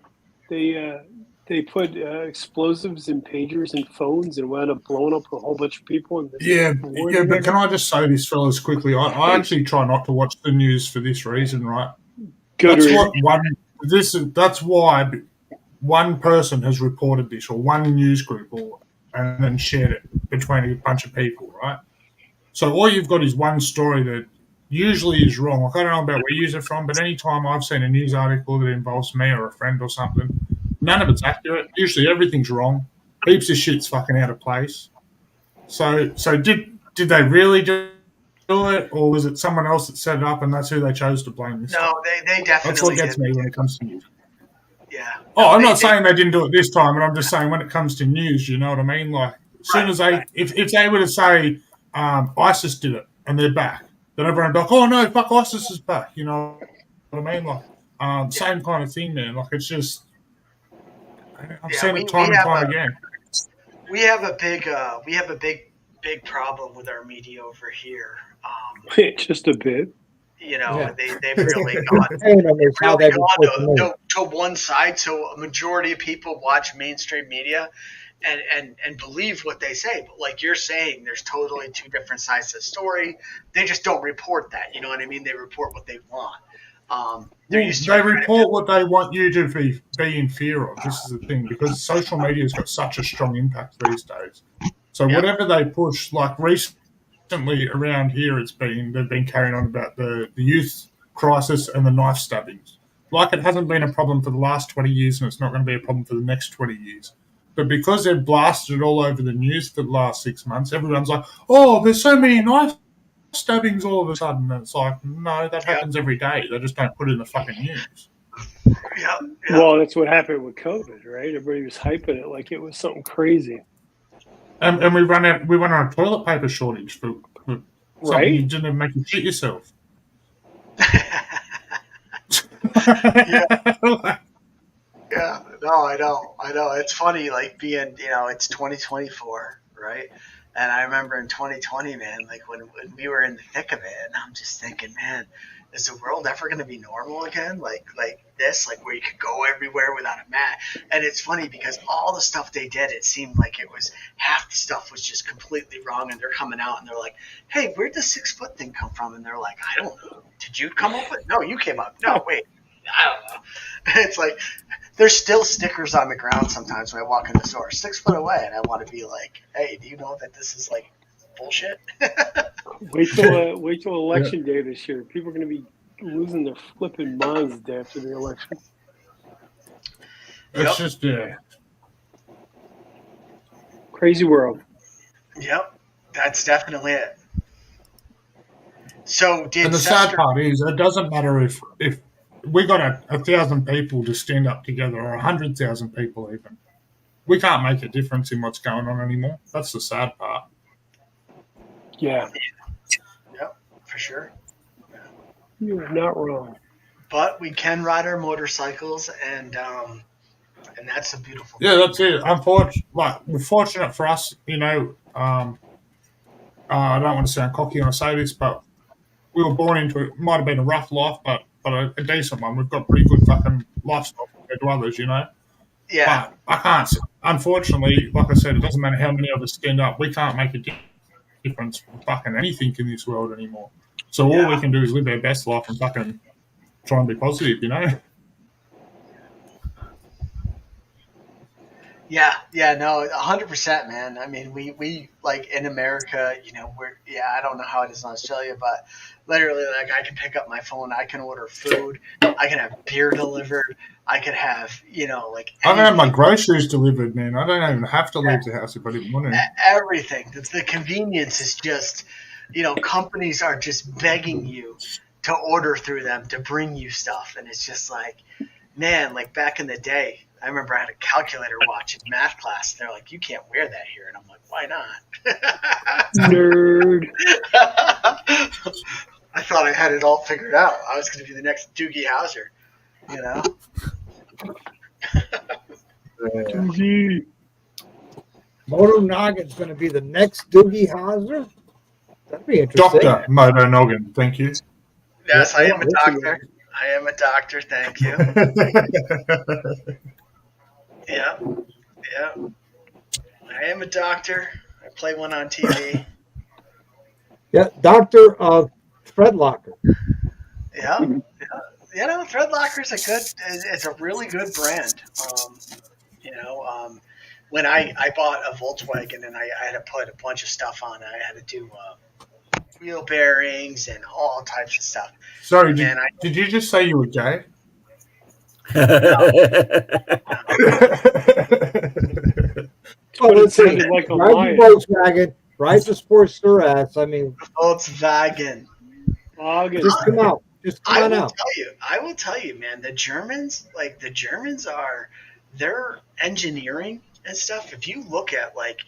They put explosives in pagers and phones and wound up blowing up a whole bunch of people. But can I just say this, fellas, quickly? I actually try not to watch the news for this reason, right? That's why one person has reported this, or one news group, and then shared it between a bunch of people, right? So all you've got is one story that usually is wrong. Like, I don't know about where you use it from, but anytime I've seen a news article that involves me or a friend or something, none of it's accurate. Usually everything's wrong. Heaps of shit's fucking out of place. So did they really do it, or was it someone else that set it up and that's who they chose to blame this time? No, they That's definitely what gets did. me when it comes to news. Yeah. Oh, No, I'm not saying they didn't do it this time, but I'm just saying when it comes to news, you know what I mean? Like, as soon as they, if they were to say ISIS did it and they're back, then everyone would be like, oh no, fuck, ISIS is back. You know what I mean? Like, same kind of thing, man. Like, it's just, I've seen it time and time again. We have a big problem with our media over here. Just a bit. You know, Yeah. they've really gone how they report the news. to one side. So a majority of people watch mainstream media and believe what they say. But like you're saying, there's totally two different sides to the story. They just don't report that. You know what I mean? They report what they want. They report what they want you to be in fear of. This is the thing, because social media has got such a strong impact these days. So whatever they push, like recently around here, they've been carrying on about the youth crisis and the knife stabbings. Like, it hasn't been a problem for the last 20 years, and it's not going to be a problem for the next 20 years. But because they've blasted it all over the news for the last 6 months, everyone's like, oh, there's so many knife stabbings all of a sudden. And it's like, no, that happens every day. They just don't put it in the fucking news. Yeah. Well, that's what happened with COVID, right? Everybody was hyping it like it was something crazy. And we run out of toilet paper shortage for something Right? you didn't even make you shit yourself. Yeah, no, I know. It's funny, like being, it's 2024, right? And I remember in 2020, man, like when we were in the thick of it, and I'm just thinking, man, is the world ever going to be normal again? Like this, like where you could go everywhere without a mask. And it's funny because all the stuff they did, it seemed like it was half the stuff was just completely wrong. And they're coming out and they're like, hey, where'd the 6 foot thing come from? And they're like, I don't know. Did you come up with it? No, you came up. No, wait. I don't know. It's like there's still stickers on the ground sometimes when I walk in the store, 6 foot away, and I want to be like, "Hey, do you know that this is like bullshit?" Wait till election day this year. People are going to be losing their flipping minds the day after the election. It's just Crazy world. Yep, that's definitely it. So and the sad part is, it doesn't matter if we got 1,000 people to stand up together, or 100,000 people even. We can't make a difference in what's going on anymore. That's the sad part. Yeah. Yep, for sure. You're not wrong. But we can ride our motorcycles, and that's a beautiful Yeah, thing. that's it. We're fortunate for us, I don't want to sound cocky when I say this, but we were born into it. Might have been a rough life, but a decent one. We've got pretty good fucking lifestyle compared to others, Yeah. But I can't. Unfortunately, like I said, it doesn't matter how many of us stand up. We can't make a difference for fucking anything in this world anymore. So all we can do is live our best life and fucking try and be positive, Yeah, no, 100%, man. I mean, we like in America, I don't know how it is in Australia, but literally, like, I can pick up my phone, I can order food, I can have beer delivered, I could have, like, I can have my groceries delivered, man. I don't even have to leave the house if I didn't want to. Everything. The convenience is just, companies are just begging you to order through them to bring you stuff, and it's just like, man, like back in the day, I remember I had a calculator watch in math class. And they're like, you can't wear that here. And I'm like, why not? Nerd. I thought I had it all figured out. I was going to be the next Doogie Howser, Doogie. Moto Noggin's going to be the next Doogie Howser? That'd be interesting. Dr. Moto Noggin, thank you. Yes, I am a doctor. I am a doctor, thank you. Yeah. I am a doctor. I play one on TV. Yeah, Doctor of Threadlocker. Yeah. Threadlocker's it's a really good brand. When I bought a Volkswagen and I had to put a bunch of stuff on it, I had to do wheel bearings and all types of stuff. Sorry, Man, did you just say you were gay? Oh, But it listen, sounded like a ride the lion. Volkswagen, ride the Sportster S. I mean, Volkswagen. August. just come out. Just come on out. I will tell you, man, the Germans are their engineering and stuff. If you look at like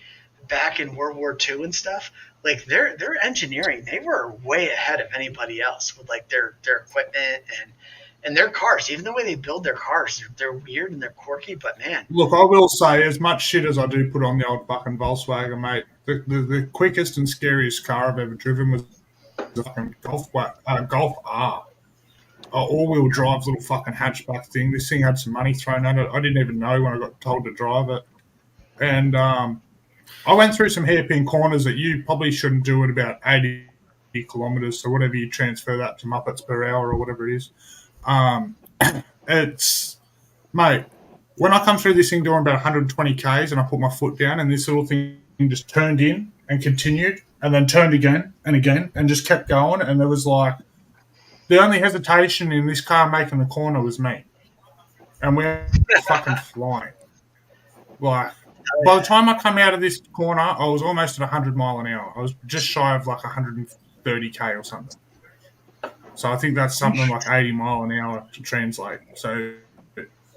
back in World War II and stuff, like their engineering, they were way ahead of anybody else with like their equipment and their cars. Even the way they build their cars, they're weird and they're quirky, but man. Look, I will say, as much shit as I do put on the old fucking Volkswagen, mate, the quickest and scariest car I've ever driven was the fucking Golf R. All-wheel drive little fucking hatchback thing. This thing had some money thrown at it. I didn't even know when I got told to drive it. And I went through some hairpin corners that you probably shouldn't do at about 80 kilometres, so whatever you transfer that to muppets per hour or whatever it is. It's, mate, when I come through this thing doing about 120 Ks and I put my foot down and this little thing just turned in and continued and then turned again and just kept going, and there was like, the only hesitation in this car making the corner was me. And we were fucking flying. Like, by the time I come out of this corner, I was almost at 100 mile an hour. I was just shy of like 130K or something. So I think that's something like 80 mile an hour to translate. So,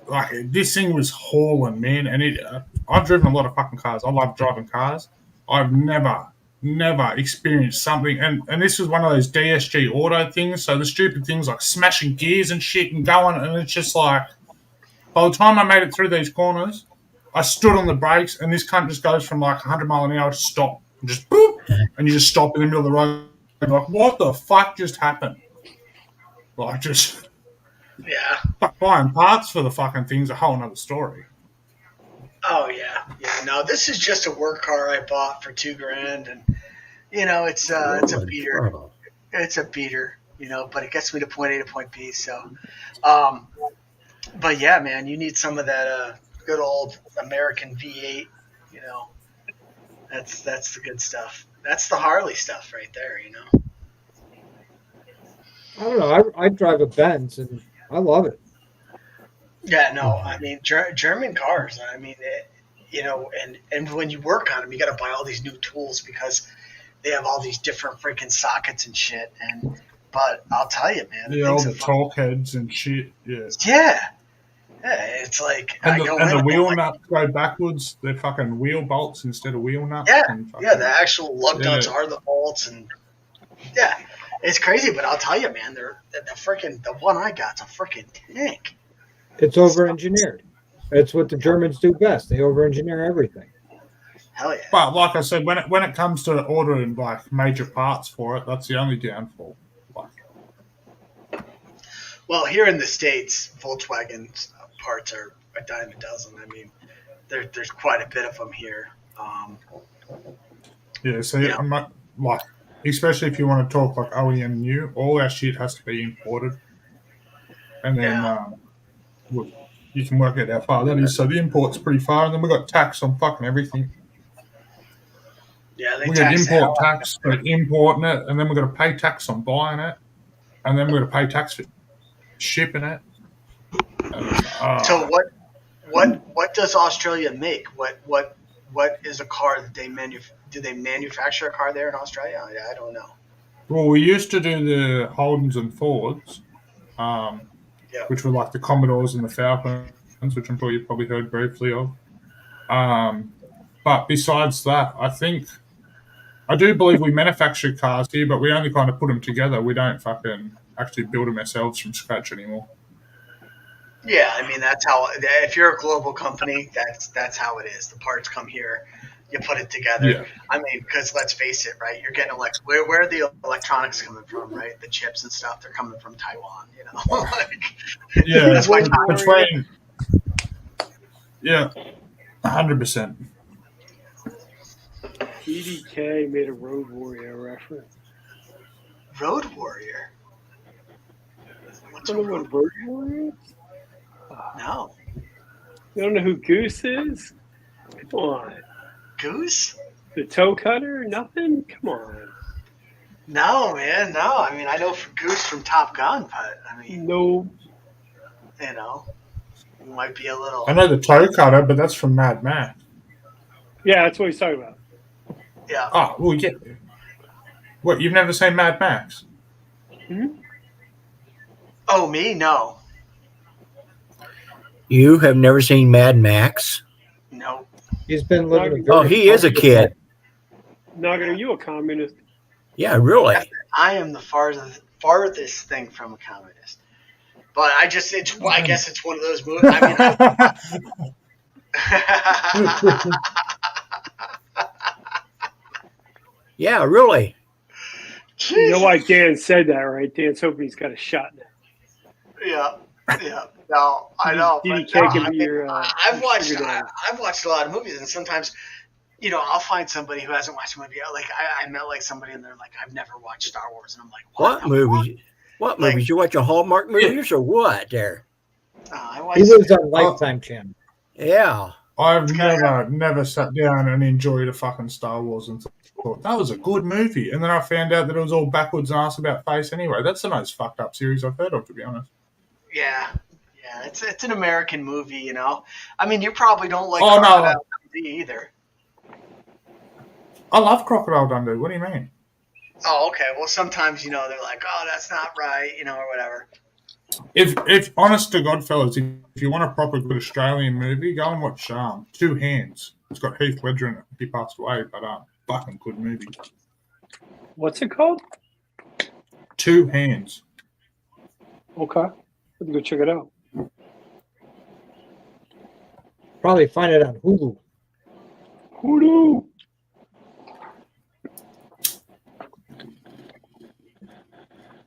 like, this thing was hauling, man. And I've driven a lot of fucking cars. I love driving cars. I've never experienced something. And this was one of those DSG auto things. So the stupid things like smashing gears and shit and going. And it's just like, by the time I made it through these corners, I stood on the brakes, and this cunt just goes from like 100 mile an hour to stop. And just boop, and you just stop in the middle of the road. And like, what the fuck just happened? Like, just buying parts for the fucking thing's a whole nother story. Oh yeah. No, this is just a work car I bought for $2,000, and it's a beater. It's a beater, but it gets me to point A to point B. So, but yeah, man, you need some of that good old American V8. That's the good stuff. That's the Harley stuff right there. I don't know. I drive a Benz and I love it. Yeah, no, I mean German cars. I mean, and when you work on them, you got to buy all these new tools because they have all these different freaking sockets and shit. But I'll tell you, man, all the torque heads and shit. Yeah, it's like and the wheel nuts go backwards. They're fucking wheel bolts instead of wheel nuts. Yeah, the actual lug nuts are the bolts, and it's crazy. But I'll tell you, man, the one I got's a freaking tank. It's over-engineered. It's what the Germans do best. They over-engineer everything. Hell yeah. But like I said, when it comes to ordering like major parts for it, that's the only downfall. Well, here in the States, Volkswagen parts are a dime a dozen. I mean, there's quite a bit of them here. So I'm not, like, especially if you want to talk like OEM new, all our shit has to be imported. And then you can work out how far that is. So the import's pretty far, and then we've got tax on fucking everything. Yeah, we got import tax for importing it, and then we've got to pay tax on buying it, and then we've got to pay tax for shipping it. So what does Australia make? What is a car that they do they manufacture a car there in Australia? I don't know. Well, we used to do the Holdens and Fords, which were like the Commodores and the Falcons, which I'm sure you've probably heard briefly of. But besides that, I do believe we manufacture cars here, but we only kind of put them together. We don't fucking actually build them ourselves from scratch anymore. Yeah, I mean, that's how, if you're a global company, that's how it is. The parts come here, you put it together. Yeah. I mean, because let's face it, right? You're getting where are the electronics coming from, right? The chips and stuff, they're coming from Taiwan, that's why between 100%. EDK made a Road Warrior reference. Road Warrior? What's what Road Warrior is? No. You don't know who Goose is? Come on. Goose? The toe cutter? Nothing? Come on. No, man, no. I mean, I know for Goose from Top Gun, but I mean, No. you know, it might be a little. I know the toe cutter, but that's from Mad Max. Yeah, that's what he's talking about. Yeah. Oh, well, yeah. What, you've never seen Mad Max? Oh, me? No. You have never seen Mad Max? No. He's been living a Noggin, Oh, very he is a comfortable kid. Noggin, are you a communist? Yeah, really. I am the farthest thing from a communist. But I guess it's one of those movies. I mean, Yeah, really. You know why Jesus. Dan said that, right? Dan's hoping he's got a shot now. Yeah. Yeah. No, I know. DDK But no, can I be mean, your, I've your watched. sugar daddy. I've watched a lot of movies, and sometimes, I'll find somebody who hasn't watched a movie. Like I met like somebody, and they're like, "I've never watched Star Wars," and I'm like, "What What the movies? What Like- movies? You watching Hallmark movies or what? There. fuck?" I He watched. lives on Lifetime Channel. Yeah. I've gotta never sat down and enjoyed a fucking Star Wars and thought that was a good movie, and then I found out that it was all backwards and ass about face anyway. That's the most fucked up series I've heard of, to be honest. Yeah. Yeah. It's an American movie, I mean, you probably don't like Oh, no. Crocodile Dundee either. I love Crocodile Dundee. What do you mean? Oh, okay. Well, sometimes they're like, "Oh, that's not right," or whatever. If honest to God, fellas, if you want a proper good Australian movie, go and watch Two Hands. It's got Heath Ledger in it. He passed away, but fucking good movie. What's it called? Two Hands. Okay. Let's go check it out. Probably find it on Hulu. Hoodoo.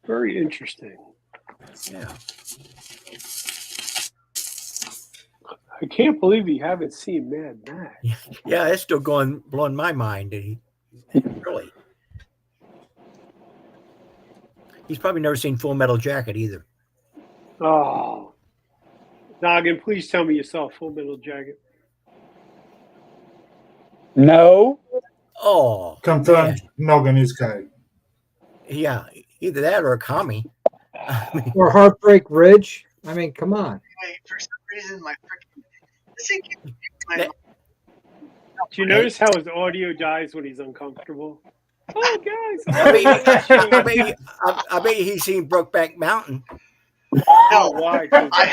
Very interesting. Yeah. I can't believe you haven't seen Mad Max. Yeah, it's still blowing my mind. Really. He's probably never seen Full Metal Jacket either. Oh. Noggin, please tell me you saw Full Metal Jacket. No. Oh, Confirmed. man. Noggin is gay. Yeah, either that or a commie. I mean, Or Heartbreak Ridge. I mean, come on. Wait, for some reason, my freaking this thing keeps my That- Do you notice how his audio dies when he's uncomfortable? Oh, guys. I bet he's seen Brokeback Mountain. No, Why? I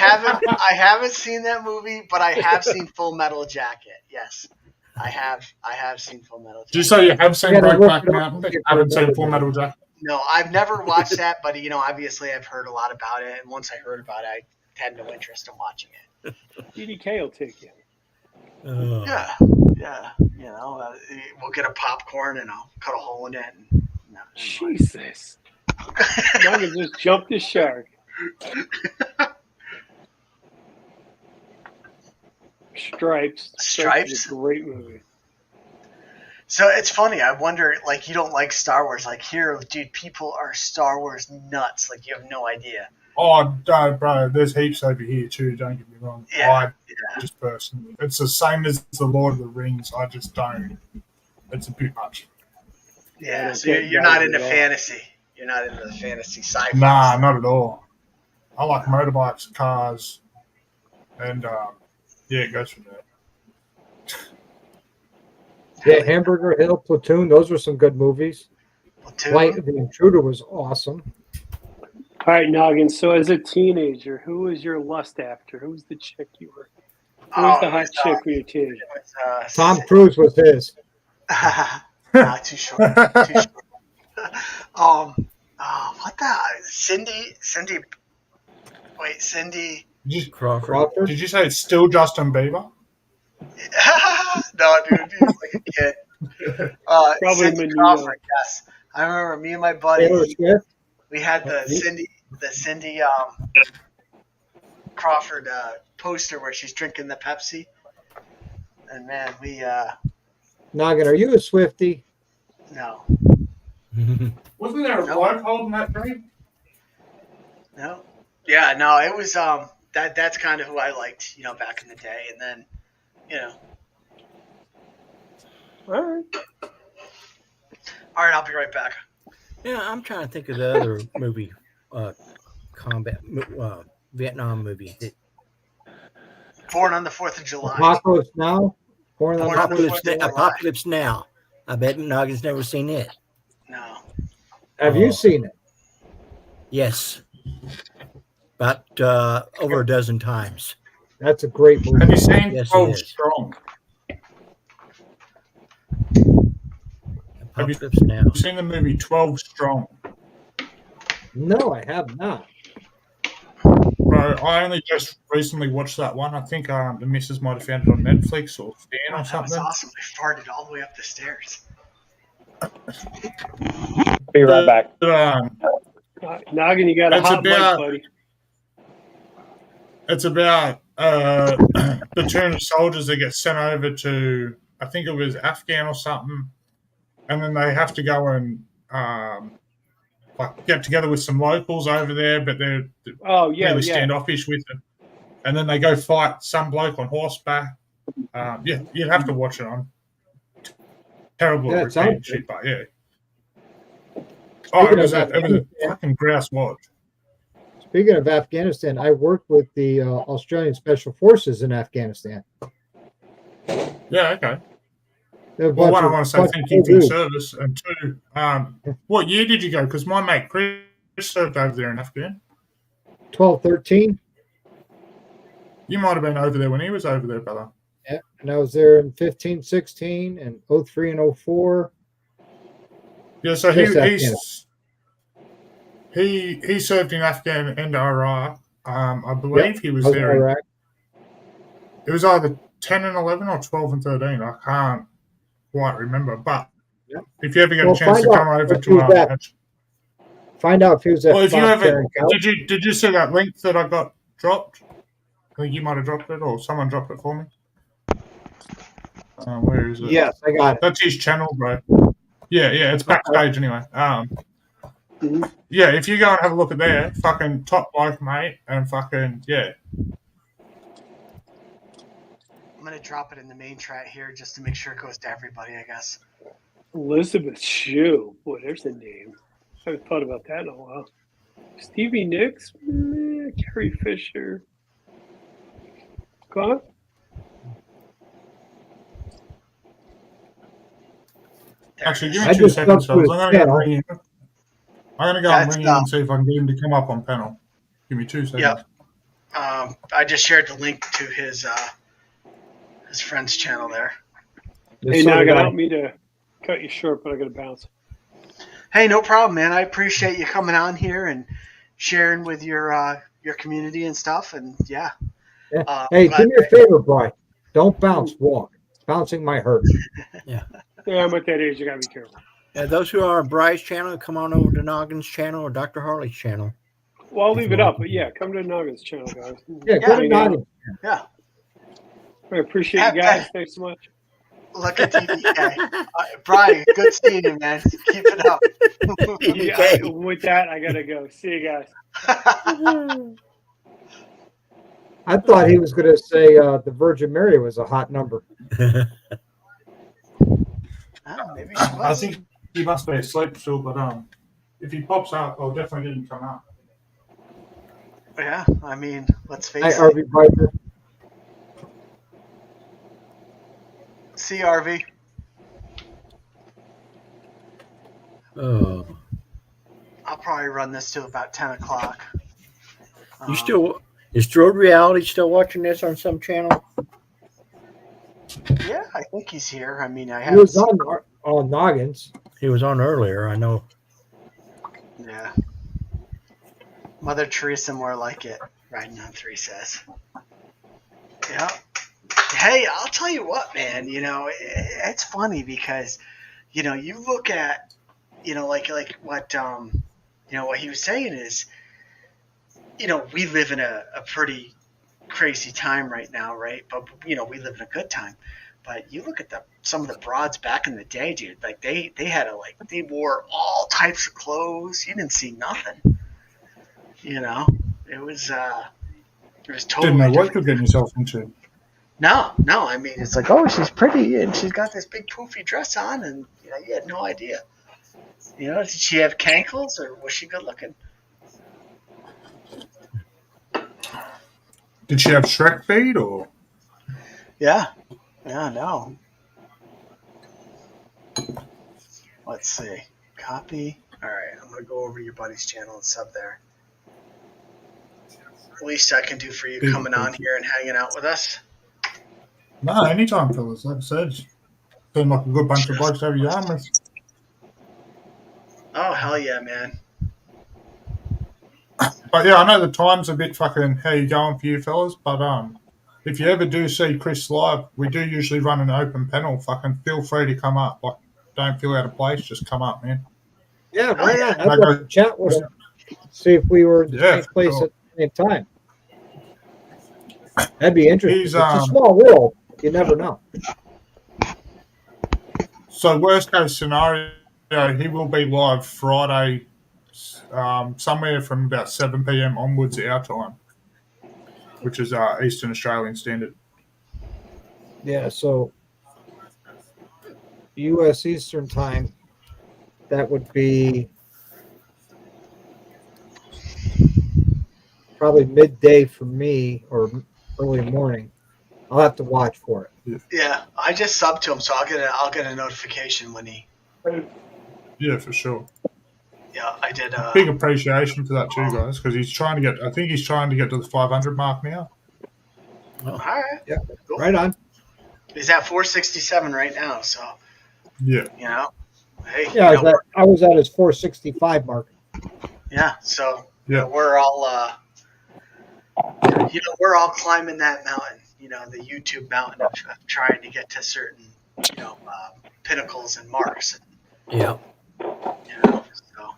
haven't seen that movie, but I have seen Full Metal Jacket. Yes, I have seen Full Metal Jacket. Did you say you have seen You gotta look Brokeback it up Mountain, but if you haven't seen remember Full that. Metal Jacket? No, I've never watched that, but obviously I've heard a lot about it, and once I heard about it, I had no interest in watching it. DDK will take you. Oh. Yeah, we'll get a popcorn and I'll cut a hole in it. And, Jesus. Noggin just jumped the shark. Stripes. Stripes? Is a great movie. So it's funny. I wonder, like, you don't like Star Wars. Like, here, dude, people are Star Wars nuts. Like, you have no idea. Oh, no, bro, there's heaps over here too, don't get me wrong. Yeah, Just personally. It's the same as the Lord of the Rings. I just don't. It's a bit much. Yeah, I so don't you're get not that into at all. fantasy. You're not into the fantasy sci-fi. Nah, stuff. not at all. I like motorbikes, cars, and yeah, it goes from there. Yeah, Hamburger Hill, Platoon. Those were some good movies. Platoon? Flight of the Intruder was awesome. All right, Noggin. So as a teenager, who was your lust after? Who was the chick you were? Who was the hot chick when you were a teenager? It was, Tom Cruise was his. Nah, too short. Too short. What the Cindy? Wait, Cindy. Crawford. Did you say it's still Justin Bieber? No, dude, he was like a kid. Probably Cindy Manila. Crawford. Yes, I remember me and my buddy. Taylor Swift. We had the Cindy Crawford poster where she's drinking the Pepsi, and man, we Noggin, are you a Swiftie? no, Wasn't there a bloke holding that drink? no, yeah, no, it was that's kind of who I liked, back in the day, and then, All right. all right, I'll be right back. Yeah, I'm trying to think of the other movie, Vietnam movie. Born on the 4th of July. Apocalypse Now. Born on the 4th of July. Apocalypse Now. I bet Noggin's never seen it. No. Have you seen it? Yes. About over a dozen times. That's a great movie. Have you seen Yes, it 12 is. Strong? Apocalypse Now. Have you seen the movie 12 Strong? No, I have not. Bro, I only just recently watched that one. I think the missus might have found it on Netflix or Stan or That was something. awesome. I farted all the way up the stairs. Be right back. Noggin, you got a It's hot mic, about- buddy. It's about the platoon of soldiers that get sent over to, I think it was Afghan or something, and then they have to go and like get together with some locals over there, but they're really standoffish with them. And then they go fight some bloke on horseback. Yeah, you'd have to watch it on. Terrible Yeah, at it sounds repeating shit, but yeah. Oh, it was a fucking grouse watch. Speaking of Afghanistan, I worked with the Australian Special Forces in Afghanistan. Yeah, okay. They're a Well, bunch one, I of- want to say bunch thank of you for your dudes. service, and two, what year did you go? Because my mate Chris served over there in Afghan. 12, 13. You might have been over there when he was over there, brother. Yeah, and I was there in 15, 16, and 03 and 04. Yeah, so Just he served in Afghan and Iraq. I believe Yep, he was I was there. in Iraq. It was either 10 and 11 or 12 and 13. I can't quite remember. But Yep. if you ever get Well, a chance to find come out over if he was to at- Find out if he was at well, if you Fox ever Terran Couch. did you see that link that I got dropped? I think you might have dropped it, or someone dropped it for me. Where is it? Yes, I got it. That's his channel, bro. Yeah, it's backstage anyway. Yeah, if you go and have a look at there, fucking top bloke, mate, and fucking yeah. I'm going to drop it in the main chat here just to make sure it goes to everybody, I guess. Elizabeth Shue. Boy, there's a name. I haven't thought about that in a while. Stevie Nicks? Carrie Fisher. Go on. Actually, give I me 2 just seconds, jumped fellas. to I'm his going to go channel. ring him. I'm going to go and That's ring him and see if I can get him to come up on panel. Give me 2 seconds. Yep. I just shared the link to his friend's channel there. Hey, So now I did got I. out me to cut you short, but I got to bounce. Hey, no problem, man. I appreciate you coming on here and sharing with your community and stuff. And yeah. Yeah. Hey, do me a favor, Brian. Don't bounce, walk. Bouncing might hurt. Yeah, I'm at that age. You got to be careful. Those who are on Bry's channel, come on over to Noggin's channel or Dr. Harley's channel. Well, I'll leave it up, but yeah, come to Noggin's channel, guys. Yeah, go to Hang out. Noggin. Yeah. I appreciate you guys. Thanks so much. Look at TDK. Brian, good seeing you, man. Keep it up. Yeah, with that, I got to go. See you guys. I thought he was going to say the Virgin Mary was a hot number. Oh, maybe she I was. think he must be asleep still, but if he pops up, I'll definitely get him to come up. Yeah, I mean, let's face Hi, it. RV Biker. See, RV. Oh, I'll probably run this to about 10 o'clock. is Drone Reality still watching this on some channel? Yeah, I think he's here. I mean, I He have. was on Noggins. He was on earlier, I know. Yeah. Mother Teresa more like it. Riding on 3 says. Yeah. Hey, I'll tell you what, man. You know, it's funny because, you know, you look at, you know, like what, you know, what he was saying is, you know, we live in a pretty crazy time right now, right? But, you know, we live in a good time. But you look at some of the broads back in the day, dude. Like they had they wore all types of clothes. You didn't see nothing. You know, it was totally Didn't know what different. you're getting yourself into. No. I mean, it's like, oh, she's pretty and she's got this big poofy dress on, and you know, you had no idea. You know, did she have cankles or was she good looking? Did she have Shrek feet or? Yeah. Yeah, no. Let's see. Copy. All right, I'm going to go over to your buddy's channel and sub there. Least I can do for you coming on here and hanging out with us. No, anytime, fellas. Like I said, seem like a good bunch of blokes to have your arm with. Oh, hell yeah, man. But yeah, I know the time's a bit fucking how you going for you fellas, but if you ever do see Chris live, we do usually run an open panel. Fucking feel free to come up. Like, don't feel out of place. Just come up, man. Yeah, Oh, right yeah. on. I'd love to chat with him. See if we were in the Yeah, same place sure. at the same time. That'd be interesting. He's, It's a small world. You never know. So worst case scenario, he will be live Friday, somewhere from about 7 p.m. onwards our time, which is Eastern Australian Standard. Yeah, so U.S. Eastern Time, that would be probably midday for me or early morning. I'll have to watch for it. Yeah, I just subbed to him, so I'll get a notification when he. Yeah, for sure. Yeah, I did. Big appreciation for that too, guys, because he's trying to get. I think he's trying to get to the 500 mark now. All right. Yeah, Cool. right on. He's at 467 right now, so Yeah. you know. Hey. Yeah, you know, I was at his 465 mark. yeah. So Yeah. we're all. We're all climbing that mountain. You know, the YouTube mountain of trying to get to certain, pinnacles and marks. Yeah. So,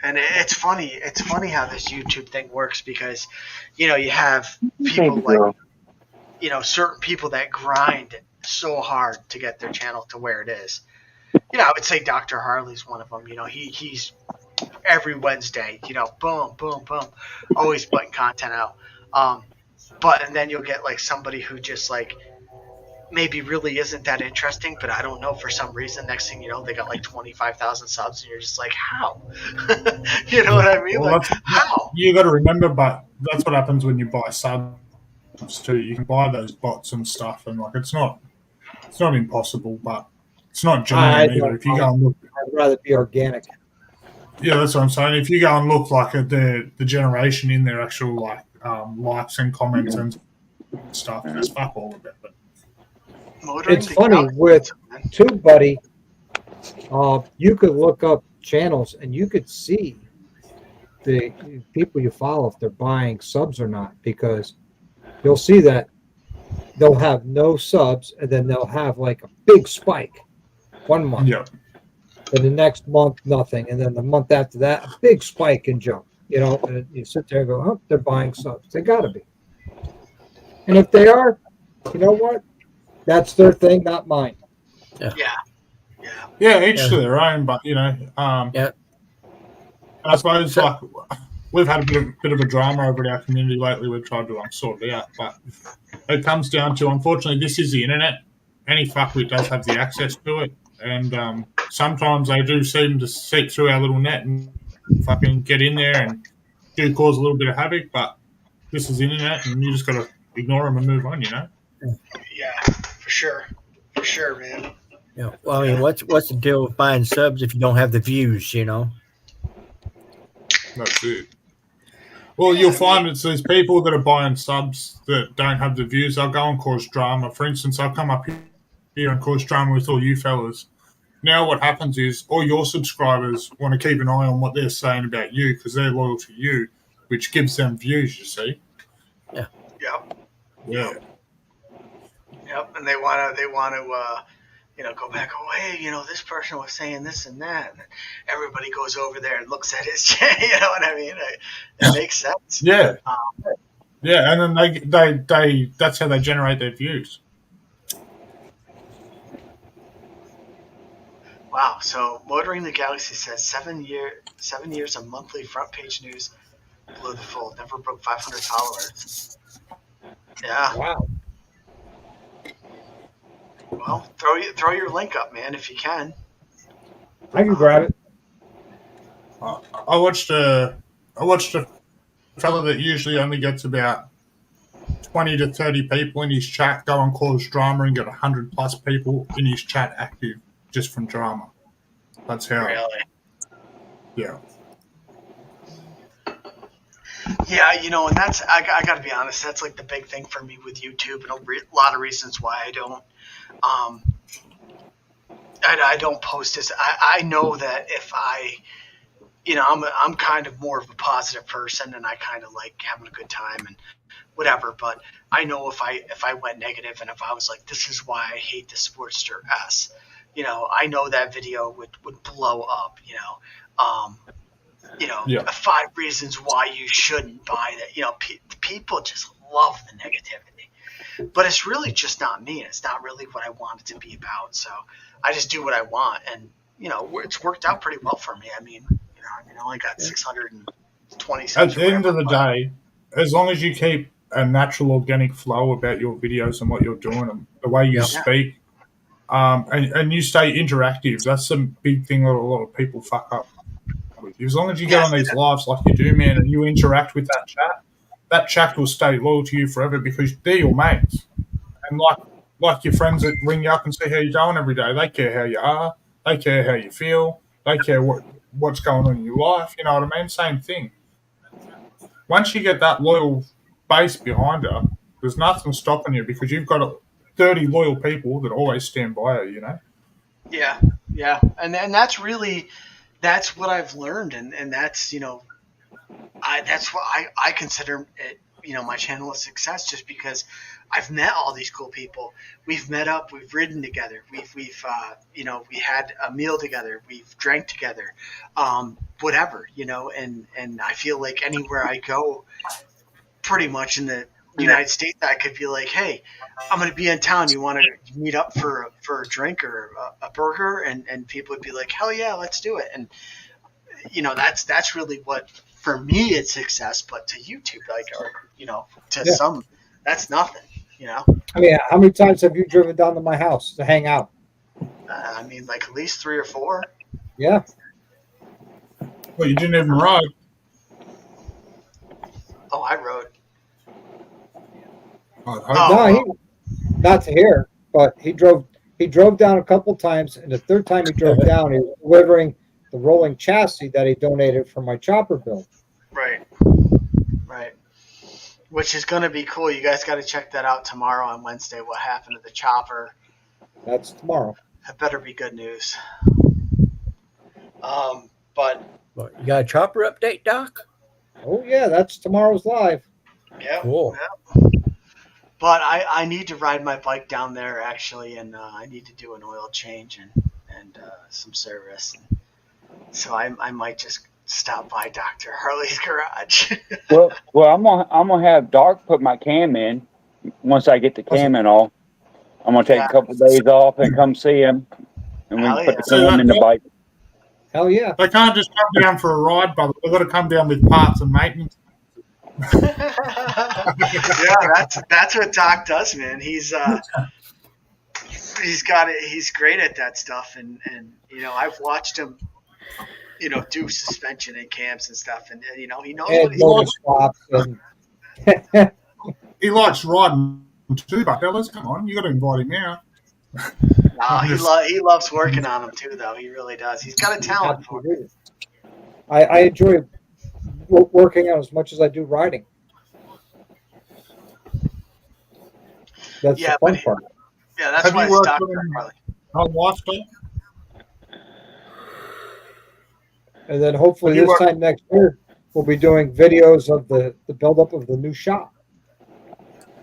and it's funny. It's funny how this YouTube thing works because, you have people like, certain people that grind so hard to get their channel to where it is. I would say Dr. Harley's one of them. He's every Wednesday, boom, boom, boom, always putting content out. And then you'll get like somebody who just like maybe really isn't that interesting, but I don't know, for some reason, next thing you know, they got like 25,000 subs, and you're just like, how? You know what I mean? Well, like, how? You got to remember, but that's what happens when you buy subs too. You can buy those bots and stuff, and like it's not impossible, but it's not genuine either. If you go and look, I'd rather be organic. yeah, that's what I'm saying. If you go and look like at the generation in their actual like likes and comments and stuff, it's fuck all of it. But It's funny with TubeBuddy, you could look up channels and you could see the people you follow if they're buying subs or not, because you'll see that they'll have no subs and then they'll have like a big spike one month. yeah, And the next month, nothing. And then the month after that, a big spike and jump. And you sit there and go, oh, they're buying subs. They got to be. And if they are, you know what? That's their thing, not mine. Yeah. each to their own. But Yeah. I suppose like we've had a bit of a drama over in our community lately. We've tried to sort it out, but it comes down to, unfortunately, this is the internet. Any fuckwit does have the access to it, and sometimes they do seem to seep through our little net and fucking get in there and do cause a little bit of havoc. But this is the internet, and you just got to ignore them and move on. Yeah, for sure, man. Yeah. Well, I mean, what's the deal with buying subs if you don't have the views? That's it. Well, you'll find it's these people that are buying subs that don't have the views. They'll go and cause drama. For instance, I'll come up here and cause drama with all you fellas. Now what happens is all your subscribers want to keep an eye on what they're saying about you because they're loyal to you, which gives them views, you see. Yeah. Yep. Yeah. Yep. And they want to go back. Oh, hey, this person was saying this and that. And everybody goes over there and looks at his channel. You know what I mean? It makes sense. Yeah. Yeah, and then they that's how they generate their views. Wow. So Motoring the Galaxy says 7 years of monthly front page news blew the fold. Never broke 500 followers. Yeah. Wow. Well, throw your link up, man, if you can. I can grab it. I watched a fella that usually only gets about 20 to 30 people in his chat go and cause drama and get 100 plus people in his chat active just from drama. That's how. Really? Yeah. Yeah, and that's I got to be honest. That's like the big thing for me with YouTube, and a lot of reasons why I don't. I don't post this. I know that if I'm kind of more of a positive person, and I kind of like having a good time and whatever. But I know if I went negative, and if I was like, this is why I hate the Sportster S, I know that video would blow up. Yeah. 5 reasons why you shouldn't buy that. People just love the negativity, but it's really just not me. It's not really what I want it to be about. So I just do what I want, and it's worked out pretty well for me. I only got 620 subs. At the end of the day, as long as you keep a natural, organic flow about your videos and what you're doing, and the way you speak, and you stay interactive, that's a big thing that a lot of people fuck up with. As long as you get on these lives like you do, man, and you interact with that chat will stay loyal to you forever because they're your mates. And like your friends that ring you up and say how you're doing every day, they care how you are, they care how you feel, they care what's going on in your life. You know what I mean? Same thing. Once you get that loyal base behind you, there's nothing stopping you because you've got 30 loyal people that always stand by you. Yeah, and that's what I've learned, and that's that's what I consider it. My channel a success just because I've met all these cool people. We've met up, we've ridden together, we've we had a meal together, we've drank together, whatever, and I feel like anywhere I go, pretty much in the United States, I could be like, hey, I'm going to be in town. You want to meet up for a drink or a burger? And people would be like, hell yeah, let's do it. And that's really what, for me, it's success, but to YouTube, some, that's nothing, How many times have you driven down to my house to hang out? Like at least 3 or 4. Yeah. Well, you didn't even ride. Oh, I rode. No, not to here, but he drove down a couple times, and the third time he drove down, he was delivering the rolling chassis that he donated for my chopper build. Right. Which is going to be cool. You guys got to check that out tomorrow on Wednesday. What happened to the chopper? That's tomorrow. That better be good news. But you got a chopper update, Doc? Oh yeah, that's tomorrow's live. Yeah. Cool. Yeah. But I need to ride my bike down there actually, and I need to do an oil change and some service. So I might just stop by Dr. Harley's garage. well, I'm gonna have Dark put my cam in once I get the cam in all. I'm gonna take a couple of days off and come see him, and we can put the cam in the bike. Hell yeah! They can't just come down for a ride, brother. They've got to come down with parts and maintenance. Yeah, that's what Doc does, man. He's got it. He's great at that stuff, and I've watched him, do suspension and cams and stuff, and he knows what he's doing. He likes riding too, but fellas, come on, you got to invite him out. He loves working on them too, though. He really does. He's got a talent for it. I enjoy working out as much as I do riding. That's the fun part. Yeah, that's why it's Dr. Harley. And then hopefully this time next year, we'll be doing videos of the buildup of the new shop.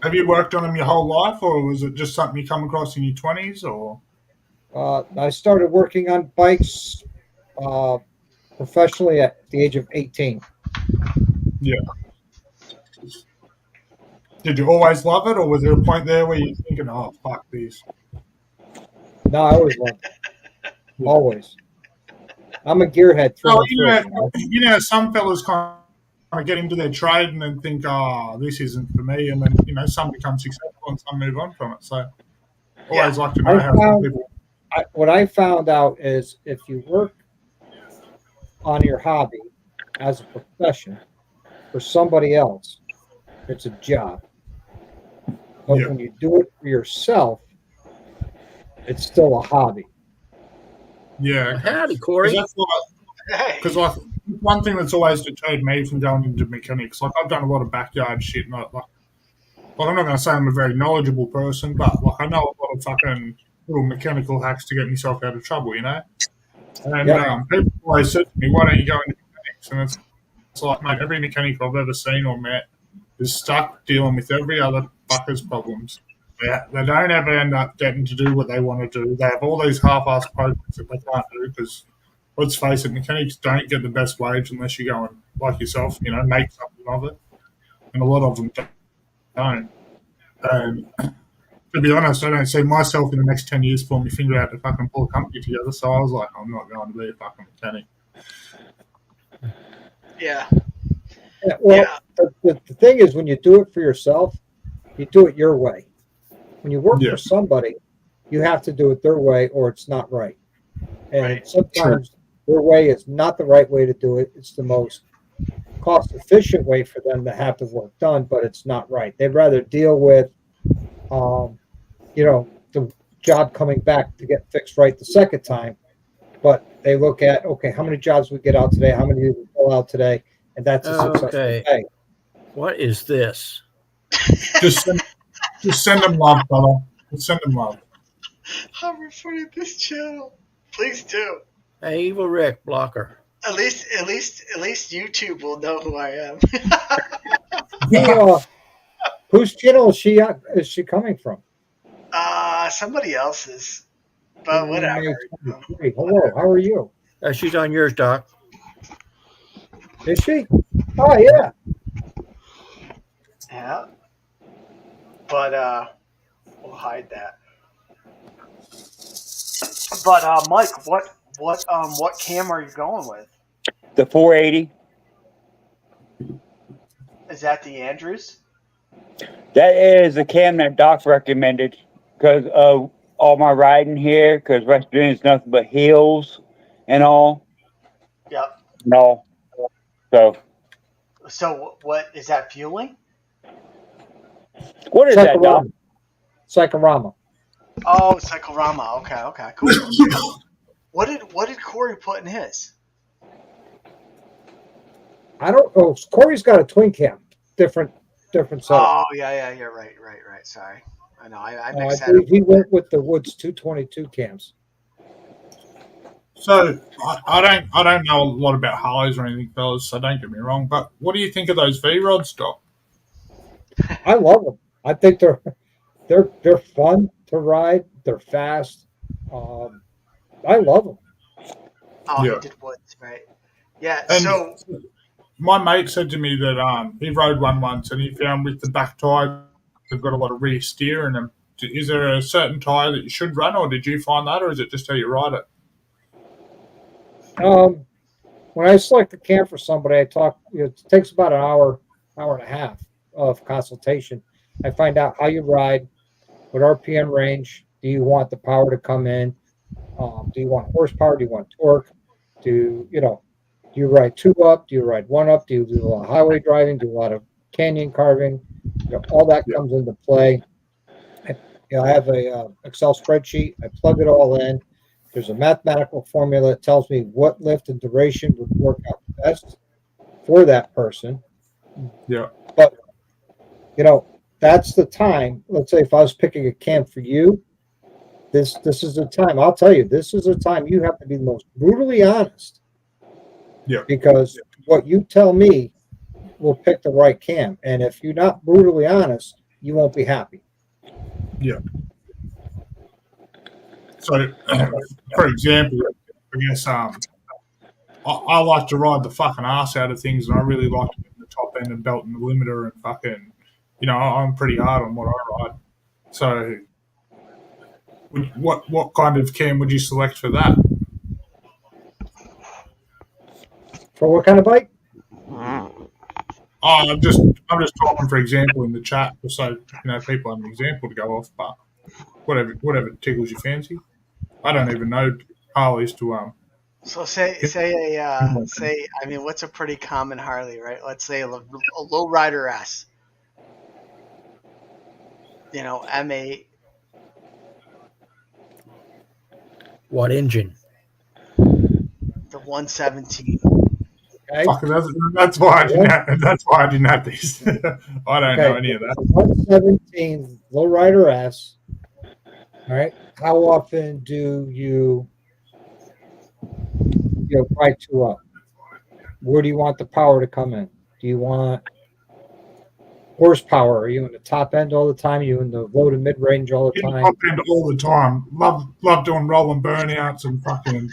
Have you worked on them your whole life, or was it just something you come across in your 20s? Or I started working on bikes professionally at the age of 18. Yeah. Did you always love it, or was there a point there where you're thinking, "Oh, fuck this"? No, I always loved it. Always. I'm a gearhead. Some fellas kind of get into their trade and then think, "Oh, this isn't for me," and then some become successful and some move on from it. So, always like to know how people. What I found out is if you work on your hobby as a profession for somebody else, it's a job. But Yeah. when you do it for yourself, it's still a hobby. Yeah. Okay. Howdy, Corey. Hey. Because like one thing that's always deterred me from going into mechanics, like I've done a lot of backyard shit, and like I'm not going to say I'm a very knowledgeable person, but like I know a lot of fucking little mechanical hacks to get myself out of trouble, you know. And Yep. people always said to me, "Why don't you go into mechanics?" And it's like, mate, every mechanic I've ever seen or met is stuck dealing with every other fucker's problems. They don't ever end up getting to do what they want to do. They have all these half-assed projects that they can't do because, let's face it, mechanics don't get the best wage unless you go and, like yourself, you know, make something of it. And a lot of them don't. And to be honest, I don't see myself in the next 10 years pulling my finger out to fucking pull a company together. So I was like, I'm not going to be a fucking mechanic. Yeah. Yeah, well, Yeah. the thing is, when you do it for yourself, you do it your way. When you work Yeah. for somebody, you have to do it their way or it's not right. And Right. sometimes their way is not the right way to do it. It's the most cost efficient way for them to have the work done, but it's not right. They'd rather deal with, the job coming back to get fixed right the second time. But they look at, okay, how many jobs we get out today? How many we pull out today? And that's a successful Okay. day. What is this? Just send them love, brother. Just send them love. I'm reporting this channel. Please do. Hey, Evil Rick Blocker. At least YouTube will know who I am. Whose channel is she coming from? Somebody else's, but whatever. Hey, hello, how are you? She's on yours, Doc. Is she? Oh yeah. Yeah. But we'll hide that. But Mike, what cam are you going with? The 480. Is that the Andrews? That is the cam that Doc recommended because of all my riding here. Because West Virginia's nothing but hills and all. Yep. And all. So what is that fueling? What is that, Doc? Cyclorama. Oh, Cyclorama. Okay, cool. What did Corey put in his? I don't know. Corey's got a twin cam, different setup. Oh yeah, you're right. Sorry, I know. I mixed that up. He went with the Woods 222 cams. So I don't know a lot about Harleys or anything, fellas. So don't get me wrong. But what do you think of those V rods, Doc? I love them. I think they're fun to ride. They're fast. I love them. Oh, Yeah. he did Woods, right? Yeah. And So my mate said to me that he rode one once and he found with the back tire they've got a lot of rear steer in them. Is there a certain tire that you should run, or did you find that, or is it just how you ride it? When I select a cam for somebody, I talk. It takes about an hour and a half of consultation. I find out how you ride, what RPM range do you want the power to come in. Do you want horsepower? Do you want torque? Do you ride 2 up? Do you ride 1 up? Do you do a lot of highway driving? Do a lot of canyon carving? All that comes into play. I have a Excel spreadsheet. I plug it all in. There's a mathematical formula that tells me what lift and duration would work out best for that person. Yeah. But that's the time. Let's say if I was picking a cam for you, this is the time. I'll tell you, this is the time you have to be the most brutally honest. Yeah. Because what you tell me will pick the right cam. And if you're not brutally honest, you won't be happy. Yeah. So, for example, I guess I like to ride the fucking ass out of things, and I really like to be in the top end and belt and the limiter and fucking, I'm pretty hard on what I ride. So, what kind of cam would you select for that? For what kind of bike? I'm just talking, for example, in the chat, just so people have an example to go off. But whatever tickles your fancy. I don't even know Harleys to So say I mean, what's a pretty common Harley, right? Let's say a lowrider S. You know, M8. What engine? The 117. Okay. Fuck, that's why I didn't have these. I don't know any of that. 117 lowrider S. All right. How often do you right two up? Where do you want the power to come in? Do you want horsepower? Are you in the top end all the time? Are you in the low to mid range all the In the time? top end all the time. Love doing rolling burnouts and fucking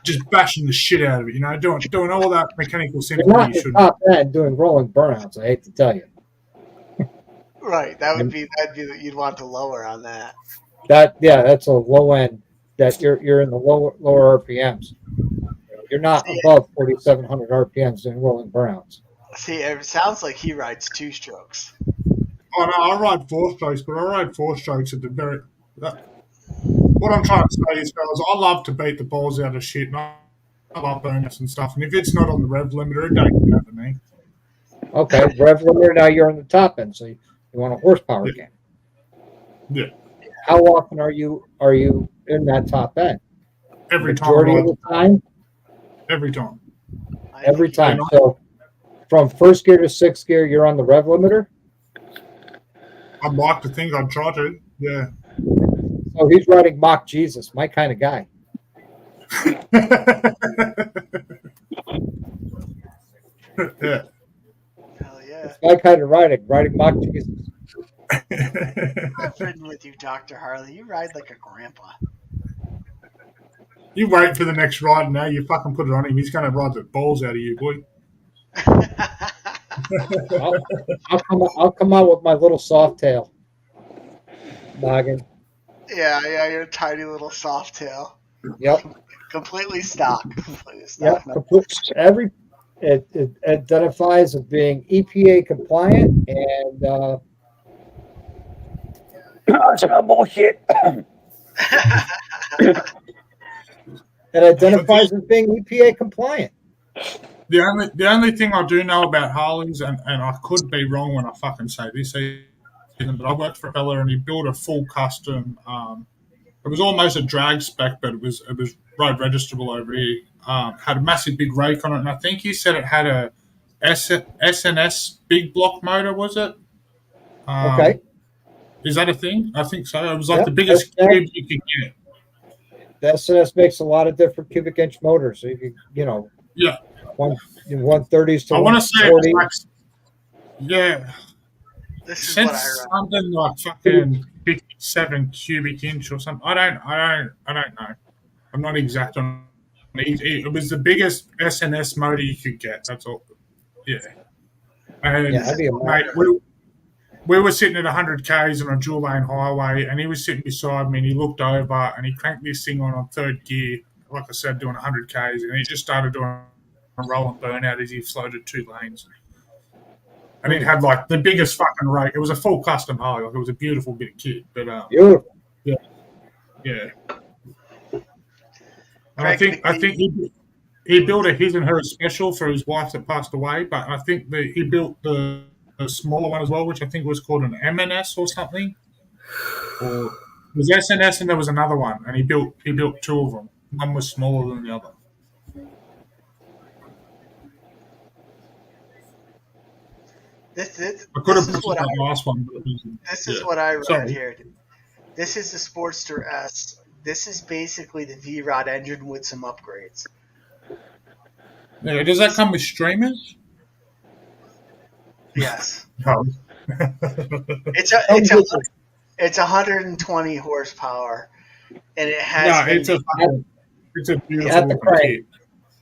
just bashing the shit out of it. You know, doing all that mechanical You're sympathy not you in should. the top end doing rolling burnouts. I hate to tell you. Right. That'd be you'd want the lower on that. That's a low end. That you're in the lower RPMs. You're not above 4,700 RPMs in rolling burnouts. See, it sounds like he rides two strokes. Oh no, I ride four strokes, but I ride four strokes at the very. What I'm trying to say is, fellas, I love to beat the balls out of shit, and I love burnouts and stuff. And if it's not on the rev limiter, it don't matter to me. Okay, rev limiter. Now you're on the top end, so you want a horsepower game. Yeah. How often are you in that top end? Every Majority of the time. Every time. Every time. So from first gear to sixth gear, you're on the rev limiter. I'd like to think I'd try to. Yeah. So he's riding Mach Jesus, my kind of guy. Yeah. Hell yeah. It's my kind of riding Mach Jesus. I've ridden with you, Dr. Harley. You ride like a grandpa. You wait for the next ride now. You fucking put it on him. He's going to ride the balls out of you, boy. I'll come out with my little soft tail. Noggin. Yeah, your tiny little soft tail. Yep. Completely stock. Yep. It identifies as being EPA compliant and That's about bullshit. it identifies as being EPA compliant. The only thing I do know about Harleys, and I could be wrong when I fucking say this, but I worked for a fella and he built a full custom. It was almost a drag spec, but it was road registerable over here. Had a massive big rake on it, and I think he said it had a SNS big block motor. Was it? Okay. Is that a thing? I think so. It was like Yep, the biggest cube you could get. The SNS makes a lot of different cubic inch motors, so you could, Yeah. 130s to I want to say 140. it was like, yeah. This is what I Since ride. something like fucking 57 cubic inch or something. I don't know. I'm not exact on it. It was the biggest SNS motor you could get. That's all. Yeah. And Yeah, I'd be a mate, we were sitting at 100 k's on a dual lane highway, and he was sitting beside me, and he looked over, and he cranked this thing on third gear, like I said, doing 100 k's, and he just started doing a rolling burnout as he floated two lanes. And it had like the biggest fucking rake. It was a full custom Harley. Like it was a beautiful bit of kit. But Beautiful. yeah. And I think he built a his and her special for his wife that passed away. But I think that he built the smaller one as well, which I think was called an MNS or something. Or it was SNS and there was another one, and he built two of them. One was smaller than the other. This is what that last one. This is what I ride here. This is the Sportster S. This is basically the V-Rod engine with some upgrades. Yeah, does that come with streamers? Yes. No. It's 120 horsepower, and it has. It's a beautiful at the crank.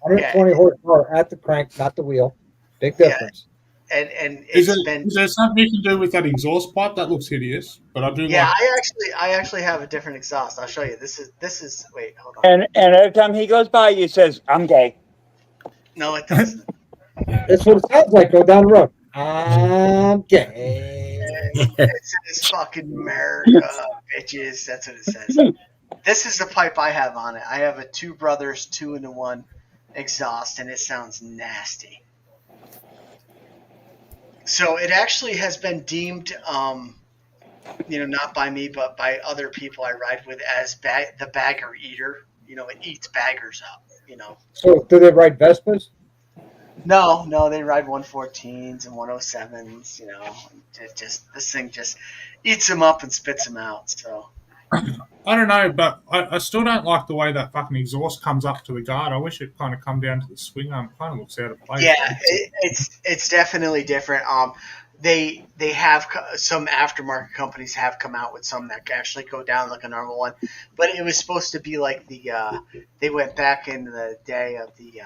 120 horsepower at the crank, not the wheel. Big difference. And is there something you can do with that exhaust pipe? That looks hideous, but I do. Yeah, I actually have a different exhaust. I'll show you. This is. Wait, hold on. And every time he goes by, you says, "I'm gay." No, it doesn't. That's what it sounds like. Go down the road. I'm gay. It says fucking America, bitches. That's what it says. This is the pipe I have on it. I have a Two Brothers 2-in-1 exhaust, and it sounds nasty. So it actually has been deemed, not by me, but by other people I ride with as the bagger eater. It eats baggers up. So do they ride Vespas? No, they ride 114s and 107s. This thing just eats them up and spits them out. So I don't know, but I still don't like the way that fucking exhaust comes up to the guard. I wish it kind of come down to the swing arm. It kind of looks out of place. yeah, it's definitely different. They have some aftermarket companies have come out with some that actually go down like a normal one, but it was supposed to be like they went back in the day of the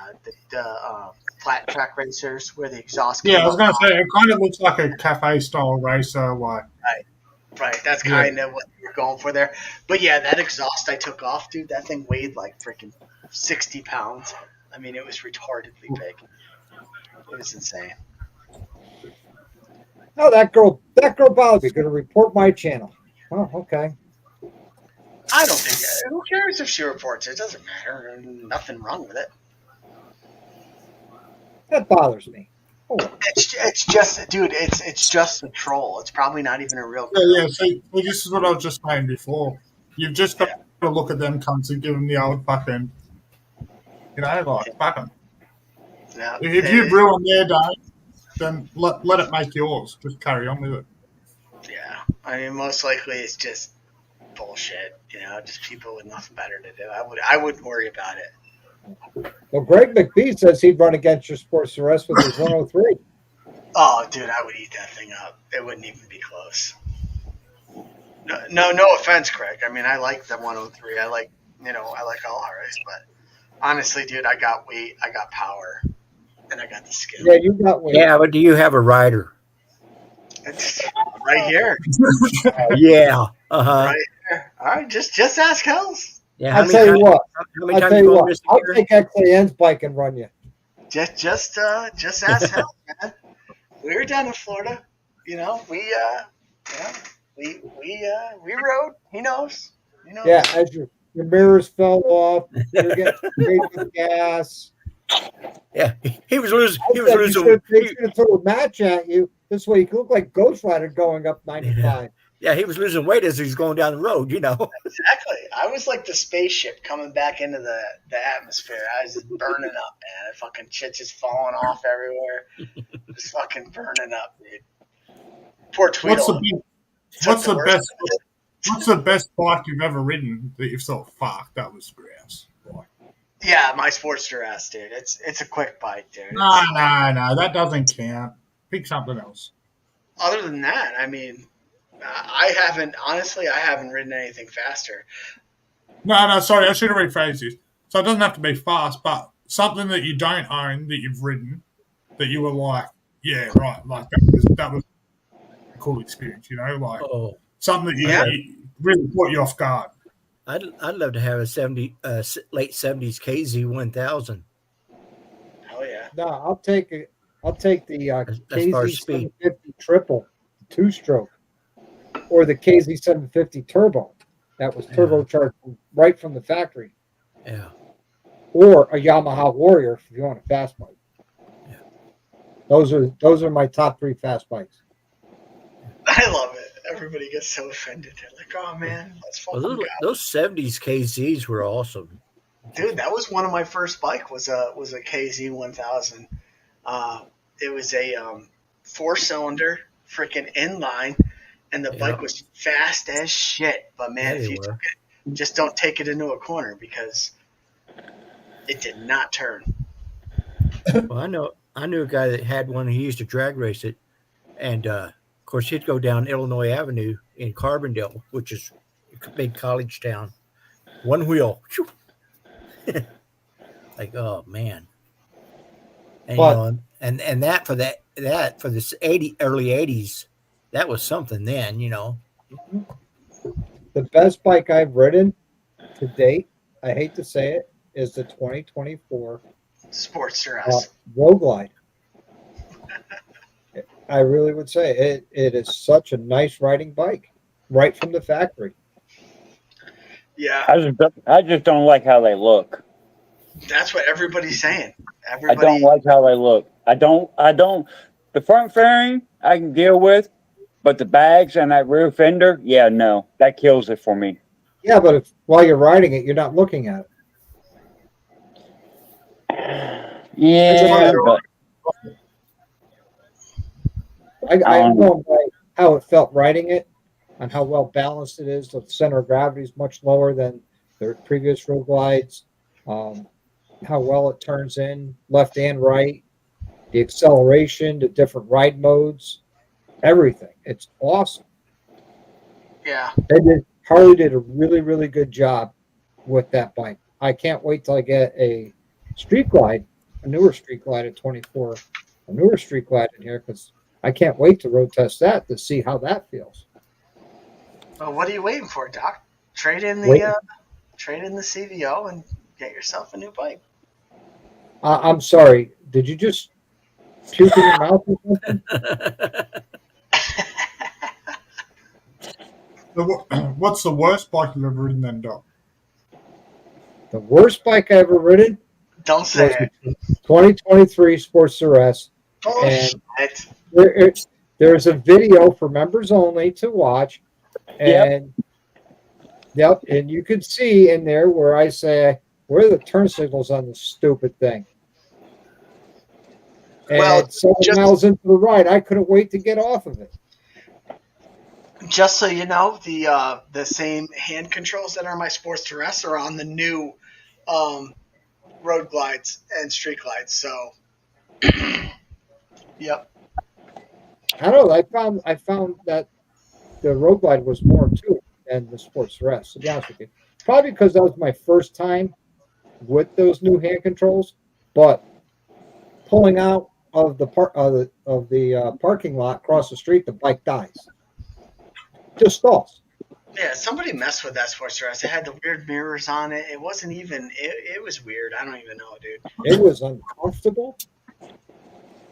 flat track racers where the exhaust. Yeah, I was going to say it kind of looks like a cafe style racer, like. Right. That's kind of what you're going for there. But yeah, that exhaust I took off, dude. That thing weighed like freaking 60 pounds. I mean, it was retardedly big. It was insane. No, that girl bothered me. Going to report my channel. Oh, okay. I don't think who cares if she reports it? It doesn't matter. There's nothing wrong with it. That bothers me. Oh. It's just, dude. It's just a troll. It's probably not even a real. Yeah. See, this is what I was just saying before. You've just got to look at them cunts and give them the old fucking, fuck them. Yeah, If you've ruined their day, then let it make yours. Just carry on with it. Yeah, I mean, most likely it's just bullshit. Just people with nothing better to do. I wouldn't worry about it. Well, Greg McBee says he'd run against your Sports Arrest with his 103. Oh, dude, I would eat that thing up. It wouldn't even be close. No offense, Craig. I mean, I like the 103. I like all RS, but honestly, dude, I got weight, I got power, and I got the skill. Yeah, you got weight. Yeah, but do you have a rider? It's right here. Yeah. Uh-huh. Right here. All right, just ask Hells. Yeah, I'll tell you what. I'll tell you what. I'll take XAN's bike and run you. Just ask Hells, man. We were down in Florida. We rode. He knows. Yeah, as your mirrors fell off, you're getting sprayed with gas. Yeah, he was losing. He was losing. They should have thrown a match at you. This way, you could look like Ghost Rider going up 95. Yeah, he was losing weight as he's going down the road. Exactly. I was like the spaceship coming back into the atmosphere. I was just burning up, man. Fucking shit just falling off everywhere. Just fucking burning up, dude. Poor Tweedle. What's the best bike you've ever ridden that you've thought, fuck, that was grass? Yeah, my Sportster S, dude. It's a quick bike, dude. No, that doesn't count. Pick something else. Other than that, I mean, I haven't ridden anything faster. No, sorry, I should have rephrased this. So it doesn't have to be fast, but something that you don't own that you've ridden that you were like, yeah, right, like that was a cool experience, like something that you really caught you off guard. I'd love to have a late 70s KZ 1000. Hell yeah. No, I'll take the KZ 750 triple 2-stroke or the KZ 750 turbo that was turbocharged right from the factory. Yeah. Or a Yamaha Warrior if you want a fast bike. Yeah. Those are my top 3 fast bikes. I love it. Everybody gets so offended. They're like, "Oh man, let's fucking go." Those 70s KZs were awesome. Dude, that was one of my first bike. Was a KZ 1000. It was a 4-cylinder, freaking inline, and the bike was fast as shit. But man, if you took it, just don't take it into a corner because it did not turn. Well, I knew a guy that had one. He used to drag race it, and of course he'd go down Illinois Avenue in Carbondale, which is a big college town. One wheel, like oh man, and and that for this early 80s, that was something then. The best bike I've ridden to date, I hate to say it, is the 2024 Sportster S. Road Glide. I really would say it is such a nice riding bike right from the factory. Yeah, I just don't like how they look. that's what everybody's saying. I don't Everybody, like how they look. I don't. The front fairing I can deal with, but the bags and that rear fender, yeah, no, that kills it for me. Yeah, but if while you're riding it, you're not looking at it. It's a Yeah, matter but I'm um, going by how it felt riding it and how well balanced it is. The center of gravity is much lower than the previous road glides. Um, how well it turns in left and right, the acceleration, the different ride modes, everything. It's awesome. yeah. Harley did a really, really good job with that bike. I can't wait till I get a street glide, a newer street glide at 24, a newer street glide in here because I can't wait to road test that to see how that feels. Well, what are you waiting for, Doc? Trade in the Wait, uh, trade in the CVO and get yourself a new bike. I'm sorry. Did you just puke in your mouth or something? What's the worst bike you've ever ridden then, Doc? The worst bike I ever ridden Don't was say the it. 2023 Sports RS, and Bullshit. there's a video for members only to watch, yep. and yep, and you could see in there where I say, where are the turn signals on this stupid thing? Well, And 7 miles into the ride, I couldn't wait to get off of it. just so you know, the same hand controls that are on my Sports Terrace are on the new road glides and street glides. So, yep. I don't know. I found that the road glide was more to it than the Sports RS, to be honest with you. Probably because that was my first time with those new hand controls, but pulling out of the parking lot across the street, the bike dies. Just stalls. Yeah, somebody messed with that Sports Terrace. It had the weird mirrors on it. It wasn't even. It was weird. I don't even know, dude. It was uncomfortable.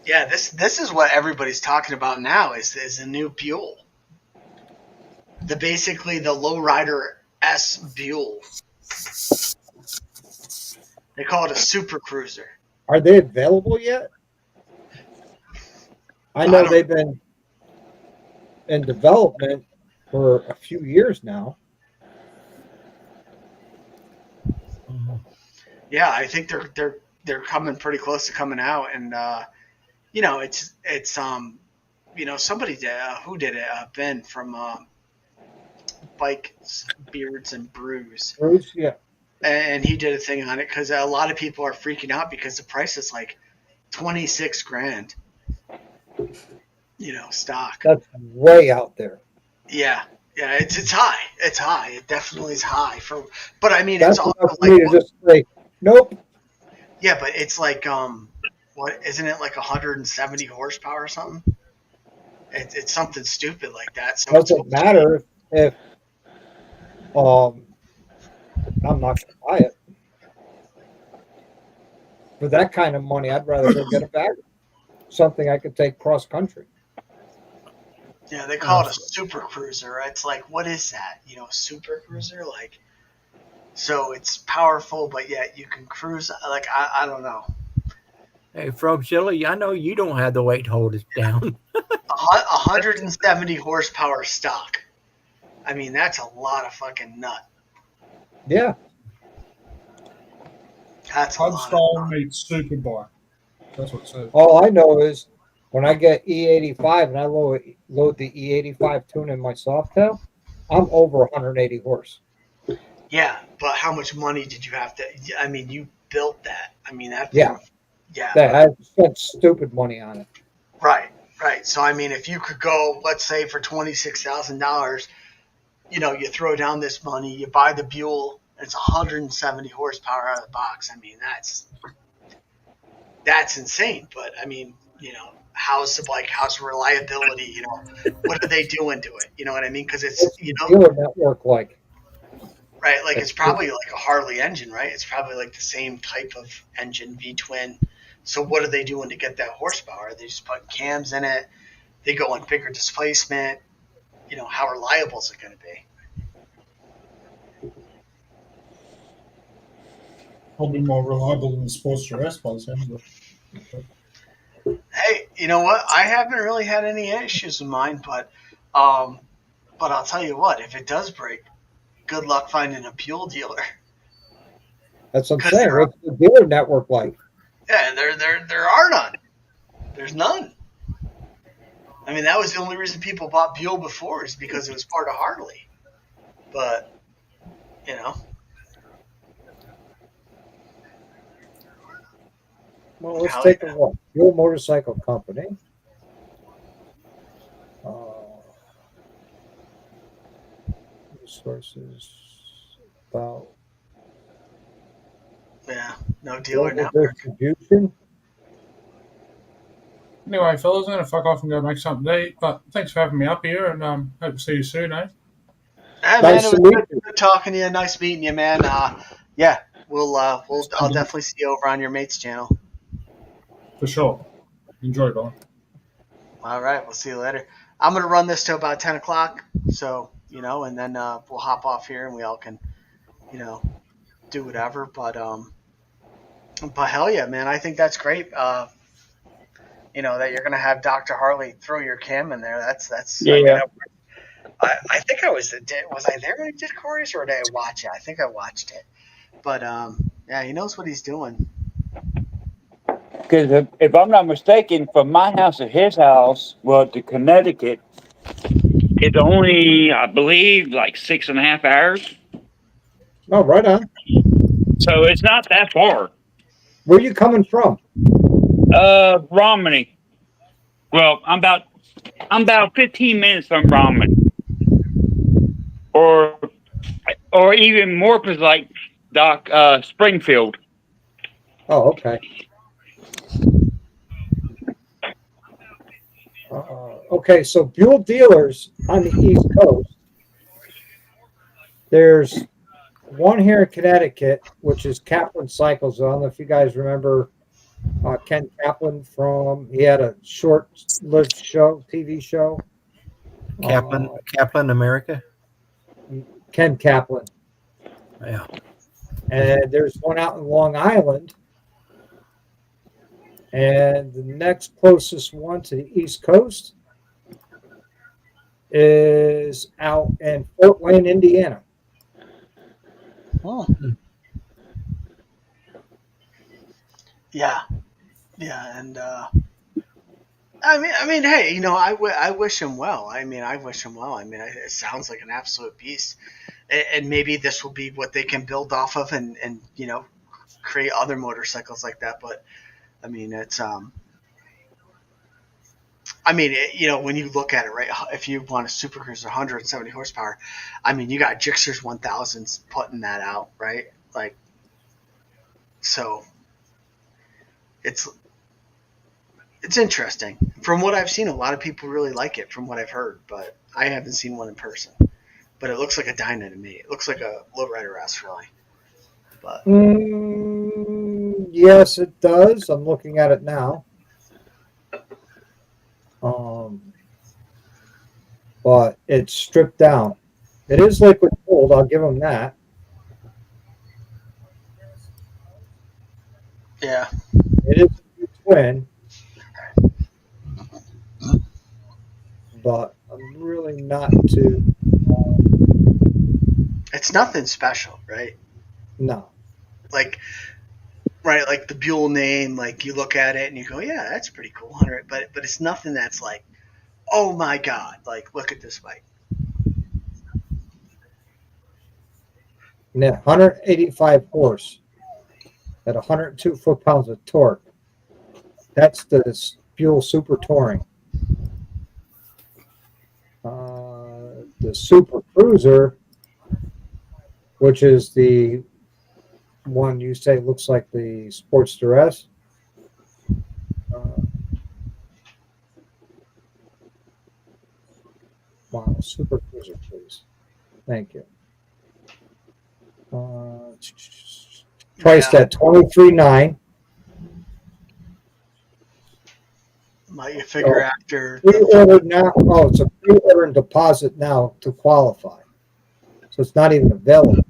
Yeah, this is what everybody's talking about now. Is a new Buell. Basically the lowrider S Buell. They call it a super cruiser. Are they available yet? I know they've been in development for a few years now. Yeah, I think they're coming pretty close to coming out, and it's somebody did who did it Ben from Bike Beards and Brews, Bruce, yeah. and he did a thing on it because a lot of people are freaking out because the price is like 26 grand. Stock. That's way out there. Yeah, it's high. It's high. It definitely is high but I mean, That's it's also enough for like me to just say, nope. yeah, but it's like what isn't it like 170 horsepower or something? It's something stupid like that. So Doesn't matter if I'm not going to buy it. For that kind of money, I'd rather go get a bag. Something I could take cross country. Yeah, they call it a super cruiser. It's like, what is that? Super cruiser? Like, so it's powerful, but yet you can cruise. Like, I don't know. Hey, Frogzilla, I know you don't have the weight to hold it down. 170 horsepower stock. I mean, that's a lot of fucking nut. Yeah. That's a lot. Hudstyle meets Superbike. That's what it says. All I know is when I get E85 and I load the E85 tune in my Softail, I'm over 180 horse. Yeah, but how much money did you have to? I mean, you built that. I mean, that. Yeah. Yeah. I spent stupid money on it. Right. So I mean, if you could go, let's say for $26,000, you throw down this money, you buy the Buell, it's 170 horsepower out of the box. I mean, that's insane. But I mean, how's the bike? How's reliability? What are they doing to it? You know what I mean? Because it's dealer network like. Right, like it's probably like a Harley engine, right? It's probably like the same type of engine, V-twin. So what are they doing to get that horsepower? Are they just putting cams in it? They go on bigger displacement. How reliable is it going to be? probably more reliable than the Sports Direct by the sounds of it. Hey, you know what? I haven't really had any issues with mine, but I'll tell you what, if it does break, good luck finding a fuel dealer. That's what I'm 'Cause saying. What's the dealer network like? Yeah, there are none. There's none. I mean, that was the only reason people bought Buell before is because it was part of Harley. But, you know, Well, let's hell take yeah. a look. Fuel Motorcycle Company. Resources about Yeah, no dealer global network. distribution. Anyway, fellas, I'm going to fuck off and go make something to eat. But thanks for having me up here, and hope to see you soon, eh? Yeah, man, Nice it to was meet good talking to you. Nice meeting you, man. Yeah, I'll definitely see you over on your mate's channel. For sure. Enjoy, brother. All right, we'll see you later. I'm gonna run this to about 10 o'clock, so and then we'll hop off here and we all can, do whatever. But hell yeah, man, I think that's great. That you're gonna have Dr. Harley throw your cam in there. That's Yeah. I think I was I there when he did Corey's or did I watch it? I think I watched it. But yeah, he knows what he's doing. Because if I'm not mistaken, from my house to his house, well, to Connecticut, it's only, I believe, like 6.5 hours. Oh, right on. So it's not that far. Where are you coming from? Romney. Well, I'm about 15 minutes from Romney, or even more precise, Doc, Springfield. Oh, okay. Okay, so Buell dealers on the East Coast. There's one here in Connecticut, which is Kaplan Cycles. I don't know if you guys remember Ken Kaplan he had a short-lived TV show. Kaplan, America. Ken Kaplan. Yeah. And there's one out in Long Island. And the next closest one to the East Coast is out in Fort Wayne, Indiana. Oh. Yeah, and I mean, hey, I wish him well. I wish him well. It sounds like an absolute beast, and maybe this will be what they can build off of, and create other motorcycles like that. But it's when you look at it, right? If you want a Super Cruiser 170 horsepower, you got Gixxer's 1000s putting that out, right? Like, so it's interesting. From what I've seen, a lot of people really like it. From what I've heard, but I haven't seen one in person. But it looks like a Dyna to me. It looks like a Lowrider S, really. But yes, it does. I'm looking at it now. But it's stripped down. It is liquid cooled. I'll give them that. yeah, It is a twin. But I'm really not too. it's nothing special, right? No. Like, right, like the Buell name. Like you look at it and you go, yeah, that's pretty cool, 100. But it's nothing that's like, oh my god, like look at this bike. And then 185 horse at 102 foot-pounds of torque. That's the Buell Super Touring. The Super Cruiser, which is the one you say looks like the Sports Duress. Wow, Super Cruiser, please. Thank you. Priced at $23,900. Might you figure after Pre-ordered now? Oh, it's a pre-order and deposit now to qualify. So it's not even available.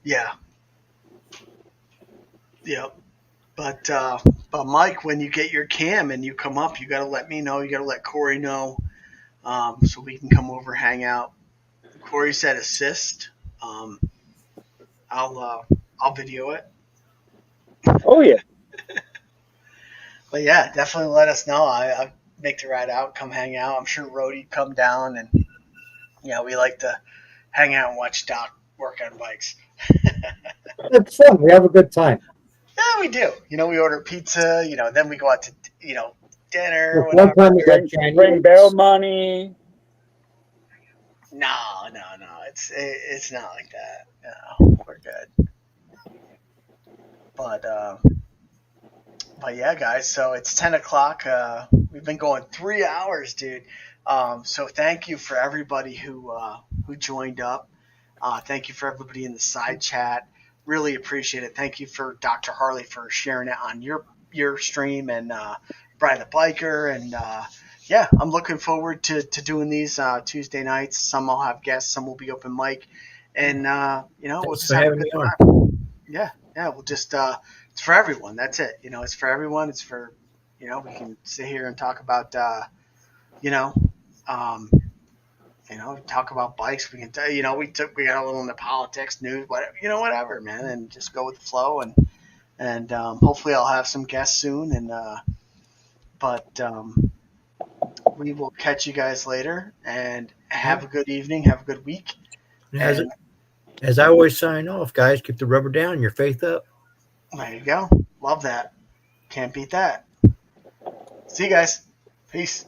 Yeah. Yep. But Mike, when you get your cam and you come up, you got to let me know. You got to let Corey know, so we can come over, hang out. Corey said assist. Um, I'll video it. Oh yeah. But yeah, definitely let us know. I make the ride out, come hang out. I'm sure Rhodey'd come down, and we like to hang out and watch Doc work on bikes. It's fun. We have a good time. Yeah, we do. We order pizza. Then we go out to dinner. Look, one time we had Bring bail Chinese. money. No. It's not like that. No, we're good. But yeah, guys. So it's 10 o'clock. We've been going 3 hours, dude. So thank you for everybody who joined up. Thank you for everybody in the side chat. Really appreciate it. Thank you for Dr. Harley for sharing it on your stream, and Brian the Biker, and yeah, I'm looking forward to doing these Tuesday nights. Some I'll have guests, some will be open mic, and we'll Thanks just for have a having good me on. time. Yeah, we'll just it's for everyone. That's it. It's for everyone. It's for we can sit here and talk about um, talk about bikes. We can we got a little into politics, news, whatever, man, and just go with the flow, and hopefully I'll have some guests soon, and but we will catch you guys later, and have a good evening, have a good week. And As I always sign off, guys, keep the rubber down, your faith up. there you go. Love that. Can't beat that. See you guys. Peace.